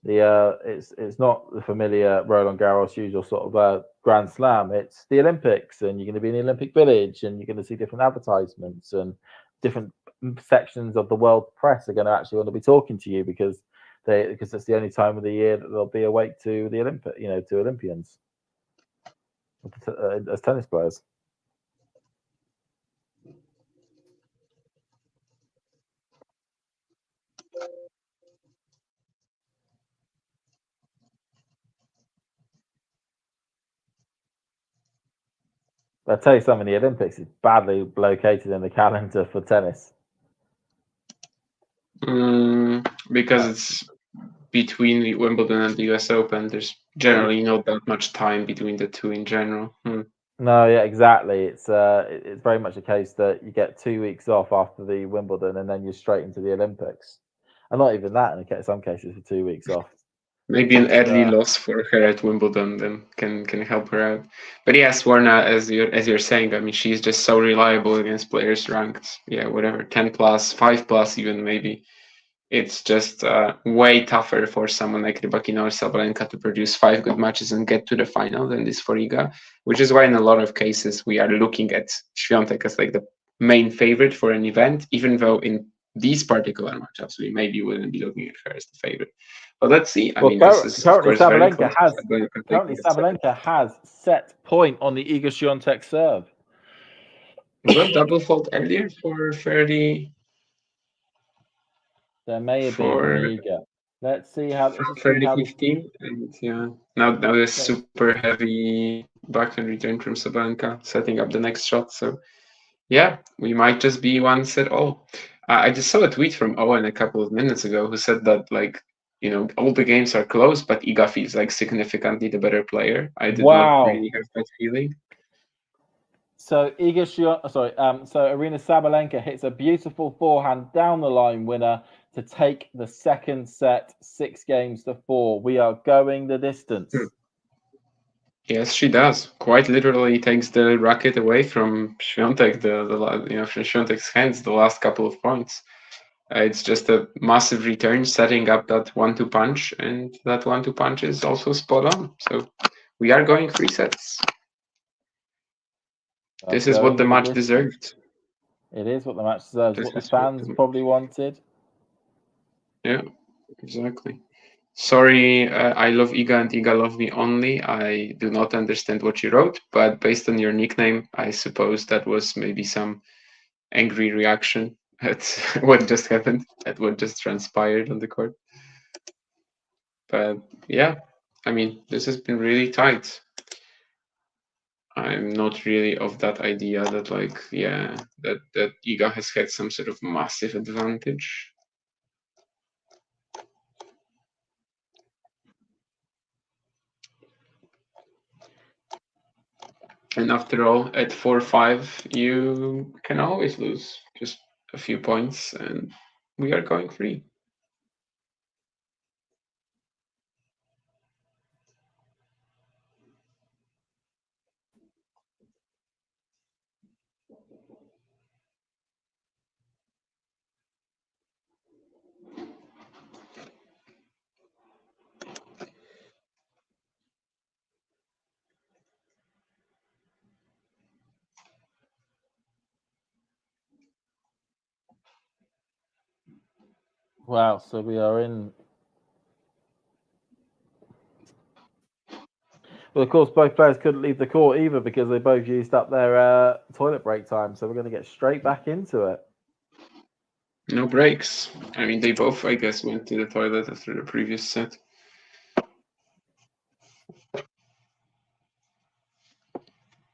Speaker 6: It's not the familiar Roland Garros usual sort of Grand Slam. It's the Olympics, and you're going to be in the Olympic Village, and you're going to see different advertisements, and different sections of the world press are going to actually want to be talking to you because it's the only time of the year that they'll be awake to the to Olympians as tennis players. I'll tell you something, the Olympics is badly located in the calendar for tennis.
Speaker 8: Because it's between the Wimbledon and the US Open. There's generally not that much time between the two in general.
Speaker 6: No, yeah, exactly. It's very much a case that you get 2 weeks off after the Wimbledon and then you're straight into the Olympics. And not even that in some cases for 2 weeks off.
Speaker 8: Maybe an early loss for her at Wimbledon then can help her out. But yeah, Swarna, as you're saying, I mean, she's just so reliable against players ranked, whatever, 10 plus, 5 plus even maybe. It's just way tougher for someone like Rybakina or Sabalenka to produce 5 good matches and get to the final than this for Iga, which is why in a lot of cases we are looking at Swiatek as like the main favorite for an event, even though in these particular matchups we maybe wouldn't be looking at her as the favorite. But let's see. I mean, this is
Speaker 6: currently
Speaker 8: of course
Speaker 6: Sabalenka has set point on the Iga Swiatek serve.
Speaker 8: Was that double fault earlier for 30?
Speaker 6: There may have been Iga. Let's see how this is
Speaker 8: 30-15, and now there's super heavy backhand return from Sabalenka setting up the next shot. So yeah, we might just be one set all. I just saw a tweet from Owen a couple of minutes ago who said that all the games are close, but Iga feels like significantly the better player. I did not really have that feeling.
Speaker 6: So Aryna Sabalenka hits a beautiful forehand down the line winner to take the second set 6-4. We are going the distance.
Speaker 8: Yes, she does. Quite literally takes the racket away from Swiatek, from Swiatek's hands the last couple of points. It's just a massive return, setting up that 1-2 punch, and that 1-2 punch is also spot on. So we are going 3 sets. This is what the match deserved.
Speaker 6: It is what the match deserves. What the fans probably wanted.
Speaker 8: Yeah, exactly. Sorry, I love Iga and Iga love me only. I do not understand what you wrote, but based on your nickname, I suppose that was maybe some angry reaction at what just happened, at what just transpired on the court. But yeah, I mean, this has been really tight. I'm not really of that idea that that Iga has had some sort of massive advantage. And after all, at 4-5, you can always lose just a few points, and we are going free.
Speaker 6: Wow, so we are in. Well, of course, both players couldn't leave the court either because they both used up their toilet break time. So we're going to get straight back into it.
Speaker 8: No breaks. I mean, they both, I guess, went to the toilet after the previous set.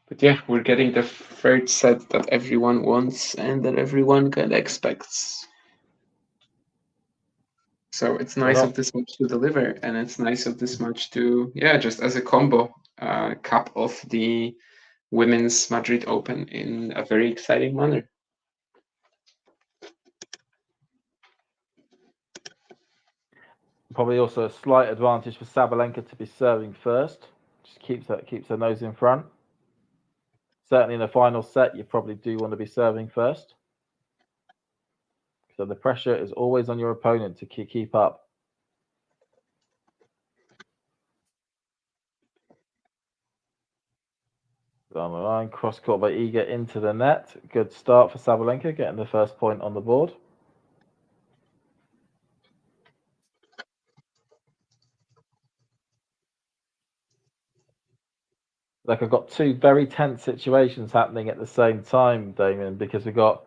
Speaker 8: But yeah, we're getting the third set that everyone wants and that everyone kind of expects. So it's nice of this match to deliver, and it's nice of this match to, yeah, just as a combo, cap off the Women's Madrid Open in a very exciting manner.
Speaker 6: Probably also a slight advantage for Sabalenka to be serving first. Just keeps her nose in front. Certainly in the final set, you probably do want to be serving first. So the pressure is always on your opponent to keep up. On the line, cross court by Iga into the net. Good start for Sabalenka, getting the first point on the board. Like, I've got two very tense situations happening at the same time, Damien, because we've got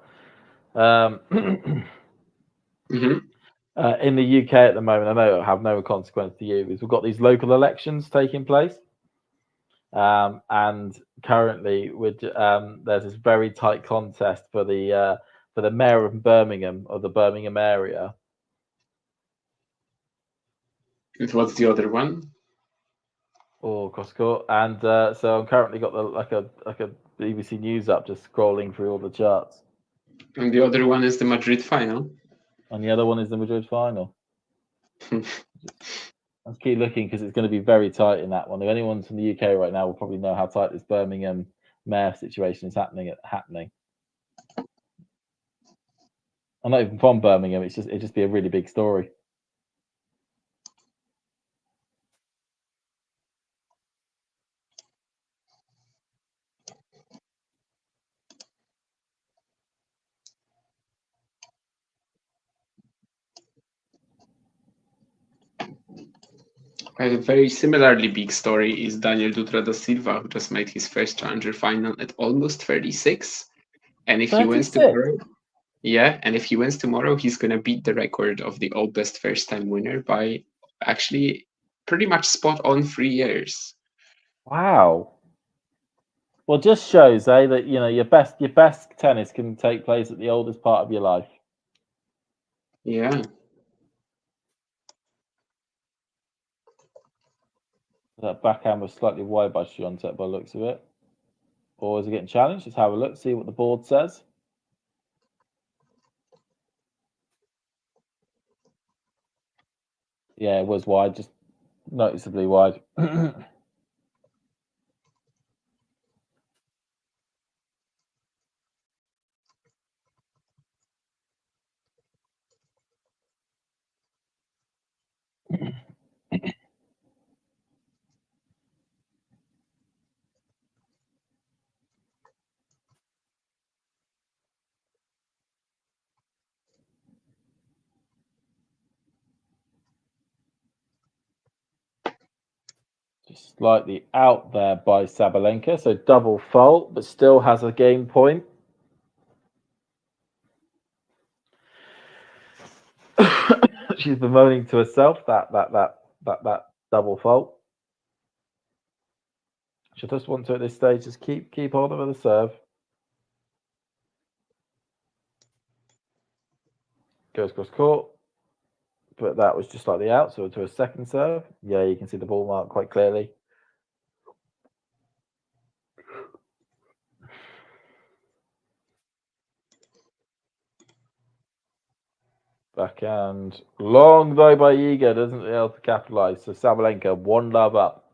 Speaker 6: in the UK at the moment, I know it'll have no consequence to you, is we've got these local elections taking place. And currently there's this very tight contest for the mayor of Birmingham, or the Birmingham area.
Speaker 8: And what's the other one?
Speaker 6: Oh, cross court. And so I'm currently got like a BBC News up, just scrolling through all the charts.
Speaker 8: And the other one is the Madrid final.
Speaker 6: And the other one is the Madrid final. Let's keep looking because it's going to be very tight in that one. If anyone's from the UK right now will probably know how tight this Birmingham mayor situation is happening. I'm not even from Birmingham. It'd just be a really big story.
Speaker 8: A very similarly big story is Daniel Dutra da Silva, who just made his first challenger final at almost 36. And if 36? He wins tomorrow, and if he wins tomorrow, he's gonna beat the record of the oldest first-time winner by actually pretty much spot on 3 years.
Speaker 6: Wow. Well, just shows, that your best tennis can take place at the oldest part of your life.
Speaker 8: Yeah.
Speaker 6: That backhand was slightly wide by Swiatek by the looks of it. Or is he getting challenged? Let's have a look, see what the board says. Yeah, it was wide, just noticeably wide. Just slightly out there by Sabalenka, so double fault, but still has a game point. She's bemoaning to herself that double fault. She just wants to at this stage just keep hold of the serve. Goes cross court, but that was just slightly out, so to a second serve. Yeah, you can see the ball mark quite clearly. Backhand long though by Iga, doesn't able to capitalize. So Sabalenka 1-love up.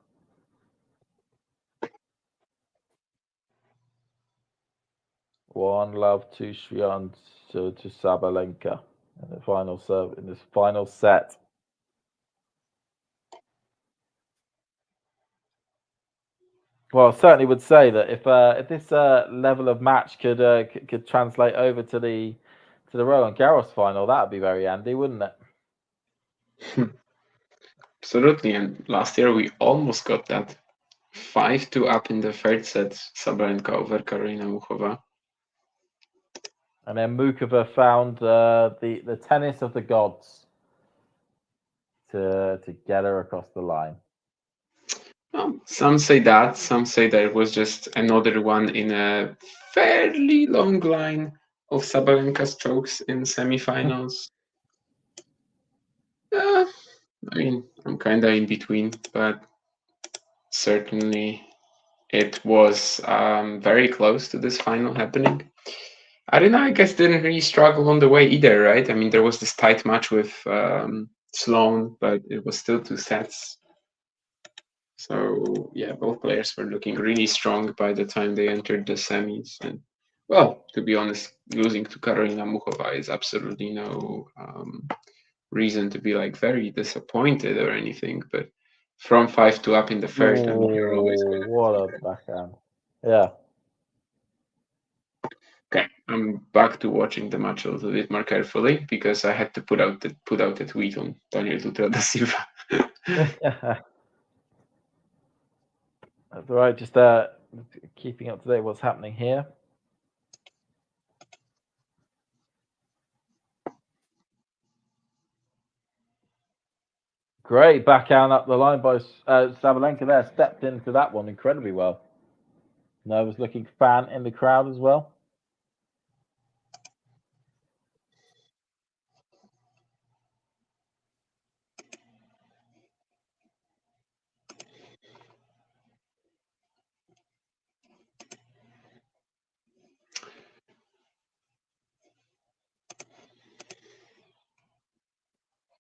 Speaker 6: One love to to Sabalenka in the final serve in this final set. Well, I certainly would say that if this level of match could translate over to the Roland Garros final, that would be very handy, wouldn't it?
Speaker 8: Absolutely. And last year we almost got that 5-2 up in the third set. Sabalenka over Karolina Muchova.
Speaker 6: And then Mukova found the tennis of the gods to get her across the line.
Speaker 8: Some say that. Some say that it was just another one in a fairly long line of Sabalenka strokes in semifinals. I mean, I'm kind of in between, but certainly it was very close to this final happening. Aryna, I guess, didn't really struggle on the way either, right? I mean, there was this tight match with Sloane, but it was still 2 sets. So, yeah, both players were looking really strong by the time they entered the semis. And, well, to be honest, losing to Karolina Muchova is absolutely no reason to be, like, very disappointed or anything. But from 5-2 up in the third, I mean, you're always going to...
Speaker 6: What a backhand. Yeah.
Speaker 8: Okay, I'm back to watching the match a little bit more carefully because I had to put out the tweet on Daniel Dutra da Silva.
Speaker 6: That's all right. Just keeping up to date what's happening here. Great backhand up the line by Sabalenka there. Stepped into that one incredibly well. Nervous looking fan in the crowd as well.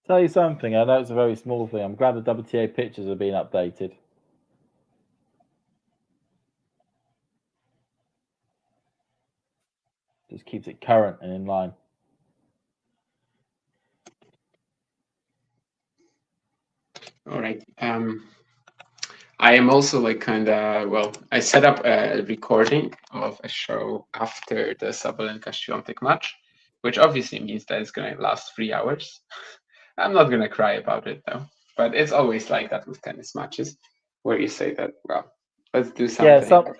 Speaker 6: Tell you something, I know it's a very small thing. I'm glad the WTA pictures have been updated. Just keeps it current and in line.
Speaker 8: All right. I am also like kind of, well, I set up a recording of a show after the Sabalenka Swiatek match, which obviously means that it's going to last 3 hours. I'm not going to cry about it though, but it's always like that with tennis matches where you say that, well, let's do something.
Speaker 6: Yeah,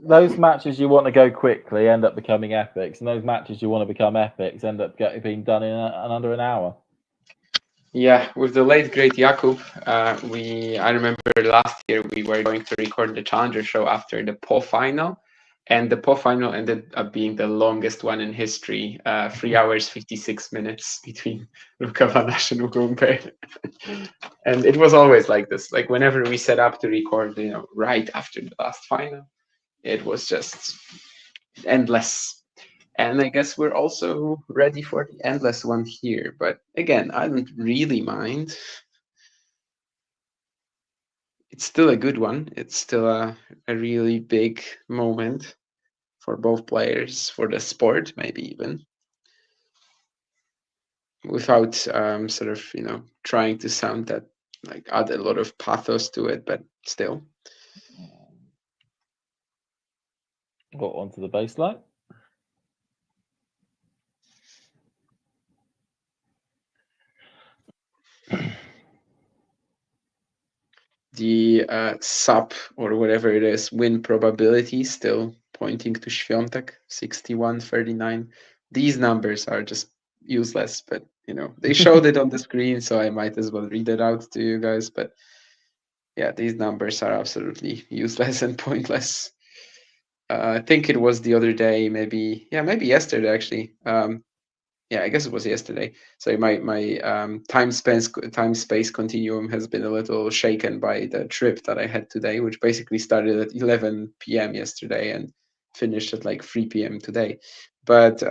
Speaker 6: those matches you want to go quickly end up becoming epics, and those matches you want to become epics end up being done in under an hour.
Speaker 8: Yeah, with the late great Jakub, I remember last year we were going to record the Challenger show after the PO final, and the PO final ended up being the longest one in history, 3 hours 56 minutes between Luka Van Assche and Ugo Humbert. And it was always like this. Like whenever we set up to record, right after the last final, it was just endless. And I guess we're also ready for the endless one here. But again, I don't really mind. It's still a good one. It's still a really big moment for both players, for the sport, maybe even. Without sort of, trying to sound that, like, add a lot of pathos to it, but still.
Speaker 6: Got onto the baseline.
Speaker 8: The sub or whatever it is win probability still pointing to Swiatek 61-39. These numbers are just useless, but they showed it on the screen, so I might as well read it out to you guys. But yeah, these numbers are absolutely useless and pointless. I think it was the other day, maybe yesterday actually. Yeah, I guess it was yesterday. So my time space continuum has been a little shaken by the trip that I had today, which basically started at 11 p.m. yesterday and finished at like 3 p.m. today. But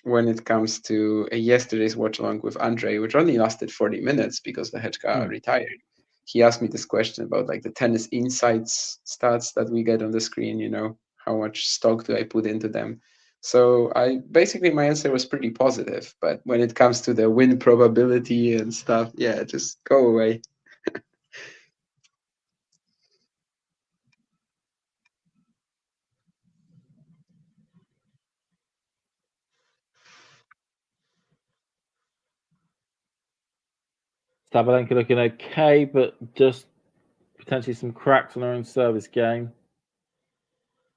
Speaker 8: when it comes to yesterday's watch along with Andre, which only lasted 40 minutes because the Hechka retired, he asked me this question about like the tennis insights stats that we get on the screen. You know, how much stock do I put into them? So my answer was pretty positive. But when it comes to the win probability and stuff, yeah, just go away.
Speaker 6: Sabalenka looking okay, but just potentially some cracks on her own service game.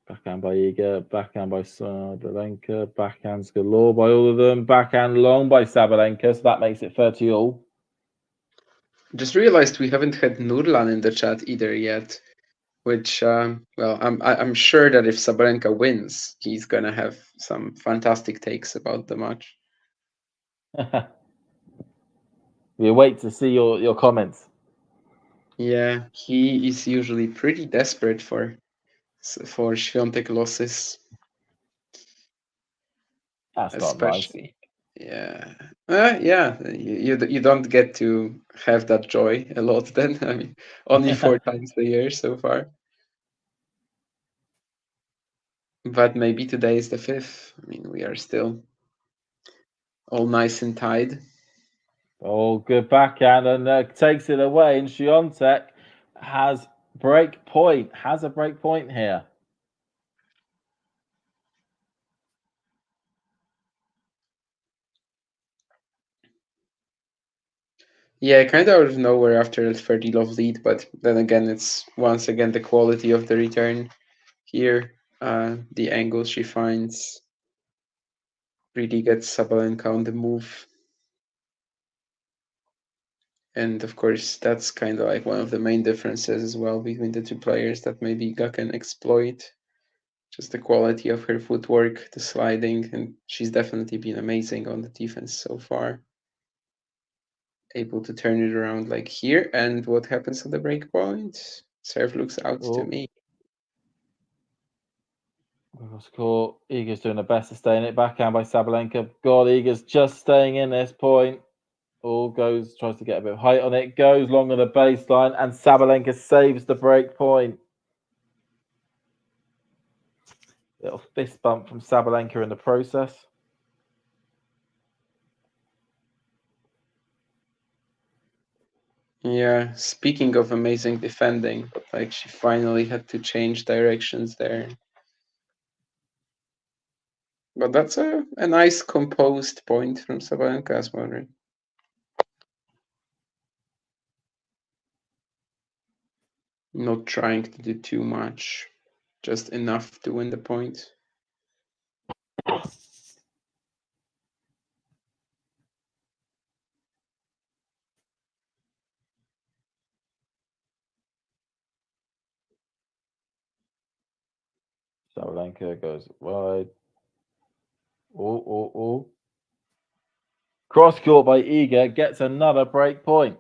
Speaker 6: Backhand by Iga, backhand by Sabalenka, backhands galore by all of them, backhand long by Sabalenka, so that makes it 30 all.
Speaker 8: Just realized we haven't had Nurlan in the chat either yet, which well, I'm sure that if Sabalenka wins, he's gonna have some fantastic takes about the match.
Speaker 6: We wait to see your comments.
Speaker 8: Yeah, he is usually pretty desperate for Swiatek losses.
Speaker 6: That's
Speaker 8: especially not nice. Yeah, you don't get to have that joy a lot then. I mean, only 4 times a year so far. But maybe today is the 5th. I mean, we are still all nice and tied.
Speaker 6: Oh, good backhand, and takes it away. And Swiatek has a break point here.
Speaker 8: Yeah, kind of out of nowhere after a 30 love lead, but then again, it's once again the quality of the return here. The angles she finds really gets Sabalenka on the move. And of course, that's kind of like one of the main differences as well between the two players that maybe Iga can exploit. Just the quality of her footwork, the sliding, and she's definitely been amazing on the defense so far. Able to turn it around like here. And what happens at the break point? Serve looks out to me.
Speaker 6: Score. Iga's doing the best to stay in it. Backhand by Sabalenka. God, Iga's just staying in this point. All goes, tries to get a bit of height on it. Goes long on the baseline, and Sabalenka saves the break point. Little fist bump from Sabalenka in the process.
Speaker 8: Yeah, speaking of amazing defending, like she finally had to change directions there. But that's a nice composed point from Sabalenka as well, right? Not trying to do too much, just enough to win the point.
Speaker 6: Sabalenka goes wide. Oh. Cross court by Iga gets another break point.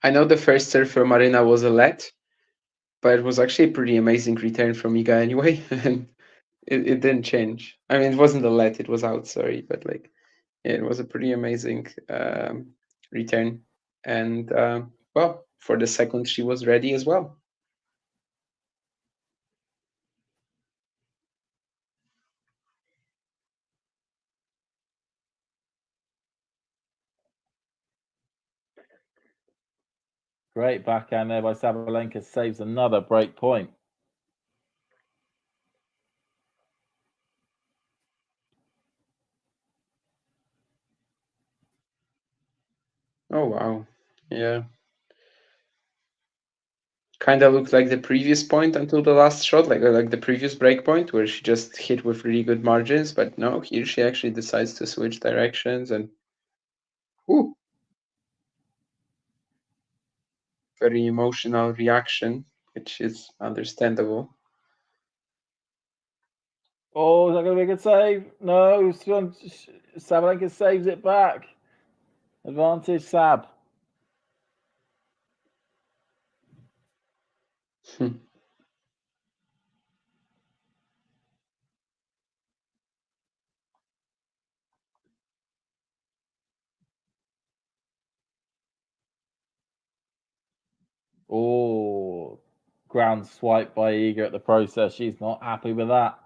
Speaker 8: I know the first serve from Aryna was a let, but it was actually a pretty amazing return from Iga anyway, and it didn't change. I mean, it wasn't a let, it was out, sorry, but like, yeah, it was a pretty amazing return. And well, for the second, she was ready as well.
Speaker 6: Great backhand there by Sabalenka, saves another break point.
Speaker 8: Oh, wow. Yeah. Kind of looked like the previous point until the last shot, like the previous break point where she just hit with really good margins. But no, here she actually decides to switch directions and ooh, very emotional reaction, which is understandable.
Speaker 6: Oh, is that going to be a good save? No, Sabalenka saves it back. Advantage, Sab. Oh, ground swipe by Iga at the process. She's not happy with that.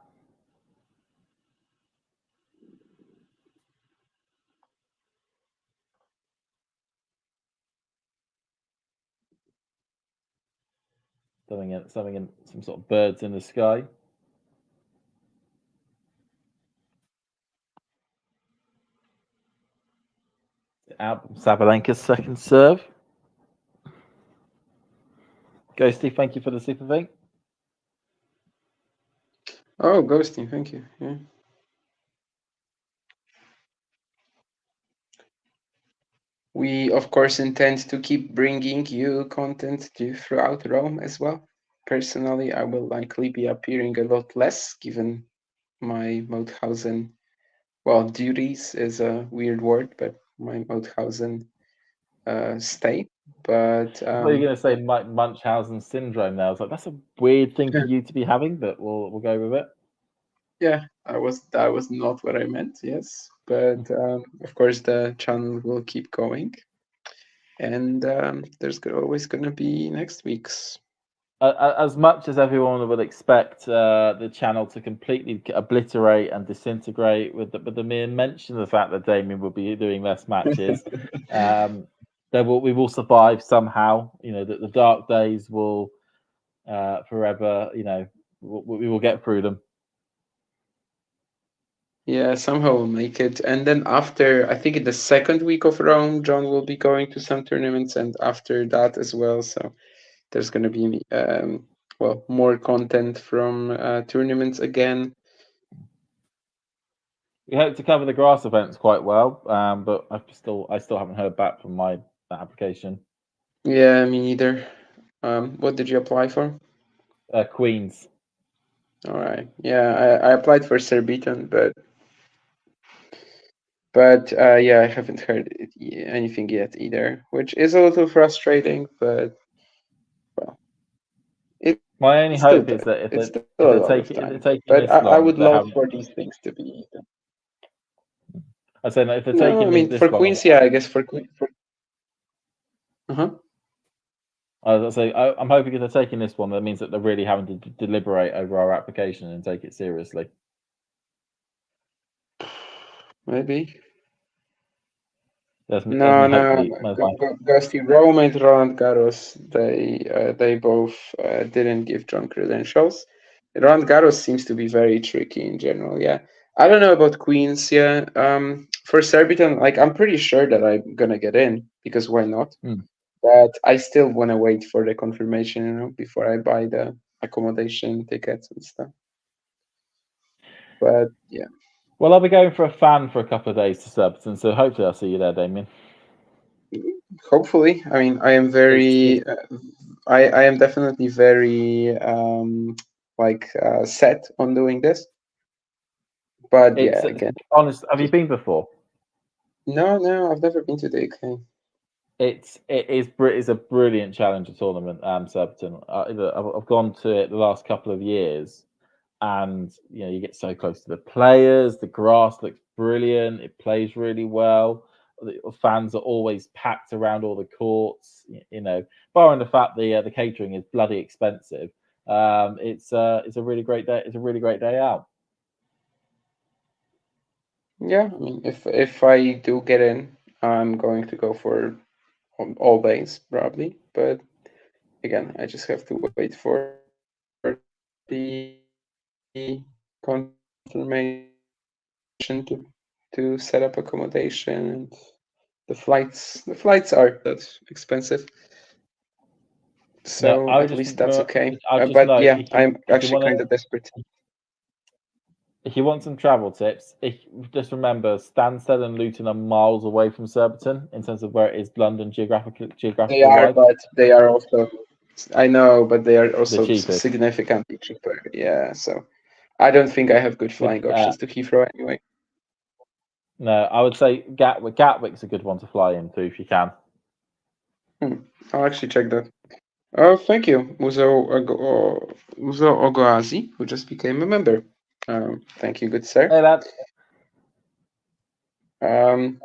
Speaker 6: Something in some sort of birds in the sky. Out Sabalenka's second serve. Ghosty, thank you for the super thing.
Speaker 8: Oh, Ghosty, thank you. Yeah. We, of course, intend to keep bringing you content throughout Rome as well. Personally, I will likely be appearing a lot less, given my Mauthausen, well, duties is a weird word, but my Mauthausen stay. But
Speaker 6: What are you going to say, Munchausen syndrome? Now, I was like, that's a weird thing for you to be having, but we'll go with it.
Speaker 8: Yeah, that was not what I meant. Yes, but of course the channel will keep going, and there's always going to be next week's.
Speaker 6: As much as everyone would expect the channel to completely obliterate and disintegrate with the mere mention of the fact that Damien will be doing less matches, we will survive somehow. You know, that the dark days will forever. You know, we will get through them.
Speaker 8: Yeah, somehow we'll make it. And then after, I think in the second week of Rome, John will be going to some tournaments, and after that as well. So there's going to be well, more content from tournaments again.
Speaker 6: We hope to cover the grass events quite well, but I still haven't heard back from that application.
Speaker 8: Yeah, me neither. What did you apply for?
Speaker 6: Queens.
Speaker 8: All right. Yeah, I applied for Surbiton, but yeah, I haven't heard anything yet either, which is a little frustrating. But well,
Speaker 6: my only hope is that if they're taking
Speaker 8: but
Speaker 6: this
Speaker 8: I
Speaker 6: long,
Speaker 8: would love for these things to be.
Speaker 6: I say if they're
Speaker 8: No,
Speaker 6: taking
Speaker 8: I mean
Speaker 6: this
Speaker 8: for
Speaker 6: long,
Speaker 8: Queens, yeah, I guess for Queens.
Speaker 6: I'm hoping if they're taking this one, that means that they're really having to deliberate over our application and take it seriously.
Speaker 8: Maybe.
Speaker 6: No.
Speaker 8: Ghosty, Rome and Roland Garros, they both didn't give John credentials. Roland Garros seems to be very tricky in general. Yeah, I don't know about Queens. Yeah, for Surbiton, like I'm pretty sure that I'm gonna get in because why not? But I still want to wait for the confirmation, you know, before I buy the accommodation tickets and stuff. But yeah.
Speaker 6: Well, I'll be going for a fan for a couple of days to Surbiton, so hopefully I'll see you there, Damien.
Speaker 8: Hopefully, I mean, I am very, I am definitely very set on doing this. But yeah, again,
Speaker 6: honest. Have you been before?
Speaker 8: No, I've never been to the UK.
Speaker 6: It's a brilliant challenger tournament, Surbiton. I've gone to it the last couple of years, and you know you get so close to the players. The grass looks brilliant. It plays really well. The fans are always packed around all the courts. You know, barring the fact the catering is bloody expensive. It's a really great day. It's a really great day out.
Speaker 8: Yeah, I mean, if I do get in, I'm going to go for all days probably. But again, I just have to wait for the confirmation to set up accommodation, and the flights are that expensive. So at least that's okay. But yeah, I'm actually kind of desperate.
Speaker 6: If you want some travel tips, just remember Stansted and Luton are miles away from Surbiton in terms of where it is London geographically.
Speaker 8: They are, but they are also. I know, but they are also significantly cheaper. Yeah, so I don't think I have good flying options to Heathrow anyway.
Speaker 6: No, I would say Gatwick's a good one to fly into if you can.
Speaker 8: I'll actually check that. Oh, thank you, Muzo Ogoazi, who just became a member. Thank you, good sir.
Speaker 6: Hey, lad.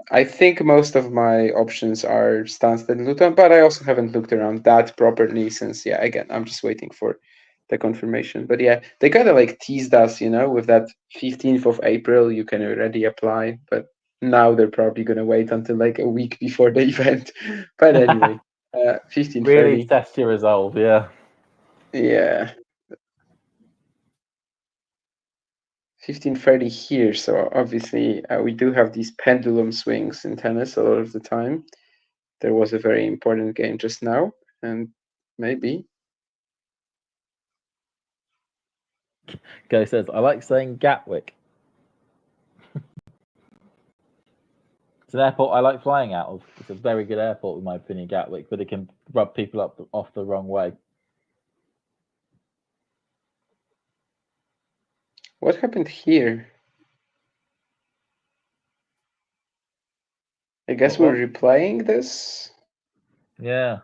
Speaker 8: I think most of my options are Stansted and Luton, but I also haven't looked around that properly since, yeah, again, I'm just waiting for the confirmation. But yeah, they kind of like teased us, with that 15th of April, you can already apply, but now they're probably going to wait until like a week before the event. But anyway,
Speaker 6: Really
Speaker 8: 15:30.
Speaker 6: test your resolve, yeah.
Speaker 8: Yeah. 15:30 here, so obviously we do have these pendulum swings in tennis a lot of the time. There was a very important game just now, and maybe.
Speaker 6: Guy says, I like saying Gatwick. It's an airport I like flying out of. It's a very good airport, in my opinion, Gatwick, but it can rub people off the wrong way.
Speaker 8: What happened here? I guess
Speaker 6: What?
Speaker 8: we're replaying this.
Speaker 6: Yeah.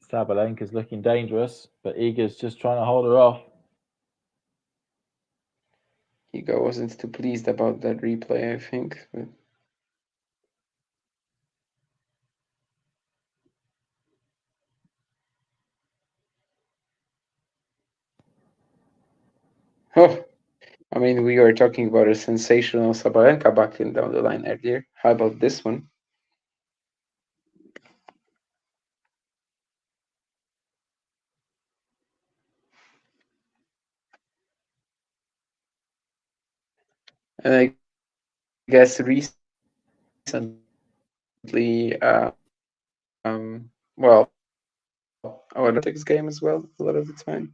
Speaker 6: Sabalenka's looking dangerous, but Iga's just trying to hold her off.
Speaker 8: Iga wasn't too pleased about that replay, I think. But... Oh, I mean, we were talking about a sensational Sabalenka backhand down the line earlier. How about this one? And I guess recently, well, our Olympics game as well, a lot of the time.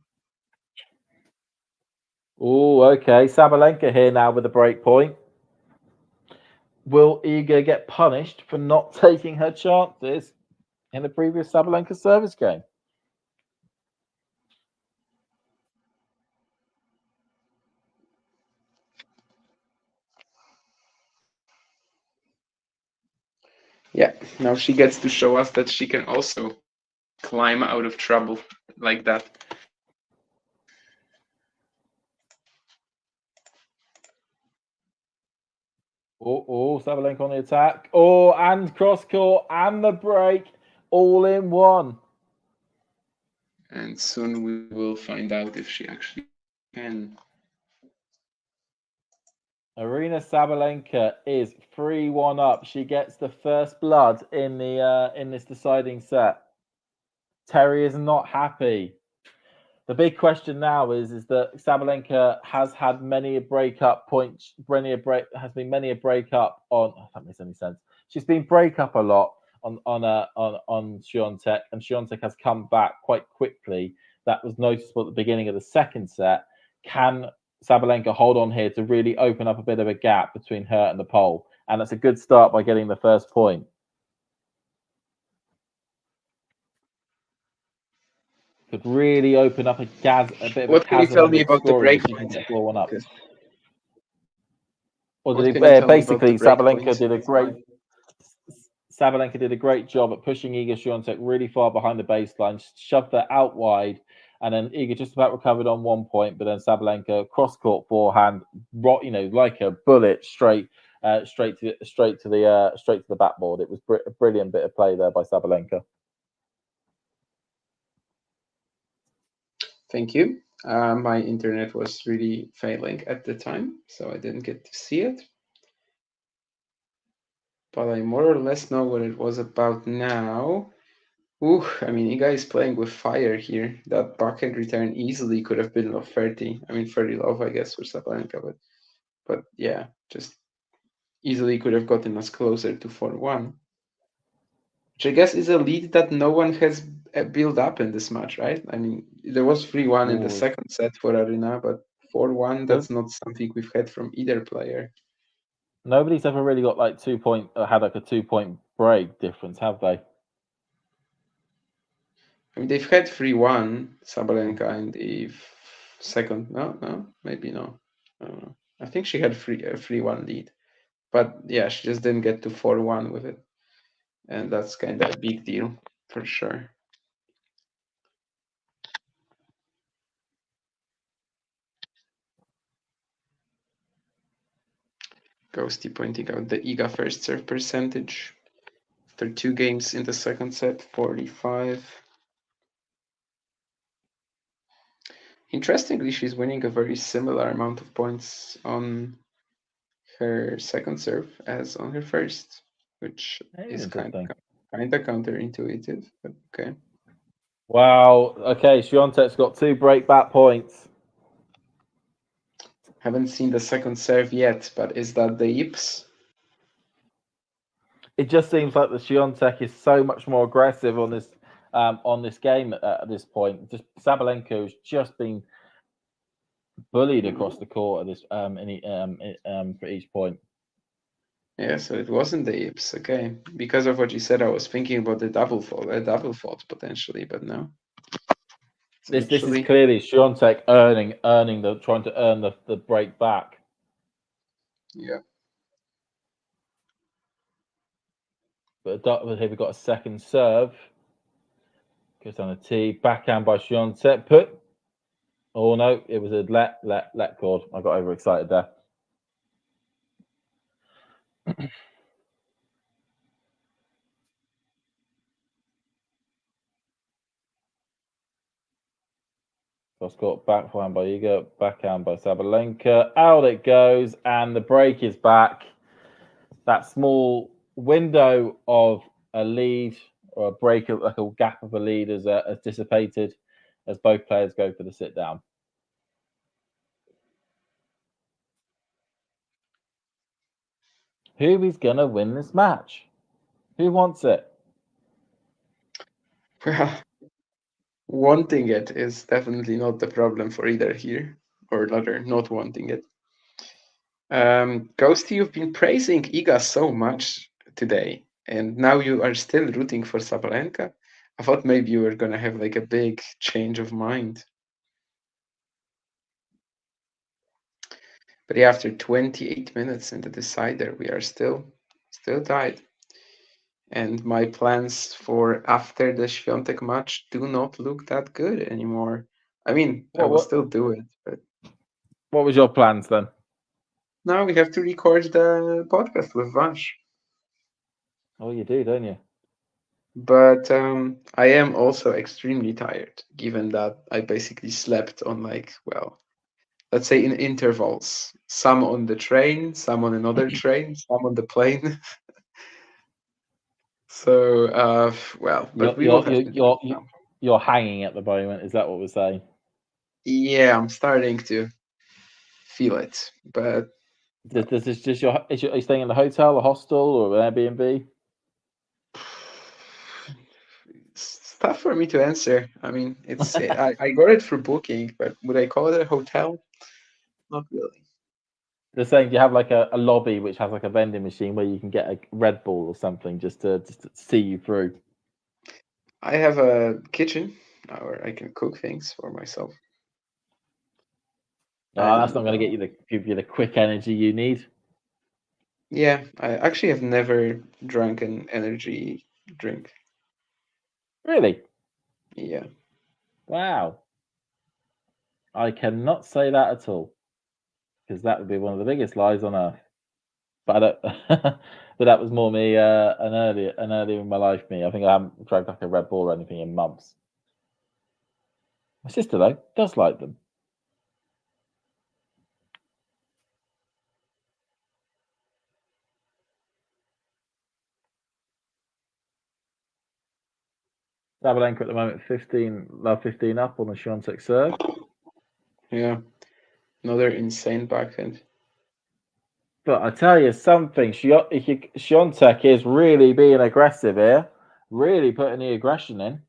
Speaker 6: Oh, okay. Sabalenka here now with a break point. Will Iga get punished for not taking her chances in the previous Sabalenka service game?
Speaker 8: Yeah, now she gets to show us that she can also climb out of trouble like that.
Speaker 6: Sabalenka on the attack. And cross court and the break all in one.
Speaker 8: And soon we will find out if she actually can.
Speaker 6: Aryna Sabalenka is 3-1 up. She gets the first blood in this deciding set. Terry is not happy. The big question now is that Sabalenka has had many a breakup points. Many a breakup on. Oh, that makes any sense. She's been breakup a lot on Swiatek, and Swiatek has come back quite quickly. That was noticeable at the beginning of the second set. Can Sabalenka hold on here to really open up a bit of a gap between her and the pole? And that's a good start by getting the first point. Could really open up a bit of
Speaker 8: what
Speaker 6: a
Speaker 8: can you
Speaker 6: chasm
Speaker 8: tell
Speaker 6: in
Speaker 8: me
Speaker 6: the
Speaker 8: about the
Speaker 6: scoring
Speaker 8: break
Speaker 6: if she can
Speaker 8: point?
Speaker 6: get 4-1 up. Or
Speaker 8: What
Speaker 6: did
Speaker 8: can you tell me about
Speaker 6: basically
Speaker 8: the break
Speaker 6: Sabalenka
Speaker 8: point?
Speaker 6: did a great job at pushing Iga Swiatek really far behind the baseline, shoved her out wide, and then Iga just about recovered on 1 point, but then Sabalenka cross court forehand, like a bullet straight to the backboard. It was a brilliant bit of play there by Sabalenka.
Speaker 8: Thank you. My internet was really failing at the time, so I didn't get to see it. But I more or less know what it was about now. Ooh, I mean, Iga is playing with fire here. That backhand return easily could have been love 30. I mean, 30 love, I guess, for Sabalenka, but yeah, just easily could have gotten us closer to 4-1. Which I guess is a lead that no one has built up in this match, right? I mean, there was 3-1 in the second set for Aryna, but 4-1, that's not something we've had from either player.
Speaker 6: Nobody's ever really got like 2 point, had like a 2 point break difference, have they?
Speaker 8: I mean, they've had 3-1, Sabalenka in the second. No, maybe no. I don't know. I think she had a 3-1 lead. But yeah, she just didn't get to 4-1 with it. And that's kind of a big deal, for sure. Ghosty pointing out the Iga first serve percentage. After 2 games in the second set, 45. Interestingly, she's winning a very similar amount of points on her second serve as on her first, which is kind of counterintuitive, but okay.
Speaker 6: Wow. Okay, Swiatek's got 2 breakback points.
Speaker 8: Haven't seen the second serve yet, but is that the yips?
Speaker 6: It just seems like the Swiatek is so much more aggressive on this game at this point. Just Sabalenka has just been bullied across the court at this for each point.
Speaker 8: Yeah, so it wasn't the yips. Okay, because of what you said, I was thinking about the double fault potentially, but no.
Speaker 6: This is clearly Swiatek trying to earn the break back.
Speaker 8: Yeah.
Speaker 6: But here we've got a second serve. Goes on a tee, backhand by Swiatek. Put. Oh no, it was a let cord. I got overexcited there. Cross court backhand by Iga, backhand by Sabalenka. Out it goes, and the break is back. That small window of a lead or a break, like a gap of a lead, has dissipated as both players go for the sit down. Who is going to win this match? Who wants it?
Speaker 8: Well, wanting it is definitely not the problem for either here, or rather, not wanting it. Ghosty, you've been praising Iga so much today, and now you are still rooting for Sabalenka. I thought maybe you were gonna have like a big change of mind. But yeah, after 28 minutes in the decider, we are still tied. And my plans for after the Swiatek match do not look that good anymore. I mean, I will still do it, but
Speaker 6: what was your plans then?
Speaker 8: now we have to record the podcast with Vansh.
Speaker 6: Oh, you do, don't you?
Speaker 8: But I am also extremely tired, given that I basically slept on let's say in intervals. Some on the train, some on another train, some on the plane. So, but we will have to.
Speaker 6: You're hanging at the moment. Is that what we're saying?
Speaker 8: Yeah, I'm starting to feel it, but
Speaker 6: This is just are you staying in the hotel, a hostel, or an Airbnb?
Speaker 8: it's tough for me to answer. I mean, it's I got it through Booking, but would I call it a hotel? Not really.
Speaker 6: They're saying you have like a lobby which has like a vending machine where you can get a Red Bull or something just to see you through.
Speaker 8: I have a kitchen where I can cook things for myself.
Speaker 6: No, that's not going to give you the quick energy you need.
Speaker 8: Yeah, I actually have never drunk an energy drink.
Speaker 6: Really?
Speaker 8: Yeah.
Speaker 6: Wow. I cannot say that at all, because that would be one of the biggest lies on earth. But but that was more me an earlier in my life. Me, I think I haven't drank like a Red Bull or anything in months. My sister though does like them. Sabalenka at the moment 15 up on the Swiatek serve.
Speaker 8: Yeah, another insane backhand.
Speaker 6: But I tell you something, Swiatek is really being aggressive here, really putting the aggression in.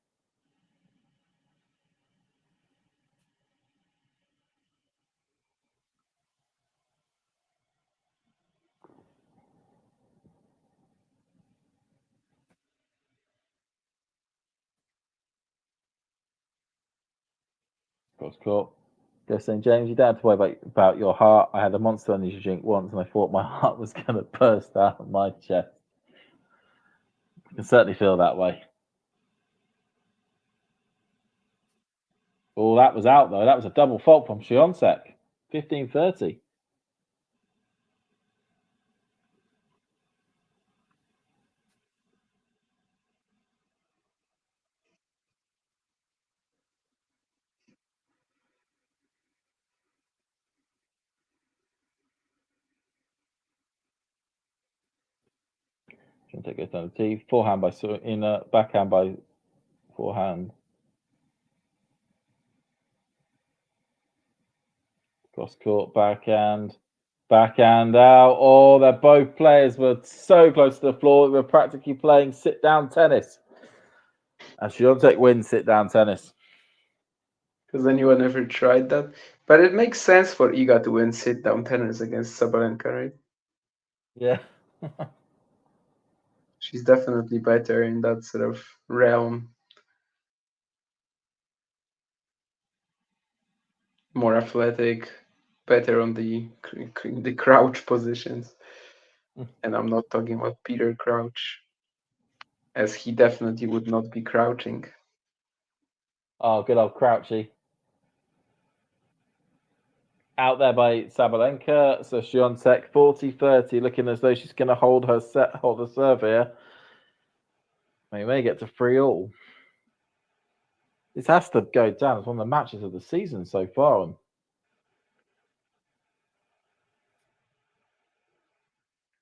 Speaker 6: Cross court. Go St. James, you don't have to worry about your heart. I had a Monster Energy drink once and I thought my heart was going to burst out of my chest. I can certainly feel that way. Oh, that was out though. That was a double fault from Swiatek. 15-30. Swiatek goes down the tee. Forehand by Aryna, backhand by forehand. Cross court, backhand out. Oh, they're both players were so close to the floor. They were practically playing sit-down tennis. And Swiatek wins sit-down tennis.
Speaker 8: Has anyone ever tried that? But it makes sense for Iga to win sit-down tennis against Sabalenka, right?
Speaker 6: Yeah.
Speaker 8: She's definitely better in that sort of realm. More athletic, better on the crouch positions. And I'm not talking about Peter Crouch, as he definitely would not be crouching.
Speaker 6: Oh, good old Crouchy. Out there by Sabalenka. So Swiatek 40-30, looking as though she's going to hold her serve here. We may get to 3-all. This has to go down as one of the matches of the season so far.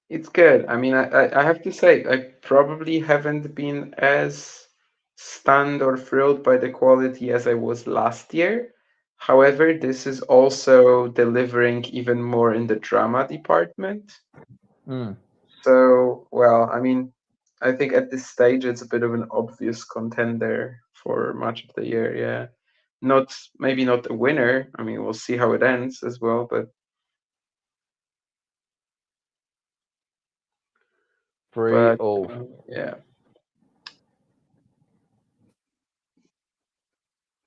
Speaker 8: It's good. I mean, I have to say, I probably haven't been as stunned or thrilled by the quality as I was last year. However, this is also delivering even more in the drama department. So, well, I mean, I think at this stage it's a bit of an obvious contender for match of the year. Yeah, maybe not a winner. I mean, we'll see how it ends as well. But
Speaker 6: 3-all.
Speaker 8: Yeah.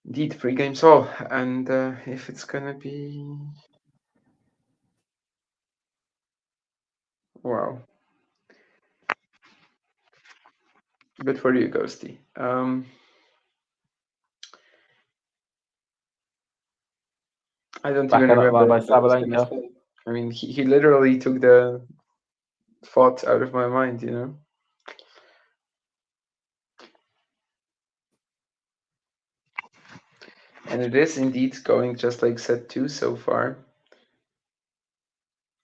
Speaker 8: Indeed, 3 games all, and if it's gonna be, wow, good for you, Ghosty. I don't even remember
Speaker 6: by
Speaker 8: what I was gonna
Speaker 6: Sabalenka.
Speaker 8: say. I mean, he literally took the thought out of my mind, you know. And it is indeed going just like set 2 so far,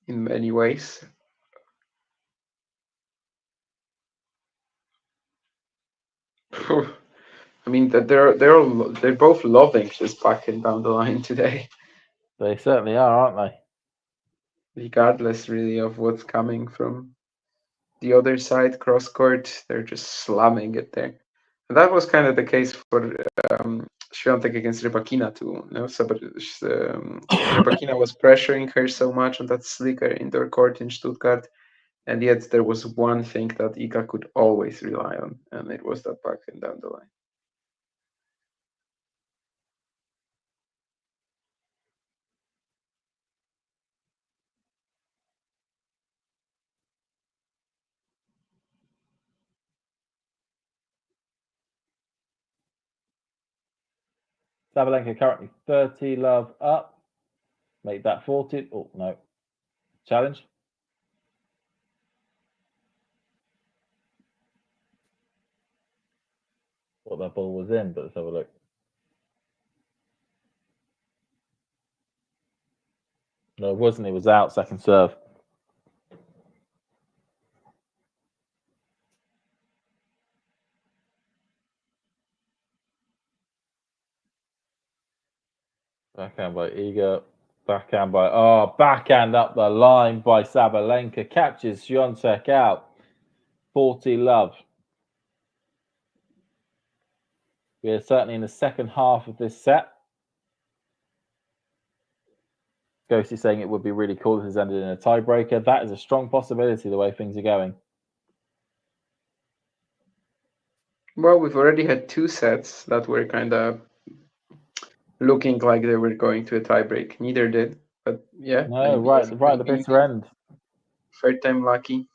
Speaker 8: in many ways. I mean, that they're both loving just backing down the line today,
Speaker 6: They certainly are, aren't they?
Speaker 8: regardless really of what's coming from the other side, cross court. They're just slamming it there. And that was kind of the case for Swiatek against Rybakina too. No? So, but Rybakina was pressuring her so much on that slicker indoor court in Stuttgart, and yet there was one thing that Iga could always rely on, and it was that backhand down the line.
Speaker 6: Sabalenka currently 30 love up. Make that 40. Oh, no. Challenge. Thought that ball was in, but let's have a look. No, it wasn't. It was out. Second serve. Backhand by Iga. Backhand up the line by Sabalenka. Catches Swiatek out. 40 love. We are certainly in the second half of this set. Ghost is saying it would be really cool if this ended in a tiebreaker. That is a strong possibility the way things are going.
Speaker 8: Well, we've already had 2 sets that were kind of looking like they were going to a tiebreak. Neither did, but yeah.
Speaker 6: No, right at the bitter end.
Speaker 8: Third time lucky.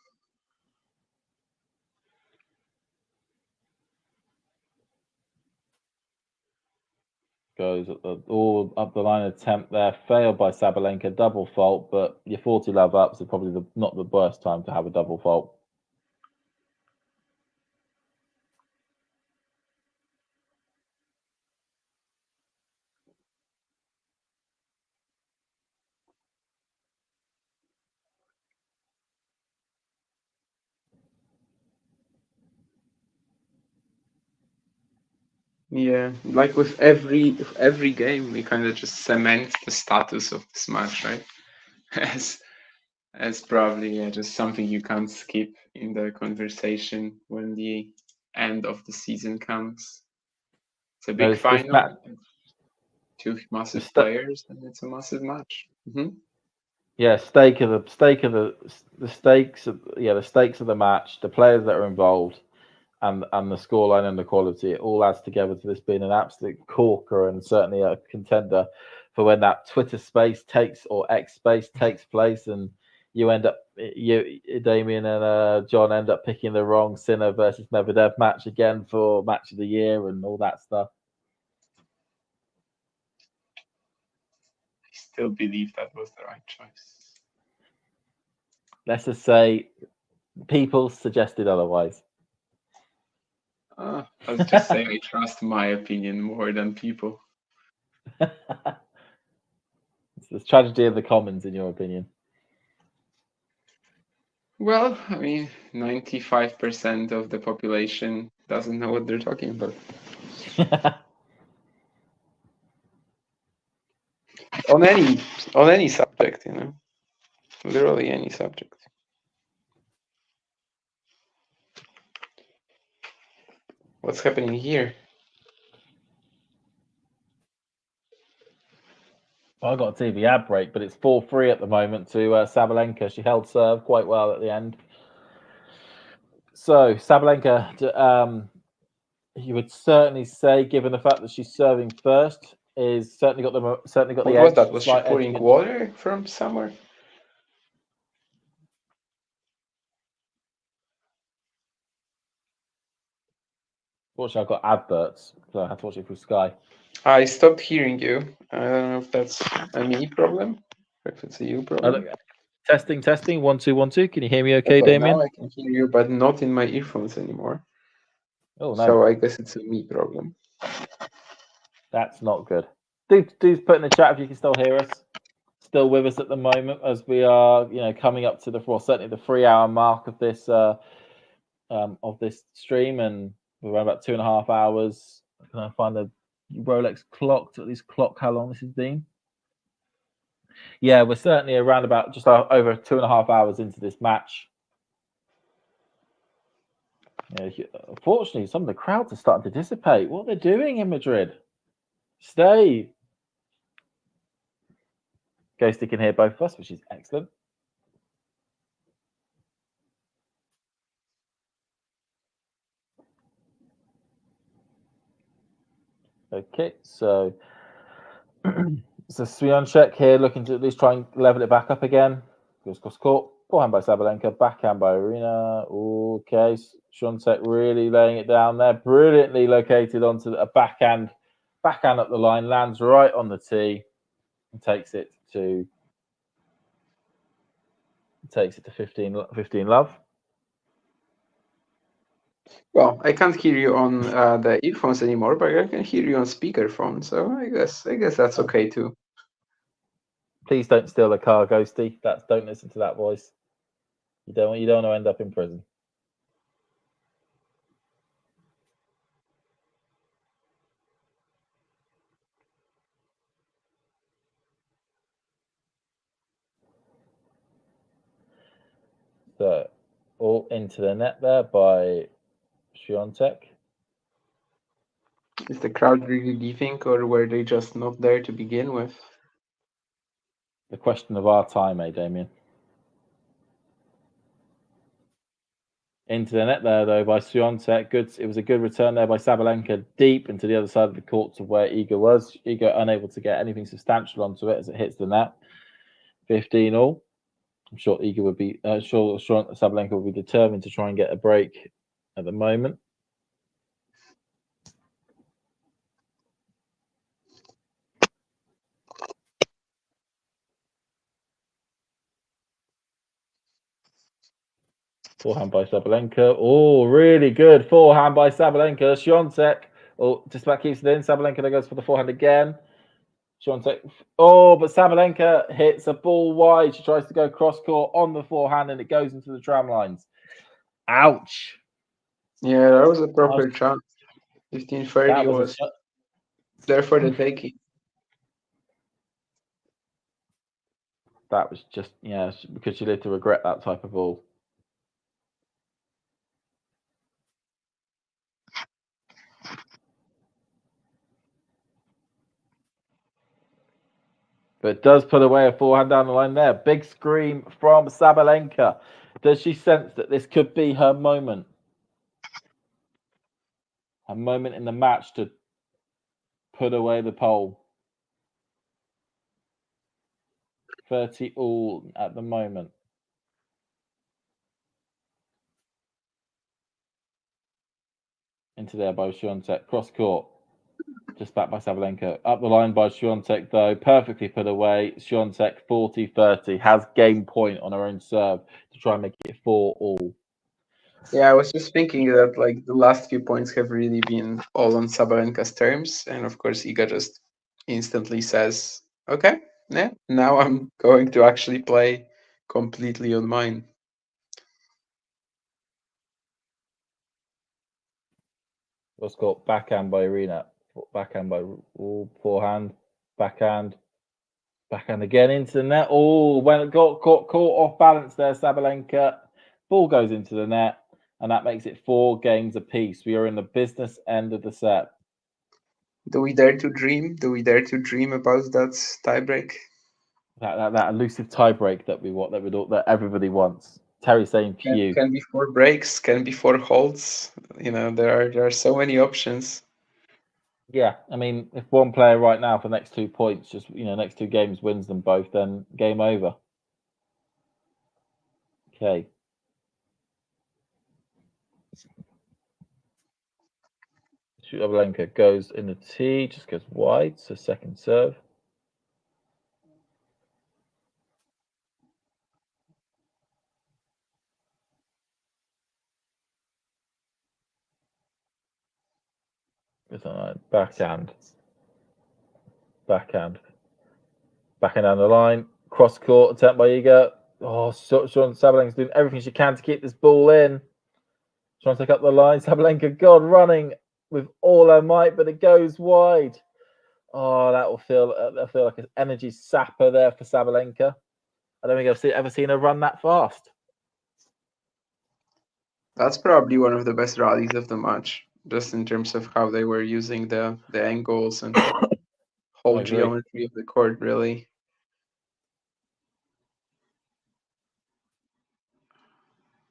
Speaker 6: Goes all up the line attempt there, failed by Sabalenka, double fault, but your 40 love ups are probably not the worst time to have a double fault.
Speaker 8: Yeah, like with every game, we kind of just cement the status of this match, right? As probably just something you can't skip in the conversation when the end of the season comes. It's a big
Speaker 6: This
Speaker 8: final,
Speaker 6: match,
Speaker 8: two massive
Speaker 6: sta-
Speaker 8: players, and it's a massive match.
Speaker 6: yeah, the stakes of the stakes of the match, the players that are involved, and the scoreline and the quality, it all adds together to this being an absolute corker and certainly a contender for when that Twitter space takes or X space takes place, and you Damien and John end up picking the wrong Sinner versus Medvedev match again for match of the year and all that stuff.
Speaker 8: I still believe that was the right choice.
Speaker 6: Let's just say people suggested otherwise.
Speaker 8: I'll just say I trust my opinion more than people.
Speaker 6: It's the tragedy of the commons, in your opinion.
Speaker 8: Well, I mean, 95% of the population doesn't know what they're talking about. on any subject, literally any subject. What's happening here?
Speaker 6: Well, I got a TV ad break, but it's 4-3 at the moment to Sabalenka. She held serve quite well at the end. So Sabalenka, you would certainly say, given the fact that she's serving first, is certainly got the
Speaker 8: What
Speaker 6: edge.
Speaker 8: was that? Was she
Speaker 6: slight edge
Speaker 8: pouring
Speaker 6: against-
Speaker 8: water from somewhere?
Speaker 6: Fortunately, I've got adverts, so I have to watch it through Sky.
Speaker 8: I stopped hearing you. I don't know if that's a me problem or if it's a you problem.
Speaker 6: Testing. 1 2 1 2. Can you hear me okay, Damien?
Speaker 8: Now I can hear you, but not in my earphones anymore.
Speaker 6: Oh no.
Speaker 8: So I guess it's a me problem.
Speaker 6: That's not good. Do put in the chat if you can still hear us. Still with us at the moment as we are, coming up to certainly the 3-hour mark of this stream, and we're around about 2.5 hours. Can I find the Rolex clock to at least clock how long this has been? Yeah, we're certainly around about just over 2.5 hours into this match. Unfortunately, some of the crowds are starting to dissipate. What are they doing in Madrid? Stay. Ghosty can hear both of us, which is excellent. Okay, so Swiatek here looking to at least try and level it back up again. Goes court. Forehand by Sabalenka, backhand by Aryna. Okay, Swiatek really laying it down there. Brilliantly located onto a backhand up the line, lands right on the tee, and takes it to 15 love.
Speaker 8: Well, I can't hear you on the earphones anymore, but I can hear you on speakerphone, so I guess that's okay too.
Speaker 6: Please don't steal the car, Ghosty. Don't listen to that voice. You don't want to end up in prison. So, all into the net there by Swiatek.
Speaker 8: Is the crowd really leaving, or were they just not there to begin with?
Speaker 6: The question of our time, Damien? Into the net there, though, by Swiatek. It was a good return there by Sabalenka, deep into the other side of the court to where Iga was. Iga unable to get anything substantial onto it as it hits the net. 15 all. I'm sure Iga would be, sure Sabalenka would be determined to try and get a break at the moment. Forehand by Sabalenka. Oh, really good forehand by Sabalenka. Swiatek. Oh, just about keeps it in. Sabalenka then goes for the forehand again. Swiatek. Oh, but Sabalenka hits a ball wide. She tries to go cross court on the forehand, and it goes into the tram lines. Ouch.
Speaker 8: Yeah, that was a proper chance. 15:30
Speaker 6: That was
Speaker 8: was there for the taking.
Speaker 6: that was just because she lived to regret that type of ball. But it does put away a forehand down the line there. Big scream from Sabalenka. Does she sense that this could be her moment? A moment in the match to put away the pole. 30 all at the moment. Into there by Swiatek. Cross court. Just back by Sabalenka. Up the line by Swiatek, though. Perfectly put away. Swiatek 40-30. Has game point on her own serve to try and make it 4 all.
Speaker 8: Yeah, I was just thinking that like the last few points have really been all on Sabalenka's terms, and of course Iga just instantly says, "Okay, yeah, now I'm going to actually play completely on mine."
Speaker 6: What's called backhand by Aryna. Backhand by forehand. Backhand. Backhand again into the net. Oh, when it got caught off balance there, Sabalenka. Ball goes into the net, and that makes it 4 games apiece. We are in the business end of the set.
Speaker 8: Do we dare to dream? Do we dare to dream about that tiebreak?
Speaker 6: That elusive tiebreak that everybody wants. Terry saying few.
Speaker 8: Can be 4 breaks, can be 4 holds. There are so many options.
Speaker 6: Yeah, I mean, if one player right now for the next 2 points, just next 2 games wins them both, then game over. Okay. Sabalenka goes in the tee, just goes wide, so second serve. Backhand. Backhand down the line. Cross court attempt by Iga. Oh, Sean Sabalenka's doing everything she can to keep this ball in. Trying to take up the line. Sabalenka, God, running with all her might, but it goes wide. Oh, that'll feel like an energy sapper there for Sabalenka. I don't think I've ever seen her run that fast.
Speaker 8: That's probably one of the best rallies of the match, just in terms of how they were using the angles and whole geometry of the court, really.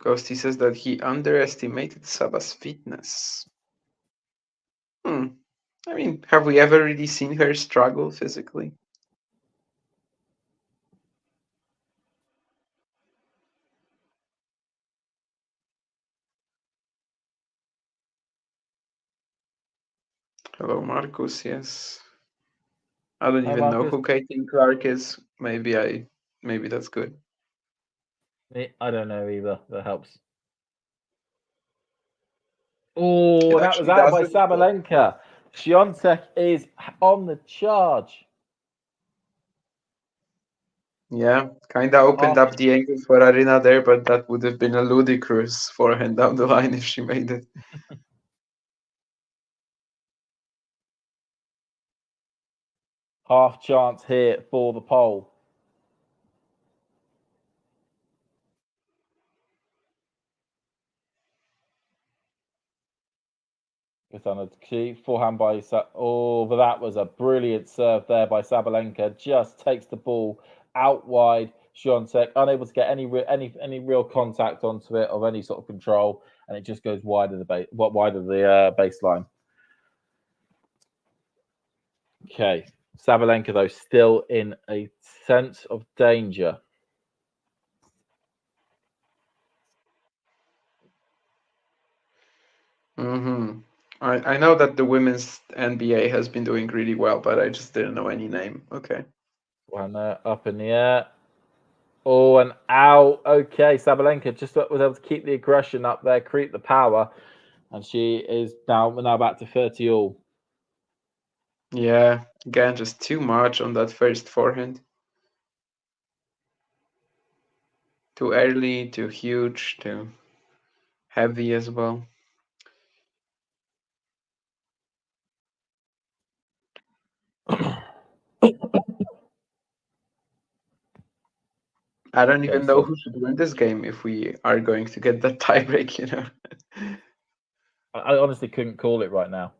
Speaker 8: Ghosty says that he underestimated Saba's fitness. I mean, have we ever really seen her struggle physically? Hello, Marcus. Yes. I don't even know who Caitlin Clark is. Maybe that's good.
Speaker 6: I don't know either. That helps. Oh, that was out by Sabalenka. Swiatek is on the charge.
Speaker 8: Yeah, kind of opened up the angle for Aryna there, but that would have been a ludicrous forehand down the line if she made it.
Speaker 6: Half chance here for the pole. It's on a key forehand by but that was a brilliant serve there by Sabalenka. Just takes the ball out wide. Swiatek unable to get any real contact onto it of any sort of control, and it just goes wide of the baseline. Okay, Sabalenka though still in a sense of danger.
Speaker 8: I know that the women's NBA has been doing really well, but I just didn't know any name. Okay.
Speaker 6: One up in the air. Oh, and out. Okay, Sabalenka just was able to keep the aggression up there, create the power, and she is now back to 30 all.
Speaker 8: Yeah, again, just too much on that first forehand. Too early, too huge, too heavy as well. I don't
Speaker 6: Okay,
Speaker 8: even know
Speaker 6: so-
Speaker 8: who should win this game if we are going to get that tiebreak, you know.
Speaker 6: I honestly couldn't call it right now.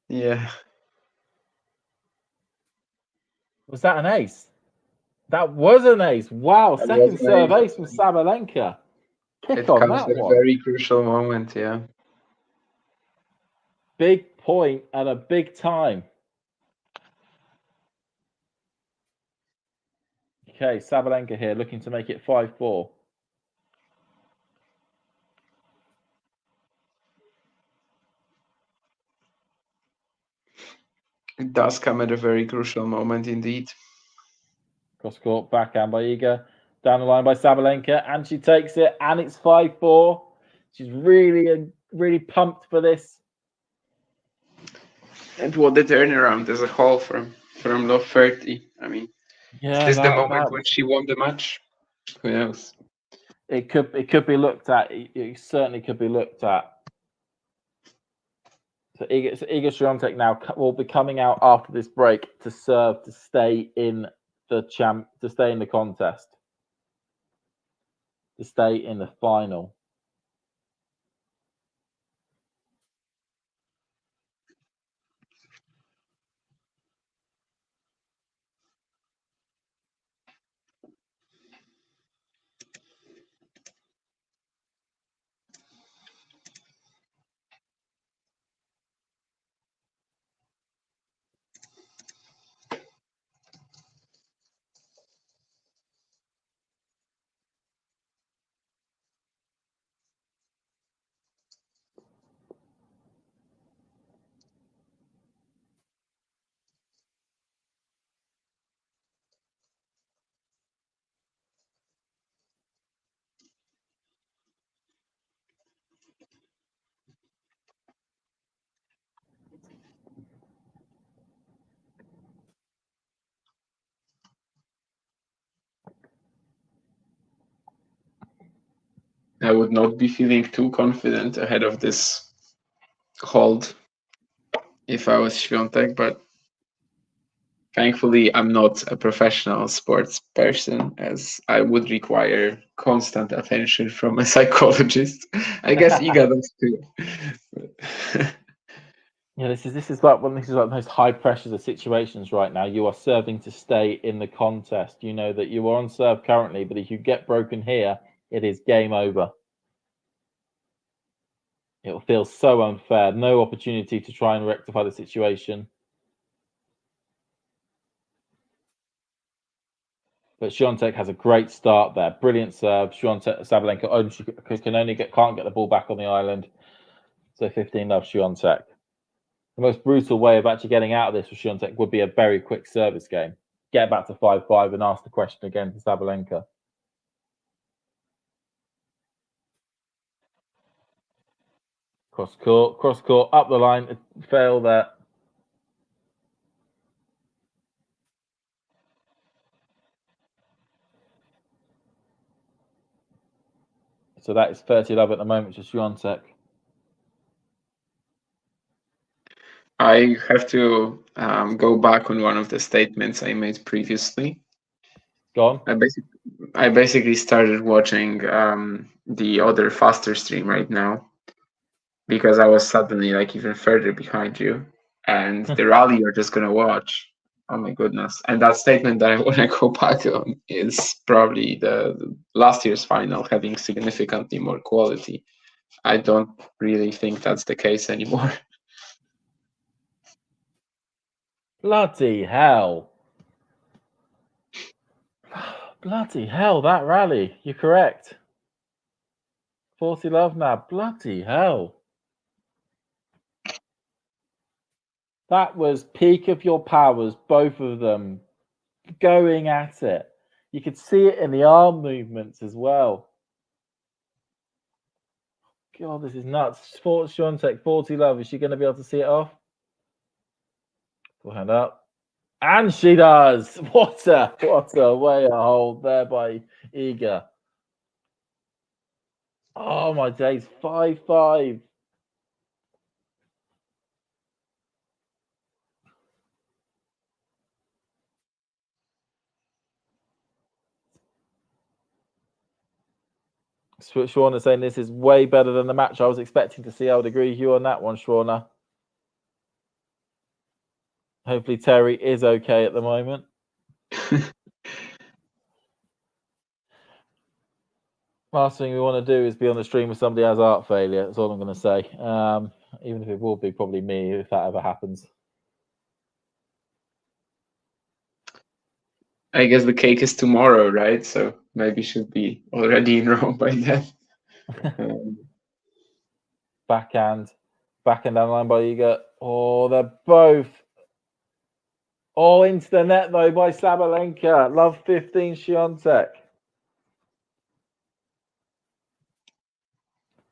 Speaker 8: Yeah.
Speaker 6: Was that an ace? That was an ace. Wow,
Speaker 8: That
Speaker 6: second
Speaker 8: was an
Speaker 6: serve
Speaker 8: ace.
Speaker 6: ace from Sabalenka. Kick
Speaker 8: It
Speaker 6: on
Speaker 8: comes
Speaker 6: that
Speaker 8: at a
Speaker 6: one.
Speaker 8: very crucial moment, yeah.
Speaker 6: Big point and a big time. Okay, Sabalenka here looking to make it 5-4.
Speaker 8: It does come at a very crucial moment indeed.
Speaker 6: Cross court, backhand by Iga. Down the line by Sabalenka, and she takes it, and it's 5-4. She's really pumped for this.
Speaker 8: And what the turnaround as a whole from love 30. I mean,
Speaker 6: Yeah,
Speaker 8: is this the moment
Speaker 6: that
Speaker 8: when
Speaker 6: was,
Speaker 8: she won the match? Who knows?
Speaker 6: it could be looked at. It certainly could be looked at. So Iga Swiatek now will be coming out after this break to serve to stay in the contest, to stay in the final.
Speaker 8: I would not be feeling too confident ahead of this hold if I was Swiatek, but thankfully I'm not a professional sports person, as I would require constant attention from a psychologist. I guess Iga does too.
Speaker 6: Yeah, this is like the most high pressure of situations right now. You are serving to stay in the contest. You know that you are on serve currently, but if you get broken here, it is game over. It will feel so unfair. No opportunity to try and rectify the situation. But Swiatek has a great start there. Brilliant serve. Sabalenka can't get the ball back on the island. So 15-love Swiatek. The most brutal way of actually getting out of this for Swiatek would be a very quick service game. Get back to 5-5 and ask the question again to Sabalenka. Cross court, up the line, fail there. So that is 30-love at the moment to Swiatek.
Speaker 8: I have to go back on one of the statements I made previously.
Speaker 6: Go on.
Speaker 8: I basically started watching the other faster stream right now because I was suddenly like even further behind you, and the rally you're just gonna watch. Oh my goodness! And that statement that I want to go back on is probably the last year's final having significantly more quality. I don't really think that's the case anymore.
Speaker 6: Bloody hell. Bloody hell, that rally. You're correct. 40-love now. Bloody hell. That was peak of your powers, both of them going at it. You could see it in the arm movements as well. God, this is nuts. Sports Swiatek, 40-love. Is she going to be able to see it off? Full hand up. And she does. What a way to hold there by Iga. Oh my days. 5-5. Shauna saying this is way better than the match I was expecting to see. I would agree with you on that one, Shauna. Hopefully Terry is okay at the moment. Last thing we want to do is be on the stream with somebody who has heart failure. That's all I'm going to say. Even if it will be probably me if that ever happens.
Speaker 8: I guess the cake is tomorrow, right? So maybe should be already in Rome by then.
Speaker 6: Backhand down the line by Iga. Oh, they're both. Oh, into the net though by Sabalenka. Love 15 Swiatek.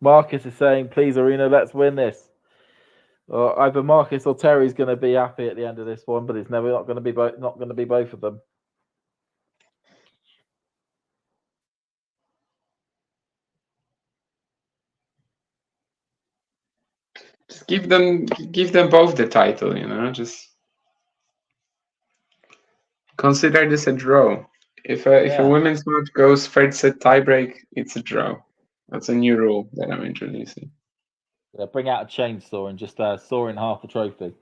Speaker 6: Marcus is saying, please, Aryna, let's win this. Either Marcus or Terry's going to be happy at the end of this one, but it's never not going to be both of them.
Speaker 8: Just give them both the title, just consider this a draw. If a women's match goes third set tiebreak, it's a draw. That's a new rule that I'm introducing.
Speaker 6: Yeah, bring out a chainsaw and just saw in half the trophy.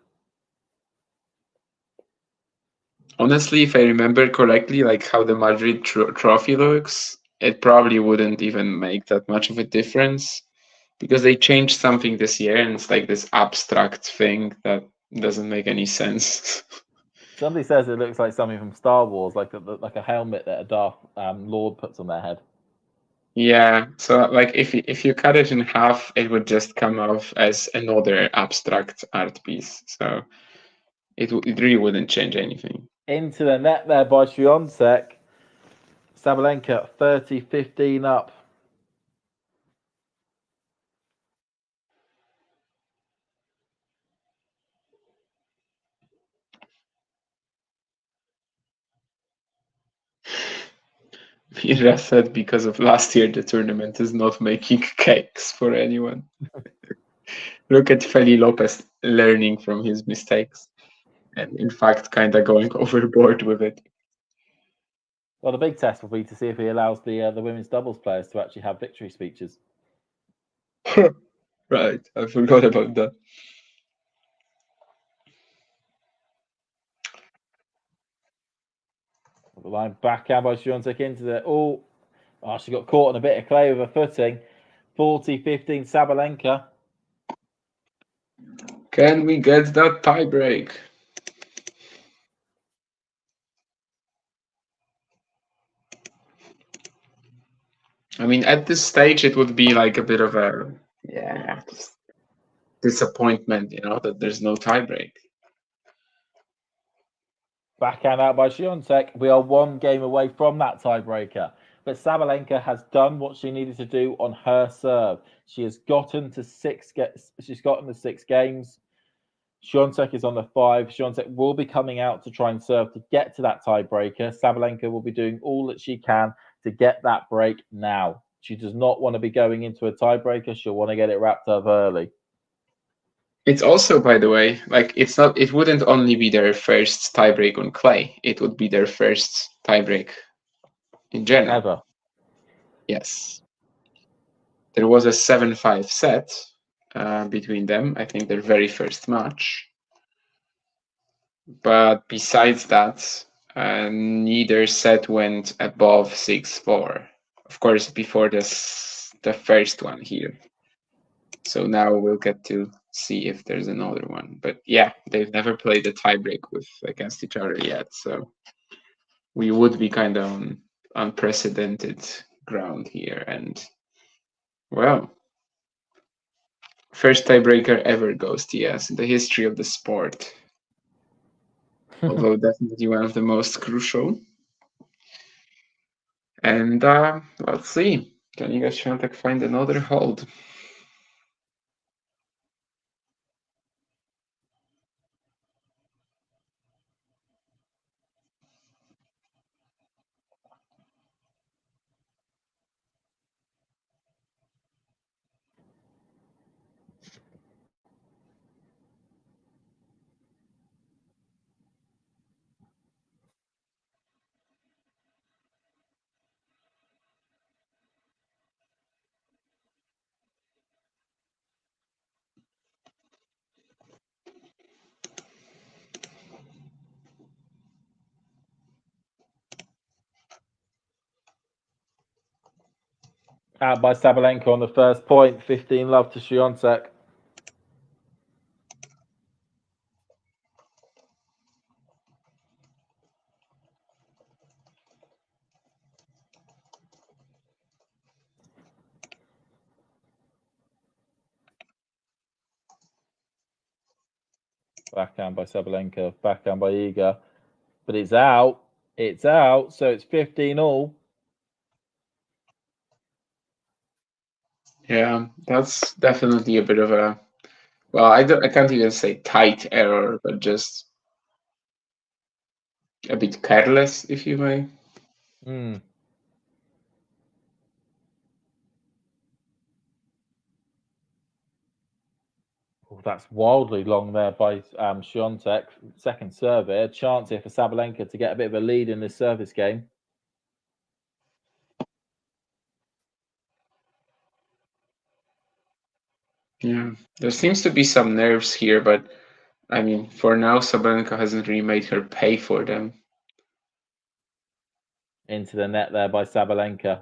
Speaker 8: Honestly, if I remember correctly, like how the Madrid trophy looks, it probably wouldn't even make that much of a difference because they changed something this year and it's like this abstract thing that doesn't make any sense.
Speaker 6: Somebody says it looks like something from Star Wars, like a helmet that a Darth Lord puts on their head.
Speaker 8: Yeah, so like if you cut it in half, it would just come off as another abstract art piece. So it really wouldn't change anything.
Speaker 6: Into the net there by Swiatek. Sabalenka 30-15 up.
Speaker 8: Mira said because of last year, the tournament is not making cakes for anyone. Look at Feli Lopez learning from his mistakes and, in fact, kind of going overboard with it.
Speaker 6: Well, the big test will be to see if he allows the women's doubles players to actually have victory speeches.
Speaker 8: Right, I forgot about that.
Speaker 6: The line back out by Swiatek into the... Oh, she got caught on a bit of clay with her footing. 40-15 Sabalenka.
Speaker 8: Can we get that tie break? I mean, at this stage, it would be like a bit of a disappointment, that there's no tie break.
Speaker 6: Backhand out by Swiatek. We are one game away from that tiebreaker. But Sabalenka has done what she needed to do on her serve. She has gotten to She's gotten the 6 games. Swiatek is on the 5. Swiatek will be coming out to try and serve to get to that tiebreaker. Sabalenka will be doing all that she can to get that break now. She does not want to be going into a tiebreaker. She'll want to get it wrapped up early.
Speaker 8: It's also, by the way, like it wouldn't only be their first tiebreak on clay. It would be their first tiebreak in general.
Speaker 6: Ever.
Speaker 8: Yes. There was a 7-5 set between them. I think their very first match. But besides that, neither set went above 6-4. Of course, before the first one here. So now we'll get to see if there's another one. But yeah, they've never played a tiebreak against each other yet. So we would be kind of on unprecedented ground here. And well, first tiebreaker ever goes TS in the history of the sport. Although definitely one of the most crucial. And let's see. Can you guys try to find another hold?
Speaker 6: Out by Sabalenka on the first point. 15-love to Swiatek. Backhand by Sabalenka. Backhand by Iga. But it's out. It's out. So it's 15 all.
Speaker 8: Yeah, that's definitely a bit of a, well, I can't even say tight error, but just a bit careless, if you may.
Speaker 6: Oh, that's wildly long there by Swiatek. Second serve here. Chance here for Sabalenka to get a bit of a lead in this service game.
Speaker 8: Yeah, there seems to be some nerves here, but I mean, for now, Sabalenka hasn't really made her pay for them.
Speaker 6: Into the net there by Sabalenka.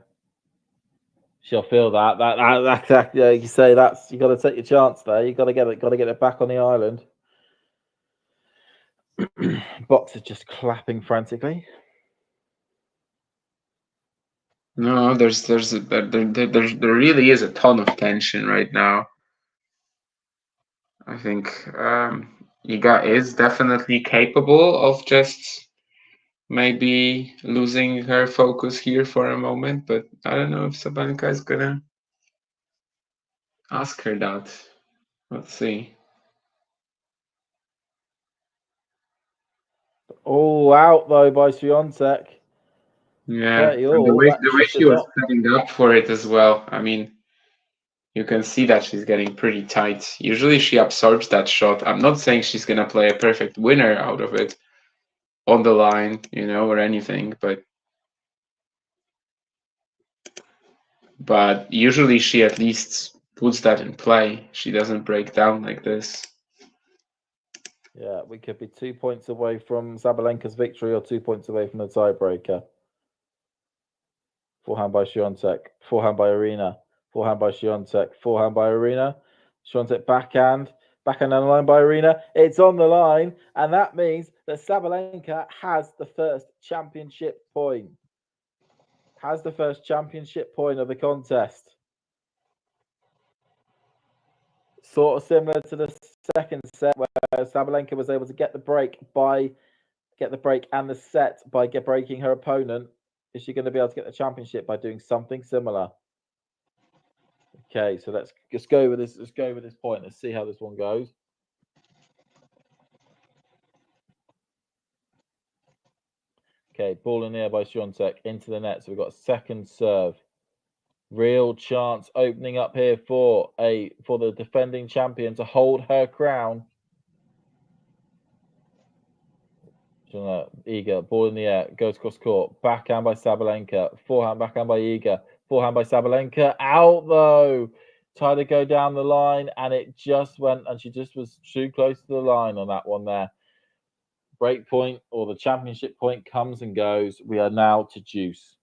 Speaker 6: She'll feel that. That yeah, you say that's, you got to take your chance there. You got to get it back on the island. Boxer just clapping frantically.
Speaker 8: No, there really is a ton of tension right now. I think Iga is definitely capable of just maybe losing her focus here for a moment, but I don't know if Sabalenka is gonna ask her that. Let's see.
Speaker 6: Oh, out though by Swiatek.
Speaker 8: Yeah,
Speaker 6: 30
Speaker 8: and the
Speaker 6: all.
Speaker 8: way
Speaker 6: That
Speaker 8: she was setting up for it as well. I mean, you can see that she's getting pretty tight. Usually she absorbs that shot. I'm not saying she's gonna play a perfect winner out of it on the line, or anything, but usually she at least puts that in play. She doesn't break down like this.
Speaker 6: Yeah, we could be 2 points away from Sabalenka's victory or 2 points away from the tiebreaker. Forehand by Swiatek. Forehand by Aryna. Forehand by Swiatek. Forehand by Aryna. Swiatek backhand. Backhand on the line by Aryna. It's on the line, and that means that Sabalenka has the first championship point. Has the first championship point of the contest. Sort of similar to the second set where Sabalenka was able to get the break and the set by breaking her opponent. Is she going to be able to get the championship by doing something similar? Okay, so let's just go with this. Let's go with this point. Let's see how this one goes. Okay, ball in the air by Swiatek into the net. So we've got a second serve. Real chance opening up here for the defending champion to hold her crown. Iga, ball in the air, goes across court. Backhand by Sabalenka. Forehand, backhand by Iga. Forehand by Sabalenka. Out though. Tried to go down the line and it just went, and she just was too close to the line on that one there. Break point or the championship point comes and goes. We are now to juice.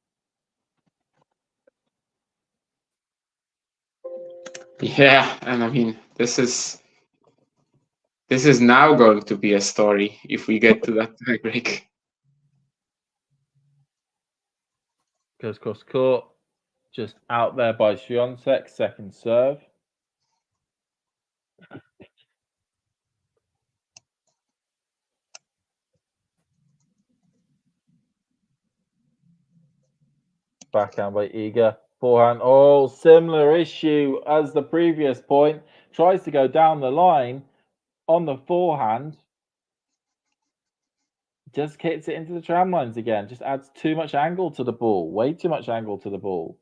Speaker 8: Yeah, and I mean, this is now going to be a story if we get to that tiebreak.
Speaker 6: Goes across court, just out there by Swiatek, second serve. Backhand by Iga. Forehand. Oh, similar issue as the previous point. Tries to go down the line on the forehand. Just hits it into the tram lines again. Just adds too much angle to the ball. Way too much angle to the ball.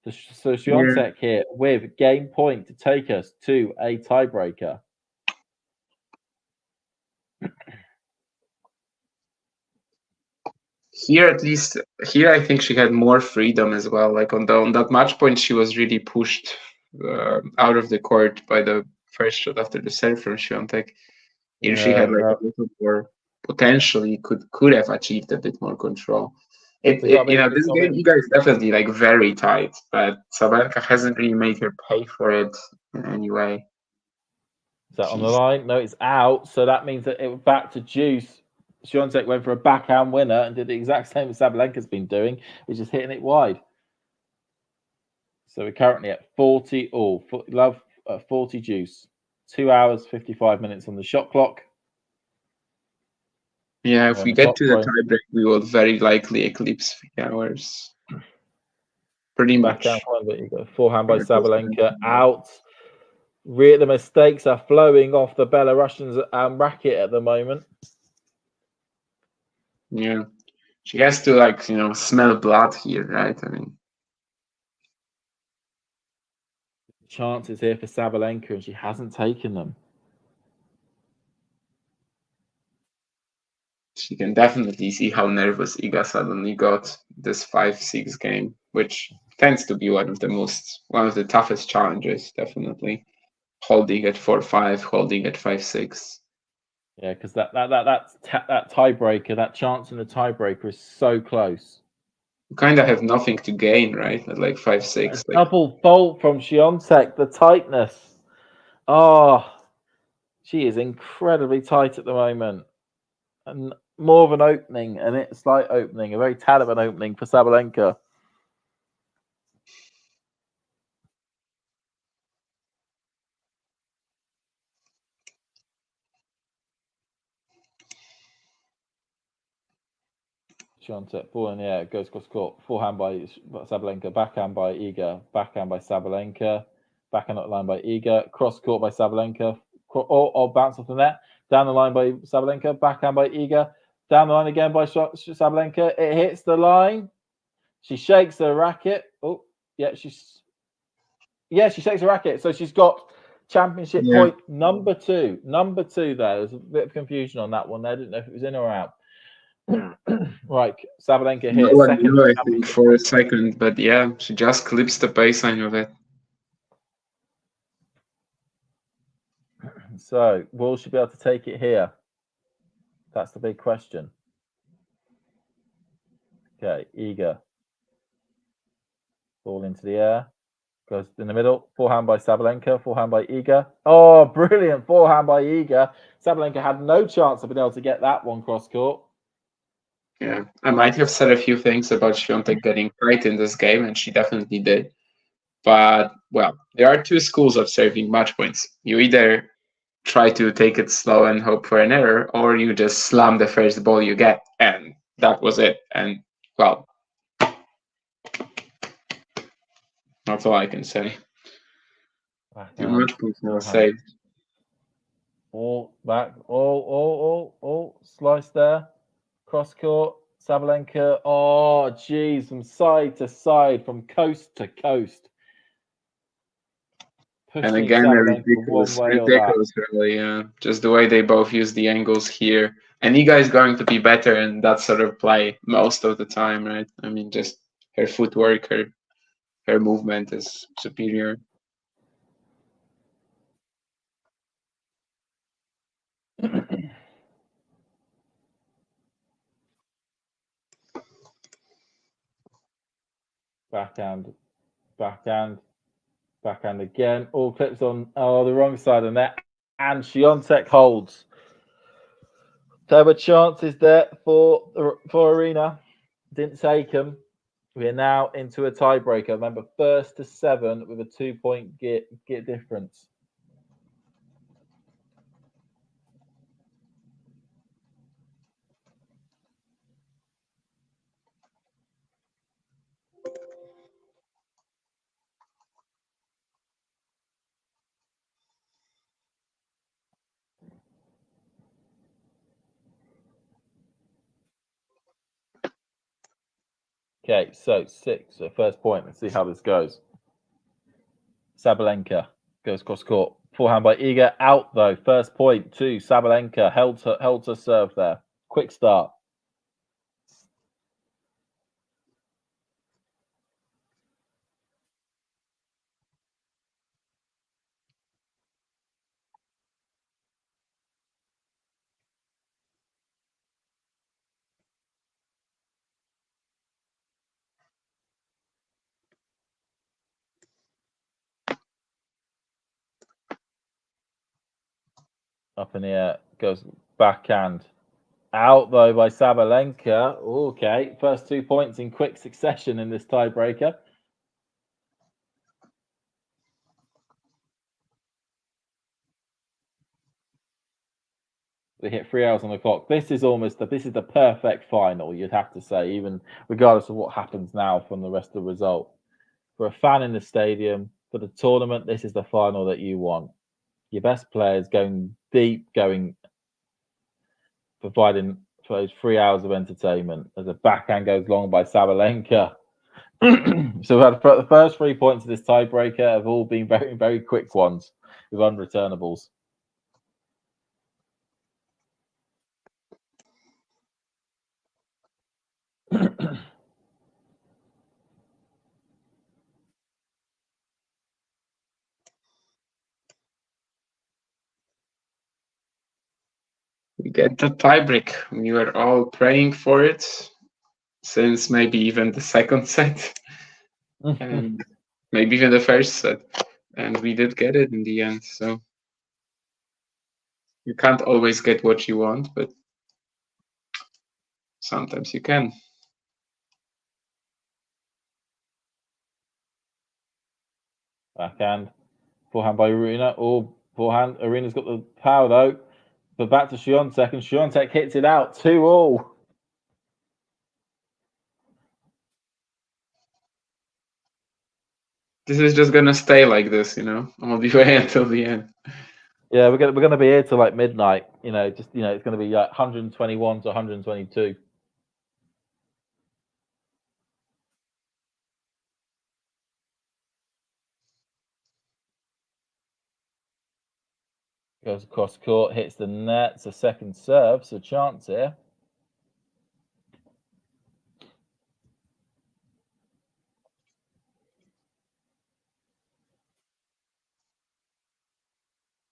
Speaker 6: So Swiatek here with game point to take us to a tiebreaker.
Speaker 8: Here, at least, I think she had more freedom as well. Like on that match point, she was really pushed out of the court by the first shot after the serve from Swiatek. Here she had like a little more, potentially could have achieved a bit more control. This game, Iga is definitely like very tight, but Sabalenka hasn't really made her pay for it in any way.
Speaker 6: Is that on the line? No, it's out. So that means that it was back to deuce. Swiatek went for a backhand winner and did the exact same as Sabalenka's been doing, which is hitting it wide. So we're currently at 40 all. Love 40 deuce. 2 hours, 55 minutes on the shot clock.
Speaker 8: Yeah, if we get to the tiebreak, we will very likely eclipse 3 hours. Pretty much.
Speaker 6: Forehand by Sabalenka out. The mistakes are flowing off the Belarusians' racket at the moment.
Speaker 8: Yeah, she has to smell blood here, right? I mean,
Speaker 6: chances here for Sabalenka, and she hasn't taken them.
Speaker 8: She can definitely see how nervous Iga suddenly got this 5-6 game, which tends to be one of the toughest challenges, definitely. Holding at 4-5, holding at 5-6.
Speaker 6: Yeah, because that tiebreaker, that chance in the tiebreaker is so close.
Speaker 8: You kind of have nothing to gain, right? At like 5-6.
Speaker 6: Double fault from Swiatek, the tightness. Oh, she is incredibly tight at the moment. And more of an opening, a slight opening, a very tad of an opening for Sabalenka. Swiatek, ball in the air, goes cross court. Forehand by Sabalenka, backhand by Iga, backhand by Sabalenka, backhand up the line by Iga, cross court by Sabalenka, or bounce off the net, down the line by Sabalenka, backhand by Iga, down the line again by Sabalenka. It hits the line. She shakes her racket. Oh, yeah, she shakes her racket. So she's got championship point number two. Number two there. There's a bit of confusion on that one there. I didn't know if it was in or out. Right, Sabalenka here.
Speaker 8: No one knew, I think, for a second, but yeah, she just clips the baseline of it.
Speaker 6: So, will she be able to take it here? That's the big question. Okay, Iga. Ball into the air. Goes in the middle. Forehand by Sabalenka. Forehand by Iga. Oh, brilliant. Forehand by Iga. Sabalenka had no chance of being able to get that one cross court.
Speaker 8: Yeah, I might have said a few things about Swiatek getting tight in this game, and she definitely did. But, well, there are two schools of serving match points. You either try to take it slow and hope for an error, or you just slam the first ball you get, and that was it. And, well, that's all I can say. Two match points now saved.
Speaker 6: All back. Oh, slice there. Cross court. Sabalenka. Oh, geez, from side to side, from coast to coast.
Speaker 8: And again, a ridiculous really, just the way they both use the angles here. And Iga is going to be better in that sort of play most of the time, right? I mean, just her footwork, her movement is superior.
Speaker 6: Backhand again. All clips on the wrong side of the net. And Swiatek holds. There were chances there for Aryna. Didn't take them. We are now into a tiebreaker. Remember, 1st to 7 with a 2-point get difference. Okay, so 6. So first point. Let's see how this goes. Sabalenka goes cross court. Forehand by Iga. Out though. First point to Sabalenka. Held her serve there. Quick start. Up in the air, goes backhand. Out though by Sabalenka. Okay, first 2 points in quick succession in this tiebreaker. They hit 3 hours on the clock. This is the perfect final, you'd have to say, even regardless of what happens now from the rest of the result. For a fan in the stadium, for the tournament, this is the final that you want. Your best players going deep, providing for those 3 hours of entertainment as a backhand goes long by Sabalenka. So we had the first 3 points of this tiebreaker have all been very, very quick ones with unreturnables.
Speaker 8: We get the tiebreak. We were all praying for it since maybe even the second set, and maybe even the first set, and we did get it in the end. So you can't always get what you want, but sometimes you can.
Speaker 6: Backhand, forehand by Aryna. Oh, forehand. Aryna's got the power though. But back to Swiatek, and Swiatek hits it out 2-2.
Speaker 8: This is just gonna stay like this, all the way until the end.
Speaker 6: Yeah, we're gonna be here till like midnight. It's gonna be like 121 to 122. Goes across court, hits the net. It's a second serve, so chance here.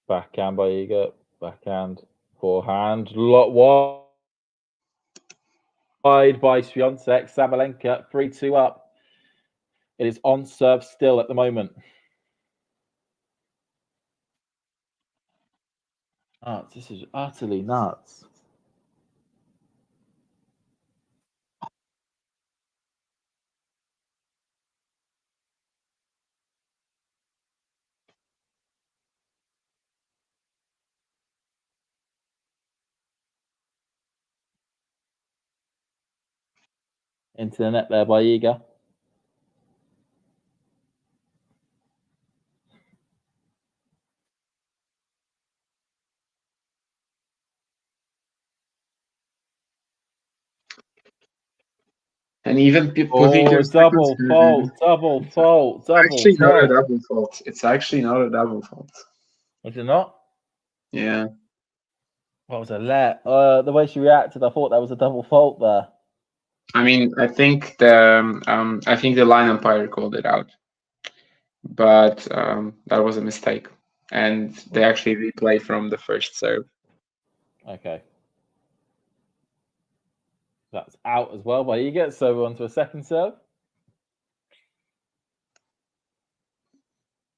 Speaker 6: Backhand by Iga. Backhand, forehand, lot wide by Swiatek. Sabalenka 3-2 up. It is on serve still at the moment. Oh, this is utterly nuts. Into the net there by Iga.
Speaker 8: And even putting your
Speaker 6: double fault, double fault, double
Speaker 8: actually
Speaker 6: fault.
Speaker 8: not a double fault. It's actually not a double fault.
Speaker 6: Was it not?
Speaker 8: Yeah.
Speaker 6: What was a let? The way she reacted, I thought that was a double fault there.
Speaker 8: I mean, I think the line umpire called it out, but that was a mistake, and they actually replay from the first serve.
Speaker 6: Okay. That's out as well by Iga, so we're on to a second serve.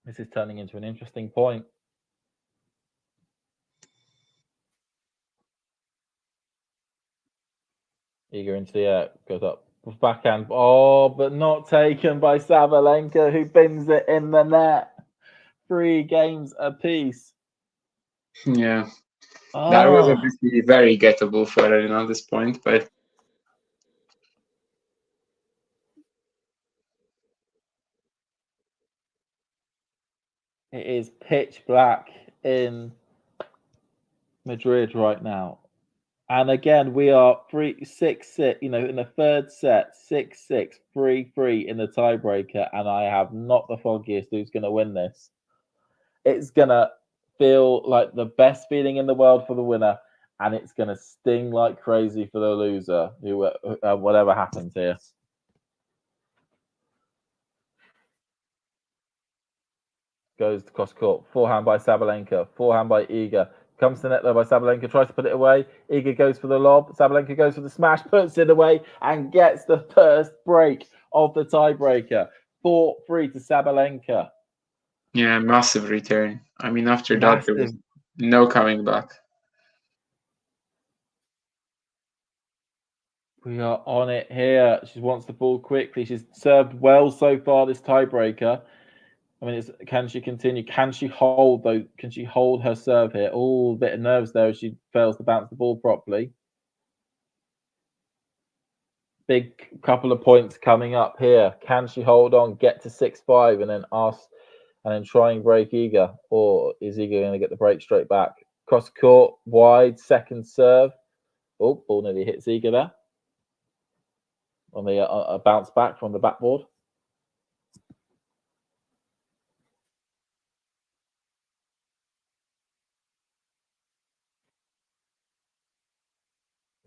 Speaker 6: This is turning into an interesting point. Iga into the air, goes up, backhand. Oh, but not taken by Sabalenka, who bins it in the net. 3 games apiece.
Speaker 8: Yeah. That was obviously very gettable for Aryna at this point, but
Speaker 6: it is pitch black in Madrid right now. And again, we are 3-6, in the third set, 6-6, 3-3 in the tiebreaker, and I have not the foggiest who's going to win this. It's going to feel like the best feeling in the world for the winner, and it's going to sting like crazy for the loser, whatever happens here. Goes to cross court. Forehand by Sabalenka. Forehand by Iga. Comes to the net though by Sabalenka. Tries to put it away. Iga goes for the lob. Sabalenka goes for the smash. Puts it away and gets the first break of the tiebreaker. 4-3 to Sabalenka.
Speaker 8: Yeah, massive return. I mean, after that, there was No coming back.
Speaker 6: We are on it here. She wants the ball quickly. She's served well so far, this tiebreaker. I mean, can she continue? Can she hold though? Can she hold her serve here? Oh, a bit of nerves there as she fails to bounce the ball properly. Big couple of points coming up here. Can she hold on, get to 6-5, and then try and break Iga? Or is Iga going to get the break straight back? Cross court, wide, second serve. Oh, ball nearly hits Iga there. On the a bounce back from the backboard.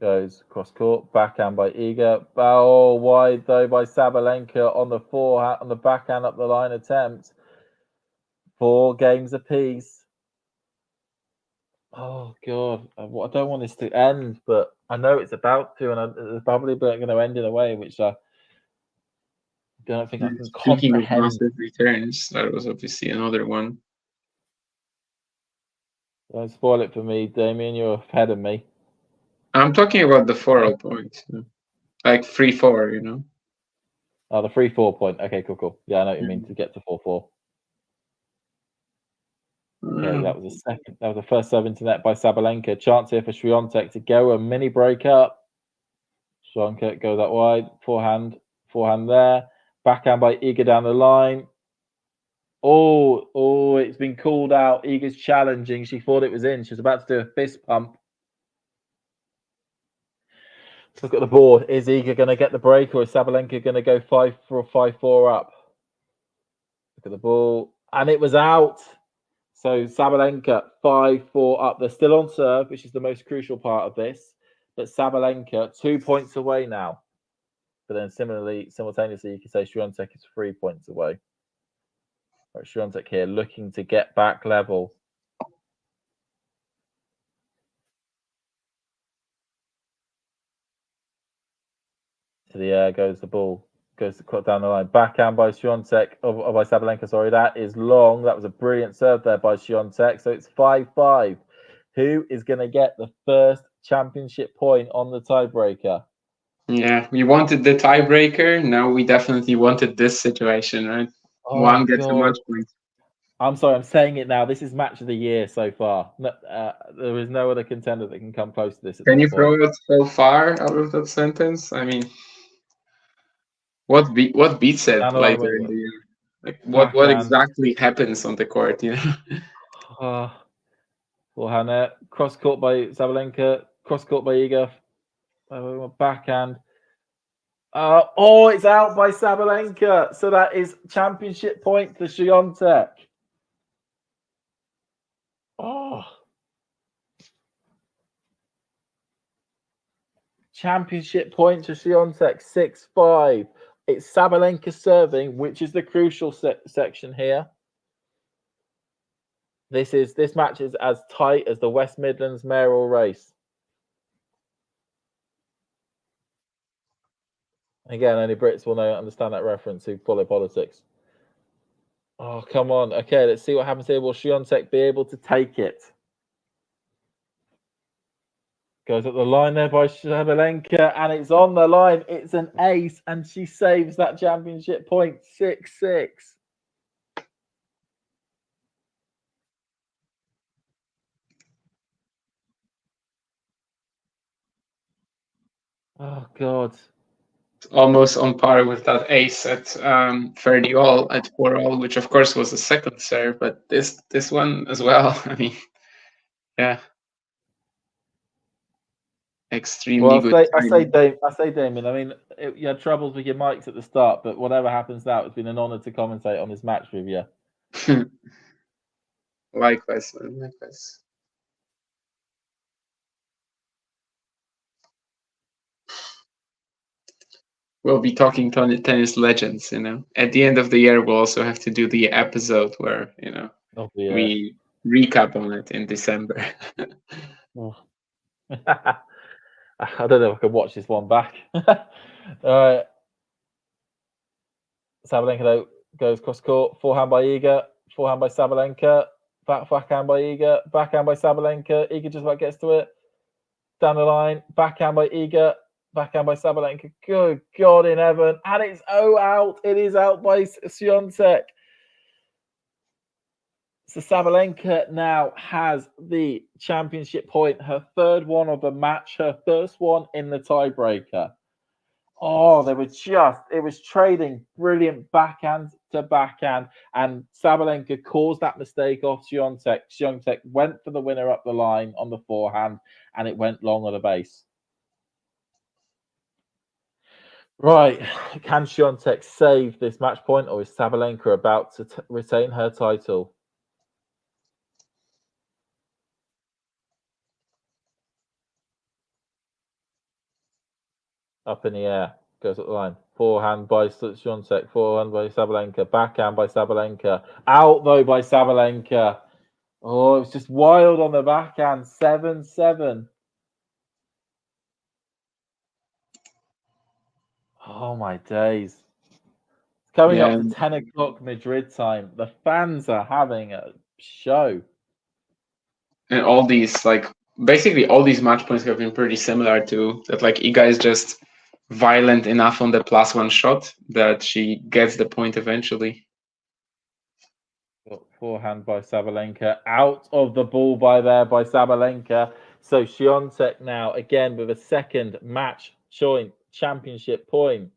Speaker 6: Goes cross court, backhand by Iga. Oh, wide though by Sabalenka on the forehand, on the backhand up the line attempt. 4 games apiece. Oh God, I don't want this to end, but I know it's about to, and it's probably going to end in a way which I don't think I can
Speaker 8: Speaking
Speaker 6: comprehend.
Speaker 8: of massive returns, that was obviously another one.
Speaker 6: Don't spoil it for me, Damien. You're ahead of me.
Speaker 8: I'm talking about the 4-0 point, like 3-4, you know.
Speaker 6: Oh, the 3-4 point. Okay, cool. Yeah, I know what you mean, to get to 4-4. Okay, that was the second. That was the first serve into net by Sabalenka. Chance here for Swiatek to go a mini break up. Swiatek goes that wide. Forehand there. Backhand by Iga down the line. Oh, it's been called out. Iga's challenging. She thought it was in. She was about to do a fist pump. Look at the board. Is Iga going to get the break, or is Sabalenka going to go 5-4 up? Look at the ball. And it was out. So Sabalenka 5-4 up. They're still on serve, which is the most crucial part of this. But Sabalenka 2 points away now. But then simultaneously, you can say Swiatek is 3 points away. Right, Swiatek here looking to get back level. To the air goes the ball. Goes down the line. Backhand by Swiatek, by Sabalenka, sorry. That is long. That was a brilliant serve there by Swiatek. So it's 5-5. Who is going to get the first championship point on the tiebreaker?
Speaker 8: Yeah, we wanted the tiebreaker. Now we definitely wanted this situation, right?
Speaker 6: Oh,
Speaker 8: One gets a
Speaker 6: God.
Speaker 8: match point.
Speaker 6: I'm sorry, I'm saying it now. This is match of the year so far. No, there is no other contender that can come close to this.
Speaker 8: Can you throw it so far out of that sentence? I mean, what beats it later in the year? Like what exactly happens on the court? You know.
Speaker 6: Forehand, cross court by Sabalenka, cross court by Iga, backhand. It's out by Sabalenka. So that is championship point for Swiatek. Championship point to Swiatek, 6-5. It's Sabalenka serving, which is the crucial section here. This match is as tight as the West Midlands mayoral race. Again, only Brits will understand that reference who follow politics. Oh, come on. Okay, let's see what happens here. Will Swiatek be able to take it? Goes up the line there by Sabalenka, and it's on the line. It's an ace, and she saves that championship point, 6-6. Oh, God.
Speaker 8: Almost on par with that ace at 30-all at 4-all, which of course was the second serve, but this one as well. I mean, yeah, extremely good.
Speaker 6: I say, Damien. I mean, you had troubles with your mics at the start, but whatever happens now, it's been an honour to commentate on this match with you.
Speaker 8: Likewise, man. Likewise. We'll be talking tennis legends, you know. At the end of the year, we'll also have to do the episode where, you know, we recap on it in December.
Speaker 6: I don't know if I can watch this one back. All right. Sabalenka though goes cross court, forehand by Iga, forehand by Sabalenka, Backhand by Iga. Backhand by Sabalenka. Iga just about gets to it. Down the line. Backhand by Iga. Backhand by Sabalenka. Good God in heaven. And it's out. It is out by Swiatek. So Sabalenka now has the championship point, her third one of the match, her first one in the tiebreaker. Oh, it was trading brilliant backhand to backhand, and Sabalenka caused that mistake off Swiatek. Swiatek went for the winner up the line on the forehand, and it went long on the base. Right, can Swiatek save this match point, or is Sabalenka about to retain her title? Up in the air, goes up the line. Forehand by Swiatek, forehand by Sabalenka, backhand by Sabalenka. Out though by Sabalenka. Oh, it was just wild on the backhand. 7-7. Oh my days. Coming up to 10 o'clock Madrid time. The fans are having a show.
Speaker 8: And all these, like, basically all these match points have been pretty similar to that. Like, Iga is just violent enough on the +1 shot that she gets the point eventually.
Speaker 6: Forehand by Sabalenka. Out of the ball by Sabalenka. So Swiatek now again with a second match joint championship point.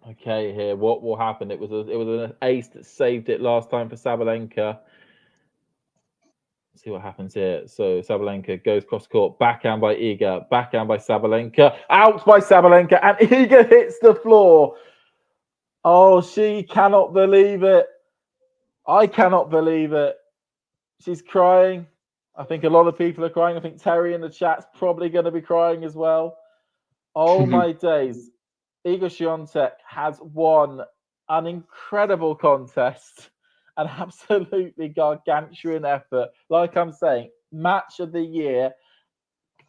Speaker 6: Okay, here what will happen? It was an ace that saved it last time for Sabalenka. Let's see what happens here. So Sabalenka goes cross court, backhand by Iga, backhand by Sabalenka, out by Sabalenka, and Iga hits the floor. Oh, she cannot believe it. I cannot believe it. She's crying. I think a lot of people are crying. I think Terry in the chat's probably going to be crying as well. Oh my days. Iga Swiatek has won an incredible contest, an absolutely gargantuan effort. Like I'm saying, match of the year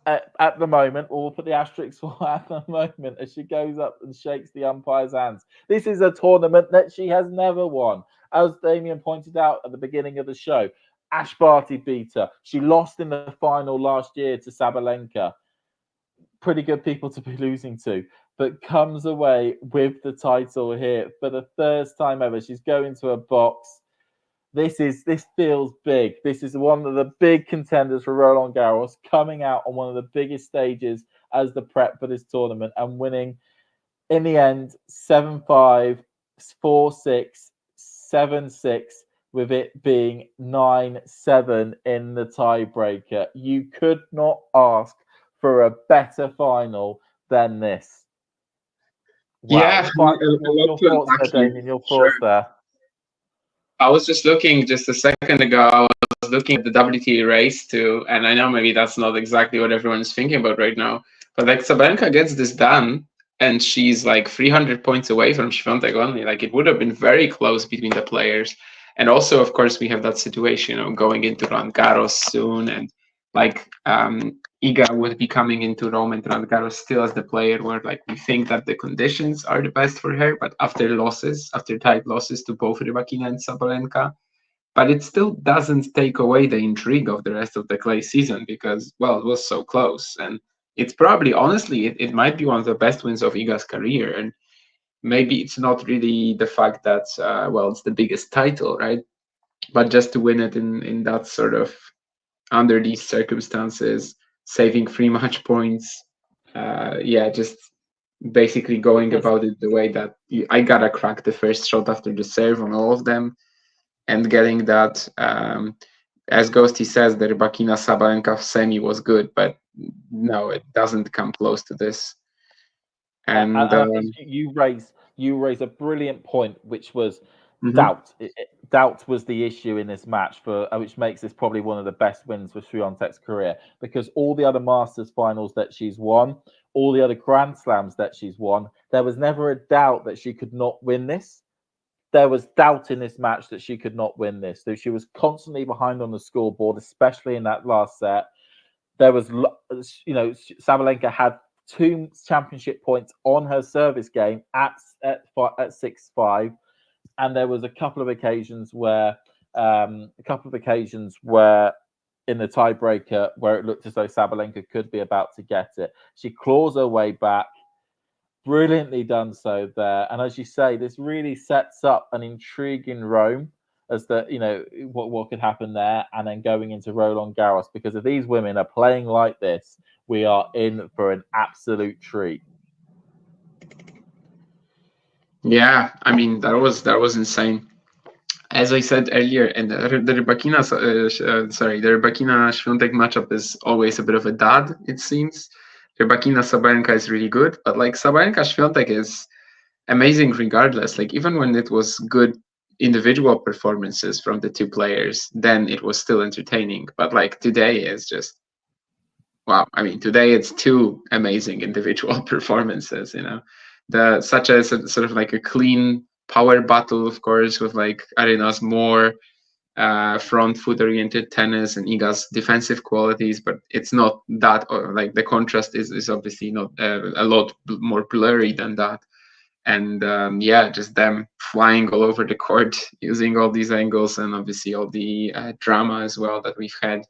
Speaker 6: at the moment, or we'll put the asterisks for at the moment as she goes up and shakes the umpire's hands. This is a tournament that she has never won. As Damien pointed out at the beginning of the show, Ash Barty beat her. She lost in the final last year to Sabalenka. Pretty good people to be losing to, but comes away with the title here for the first time ever. She's going to a box. This feels big. This is one of the big contenders for Roland Garros, coming out on one of the biggest stages as the prep for this tournament and winning in the end 7-5, 4-6, 7-6, with it being 9-7 in the tiebreaker. You could not ask for a better final than this. Wow.
Speaker 8: Yeah,
Speaker 6: your thoughts there, Damien, your thoughts there.
Speaker 8: I was just looking just a second ago. I was looking at the WTA race too, and I know maybe that's not exactly what everyone's thinking about right now. But like Sabalenka gets this done, and she's like 300 points away from Swiatek only. Like it would have been very close between the players. And also, of course, we have that situation, going into Roland Garros soon, and like Iga would be coming into Rome and Roland Garros still as the player where like we think that the conditions are the best for her, but after tight losses to both Rybakina and Sabalenka. But it still doesn't take away the intrigue of the rest of the clay season because, well, it was so close. And it's probably, honestly, it might be one of the best wins of Iga's career. And maybe it's not really the fact that, it's the biggest title, right? But just to win it in that sort of, under these circumstances, saving 3 match points, just basically going about it the way that I gotta crack the first shot after the serve on all of them, and getting that, as Ghosty says, the Rybakina Sabalenka semi was good, but no, it doesn't come close to this. And
Speaker 6: you raise a brilliant point, which was
Speaker 8: Mhm.
Speaker 6: doubt. Doubt was the issue in this match, which makes this probably one of the best wins for Swiatek's career, because all the other Masters finals that she's won, all the other Grand Slams that she's won, there was never a doubt that she could not win this. There was doubt in this match that she could not win this. So she was constantly behind on the scoreboard, especially in that last set. there was, Sabalenka had 2 championship points on her service game at 6-5, and there was a couple of occasions where in the tiebreaker where it looked as though Sabalenka could be about to get it. She claws her way back, brilliantly done so there. And as you say, this really sets up an intriguing Rome as the, what could happen there, and then going into Roland Garros, because if these women are playing like this, we are in for an absolute treat.
Speaker 8: Yeah, I mean, that was insane. As I said earlier, and the Rybakina-Świątek matchup is always a bit of a dud, it seems. Rybakina-Sabalenka is really good, but like Sabalenka-Świątek is amazing regardless. Like even when it was good individual performances from the 2 players, then it was still entertaining. But like today is just, wow. I mean, today it's 2 amazing individual performances, such as sort of like a clean power battle, of course, with like Aryna's more front foot oriented tennis and Iga's defensive qualities, but it's not that, or like the contrast is obviously not a lot more blurry than that. And just them flying all over the court, using all these angles, and obviously all the drama as well that we've had.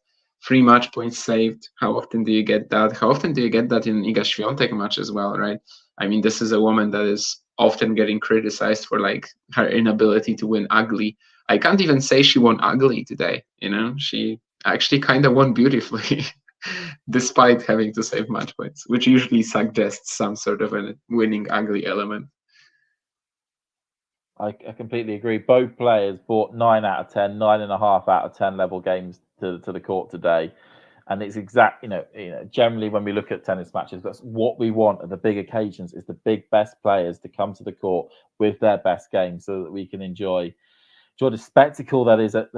Speaker 8: 3 match points saved. How often do you get that? How often do you get that in Iga Świątek match as well, right? I mean, this is a woman that is often getting criticized for like her inability to win ugly. I can't even say she won ugly today. She actually kind of won beautifully, despite having to save match points, which usually suggests some sort of a winning ugly element.
Speaker 6: I completely agree. Both players brought 9 out of 10, 9.5 out of 10 level games to the court today. And it's generally when we look at tennis matches, that's what we want at the big occasions, is the big best players to come to the court with their best game, so that we can enjoy the spectacle that's at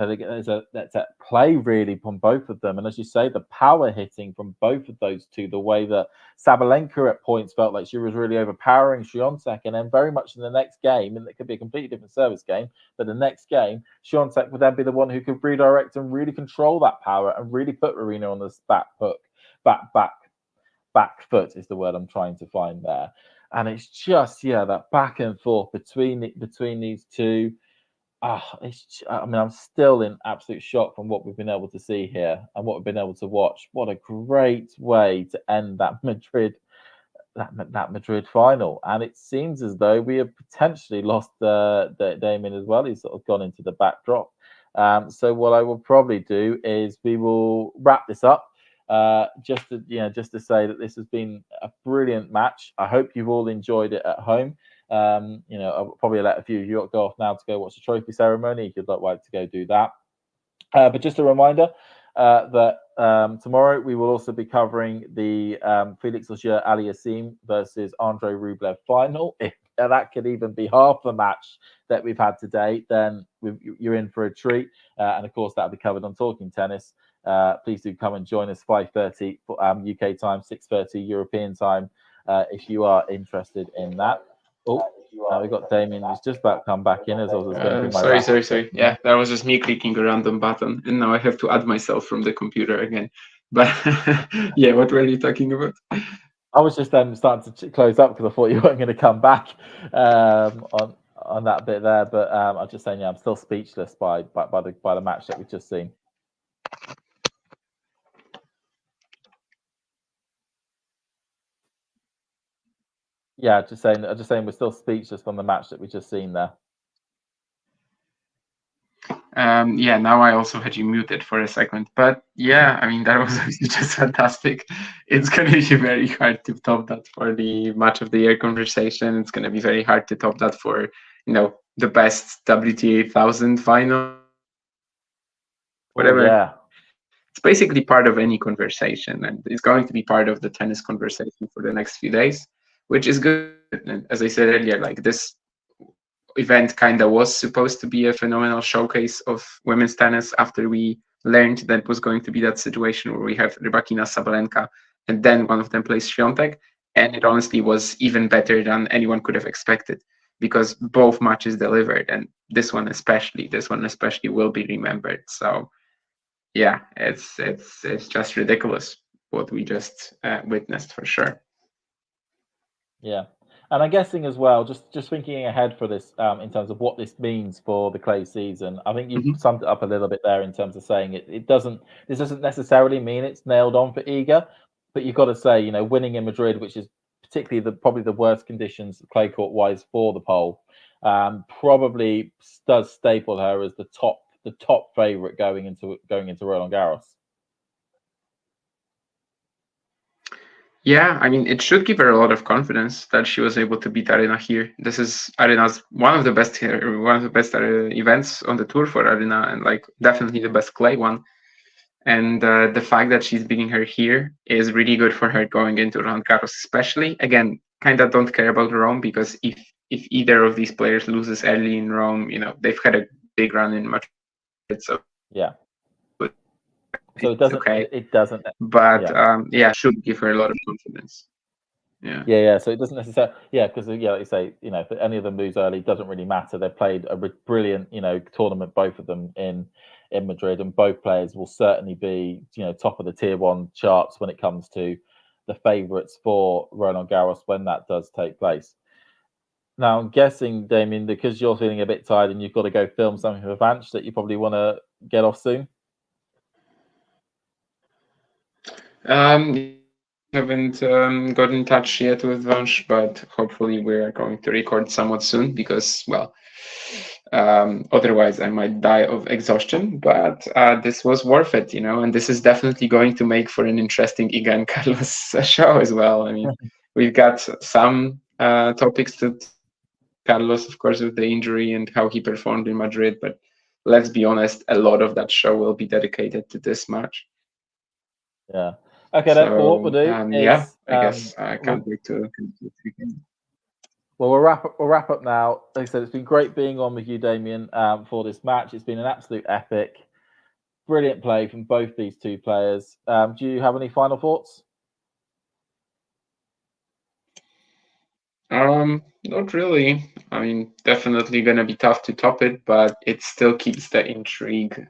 Speaker 6: play really from both of them. And as you say, the power hitting from both of those 2, the way that Sabalenka at points felt like she was really overpowering Swiatek, and then very much in the next game, and it could be a completely different service game, but the next game, Swiatek would then be the one who could redirect and really control that power and really put Aryna on the back foot is the word I'm trying to find there. And it's just, that back and forth between these 2. I'm still in absolute shock from what we've been able to see here and what we've been able to watch. What a great way to end that Madrid final. And it seems as though we have potentially lost Damien as well. He's sort of gone into the backdrop. So what I will probably do is we will wrap this up. Just to say that this has been a brilliant match. I hope you've all enjoyed it at home. I'll probably let a few of you go off now to go watch the trophy ceremony if you'd like to go do that. But just a reminder that tomorrow we will also be covering the Felix Auger-Aliassime versus Andrei Rublev final. If that could even be half the match that we've had today, then you're in for a treat. And of course, that'll be covered on Talking Tennis. Please do come and join us 5:30 UK time, 6:30 European time, if you are interested in that. We've got Damien who's just about to come back in as I was going through my
Speaker 8: sorry. Yeah, that was just me clicking a random button, and now I have to add myself from the computer again. But yeah, what were you talking about?
Speaker 6: I was just starting to close up because I thought you weren't going to come back on that bit there. But I'm just saying, I'm still speechless by the match that we've just seen. Yeah, just saying we're still speechless from the match that we just seen there.
Speaker 8: Now I also had you muted for a second, but yeah, I mean, that was just fantastic. It's going to be very hard to top that for the match of the year conversation. It's going to be very hard to top that for, the best WTA 1000 final. Whatever.
Speaker 6: Yeah.
Speaker 8: It's basically part of any conversation, and it's going to be part of the tennis conversation for the next few days, which is good. And as I said earlier, like this event kind of was supposed to be a phenomenal showcase of women's tennis after we learned that it was going to be that situation where we have Rybakina, Sabalenka, and then one of them plays Świątek. And it honestly was even better than anyone could have expected because both matches delivered, and this one especially will be remembered. So yeah, it's just ridiculous what we just witnessed for sure.
Speaker 6: Yeah. And I'm guessing as well, just thinking ahead for this, in terms of what this means for the clay season, I think you've summed it up a little bit there in terms of saying this doesn't necessarily mean it's nailed on for Iga, but you've got to say, you know, winning in Madrid, which is particularly probably the worst conditions clay court wise for the pole, probably does staple her as the top favorite going into Roland Garros.
Speaker 8: Yeah, I mean, it should give her a lot of confidence that she was able to beat Aryna here. This is Aryna's one of the best events on the tour for Aryna, and like definitely the best clay one. And the fact that she's beating her here is really good for her going into Roland Garros, especially. Again, kind of don't care about Rome, because if either of these players loses early in Rome, you know, they've had a big run in Madrid, so
Speaker 6: yeah.
Speaker 8: So it doesn't. Okay.
Speaker 6: It doesn't.
Speaker 8: But yeah, should give her a lot of confidence. Yeah.
Speaker 6: Yeah. So it doesn't necessarily. Yeah, because like you say, you know, if any of them lose early, it doesn't really matter. They've played a brilliant, you know, tournament, both of them in Madrid, and both players will certainly be, you know, top of the tier 1 charts when it comes to the favourites for Roland Garros when that does take place. Now, I'm guessing, Damien, because you're feeling a bit tired and you've got to go film something for Vanch, that you probably want to get off soon.
Speaker 8: Haven't got in touch yet with Vanch, but hopefully we're going to record somewhat soon, because, well, otherwise I might die of exhaustion. But this was worth it, you know, and this is definitely going to make for an interesting Iga and Carlos show as well. I mean, we've got some topics to Carlos, of course, with the injury and how he performed in Madrid, but let's be honest, a lot of that show will be dedicated to this match.
Speaker 6: Yeah. Okay, so, then what we'll do is,
Speaker 8: yeah, I guess I can't wait to.
Speaker 6: Well, we'll wrap up now. Like I said, it's been great being on with you, Damien, for this match. It's been an absolute epic, brilliant play from both these two players. Do you have any final thoughts?
Speaker 8: Not really. I mean, definitely going to be tough to top it, but it still keeps the intrigue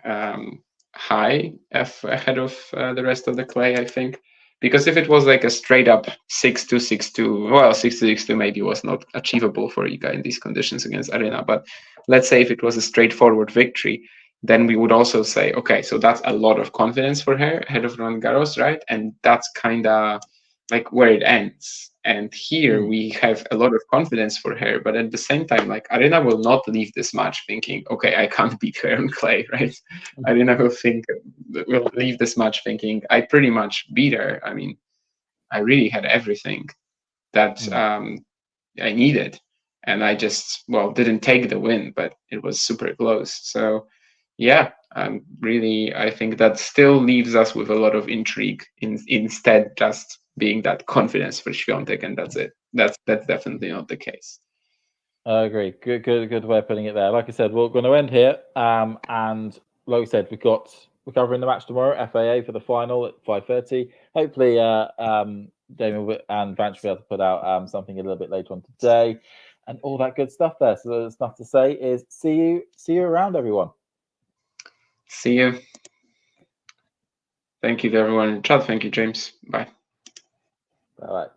Speaker 8: high ahead of the rest of the clay, I think. Because if it was like a straight up 6-2, 6-2, well, 6-2, 6-2 maybe was not achievable for Iga in these conditions against Aryna. But let's say if it was a straightforward victory, then we would also say, okay, so that's a lot of confidence for her ahead of Roland Garros, right? And that's kind of like where it ends. And here we have a lot of confidence for her, but at the same time, like Aryna will not leave this match thinking, okay, I can't beat her on clay, right? Aryna will leave this match thinking, I pretty much beat her. I mean, I really had everything that I needed, and I just, well, didn't take the win, but it was super close. So yeah, really, I think that still leaves us with a lot of intrigue instead just being that confidence for Swiatek, and that's it. That's definitely not the case.
Speaker 6: I agree. Good way of putting it there. Like I said, we're going to end here. And like I said, we're covering the match tomorrow, FAA for the final at 5:30. Hopefully, Damien and Vanch will be able to put out something a little bit later on today, and all that good stuff there. So there's enough to say is see you around, everyone.
Speaker 8: See you. Thank you to everyone in the chat. Thank you, James. Bye.
Speaker 6: All right.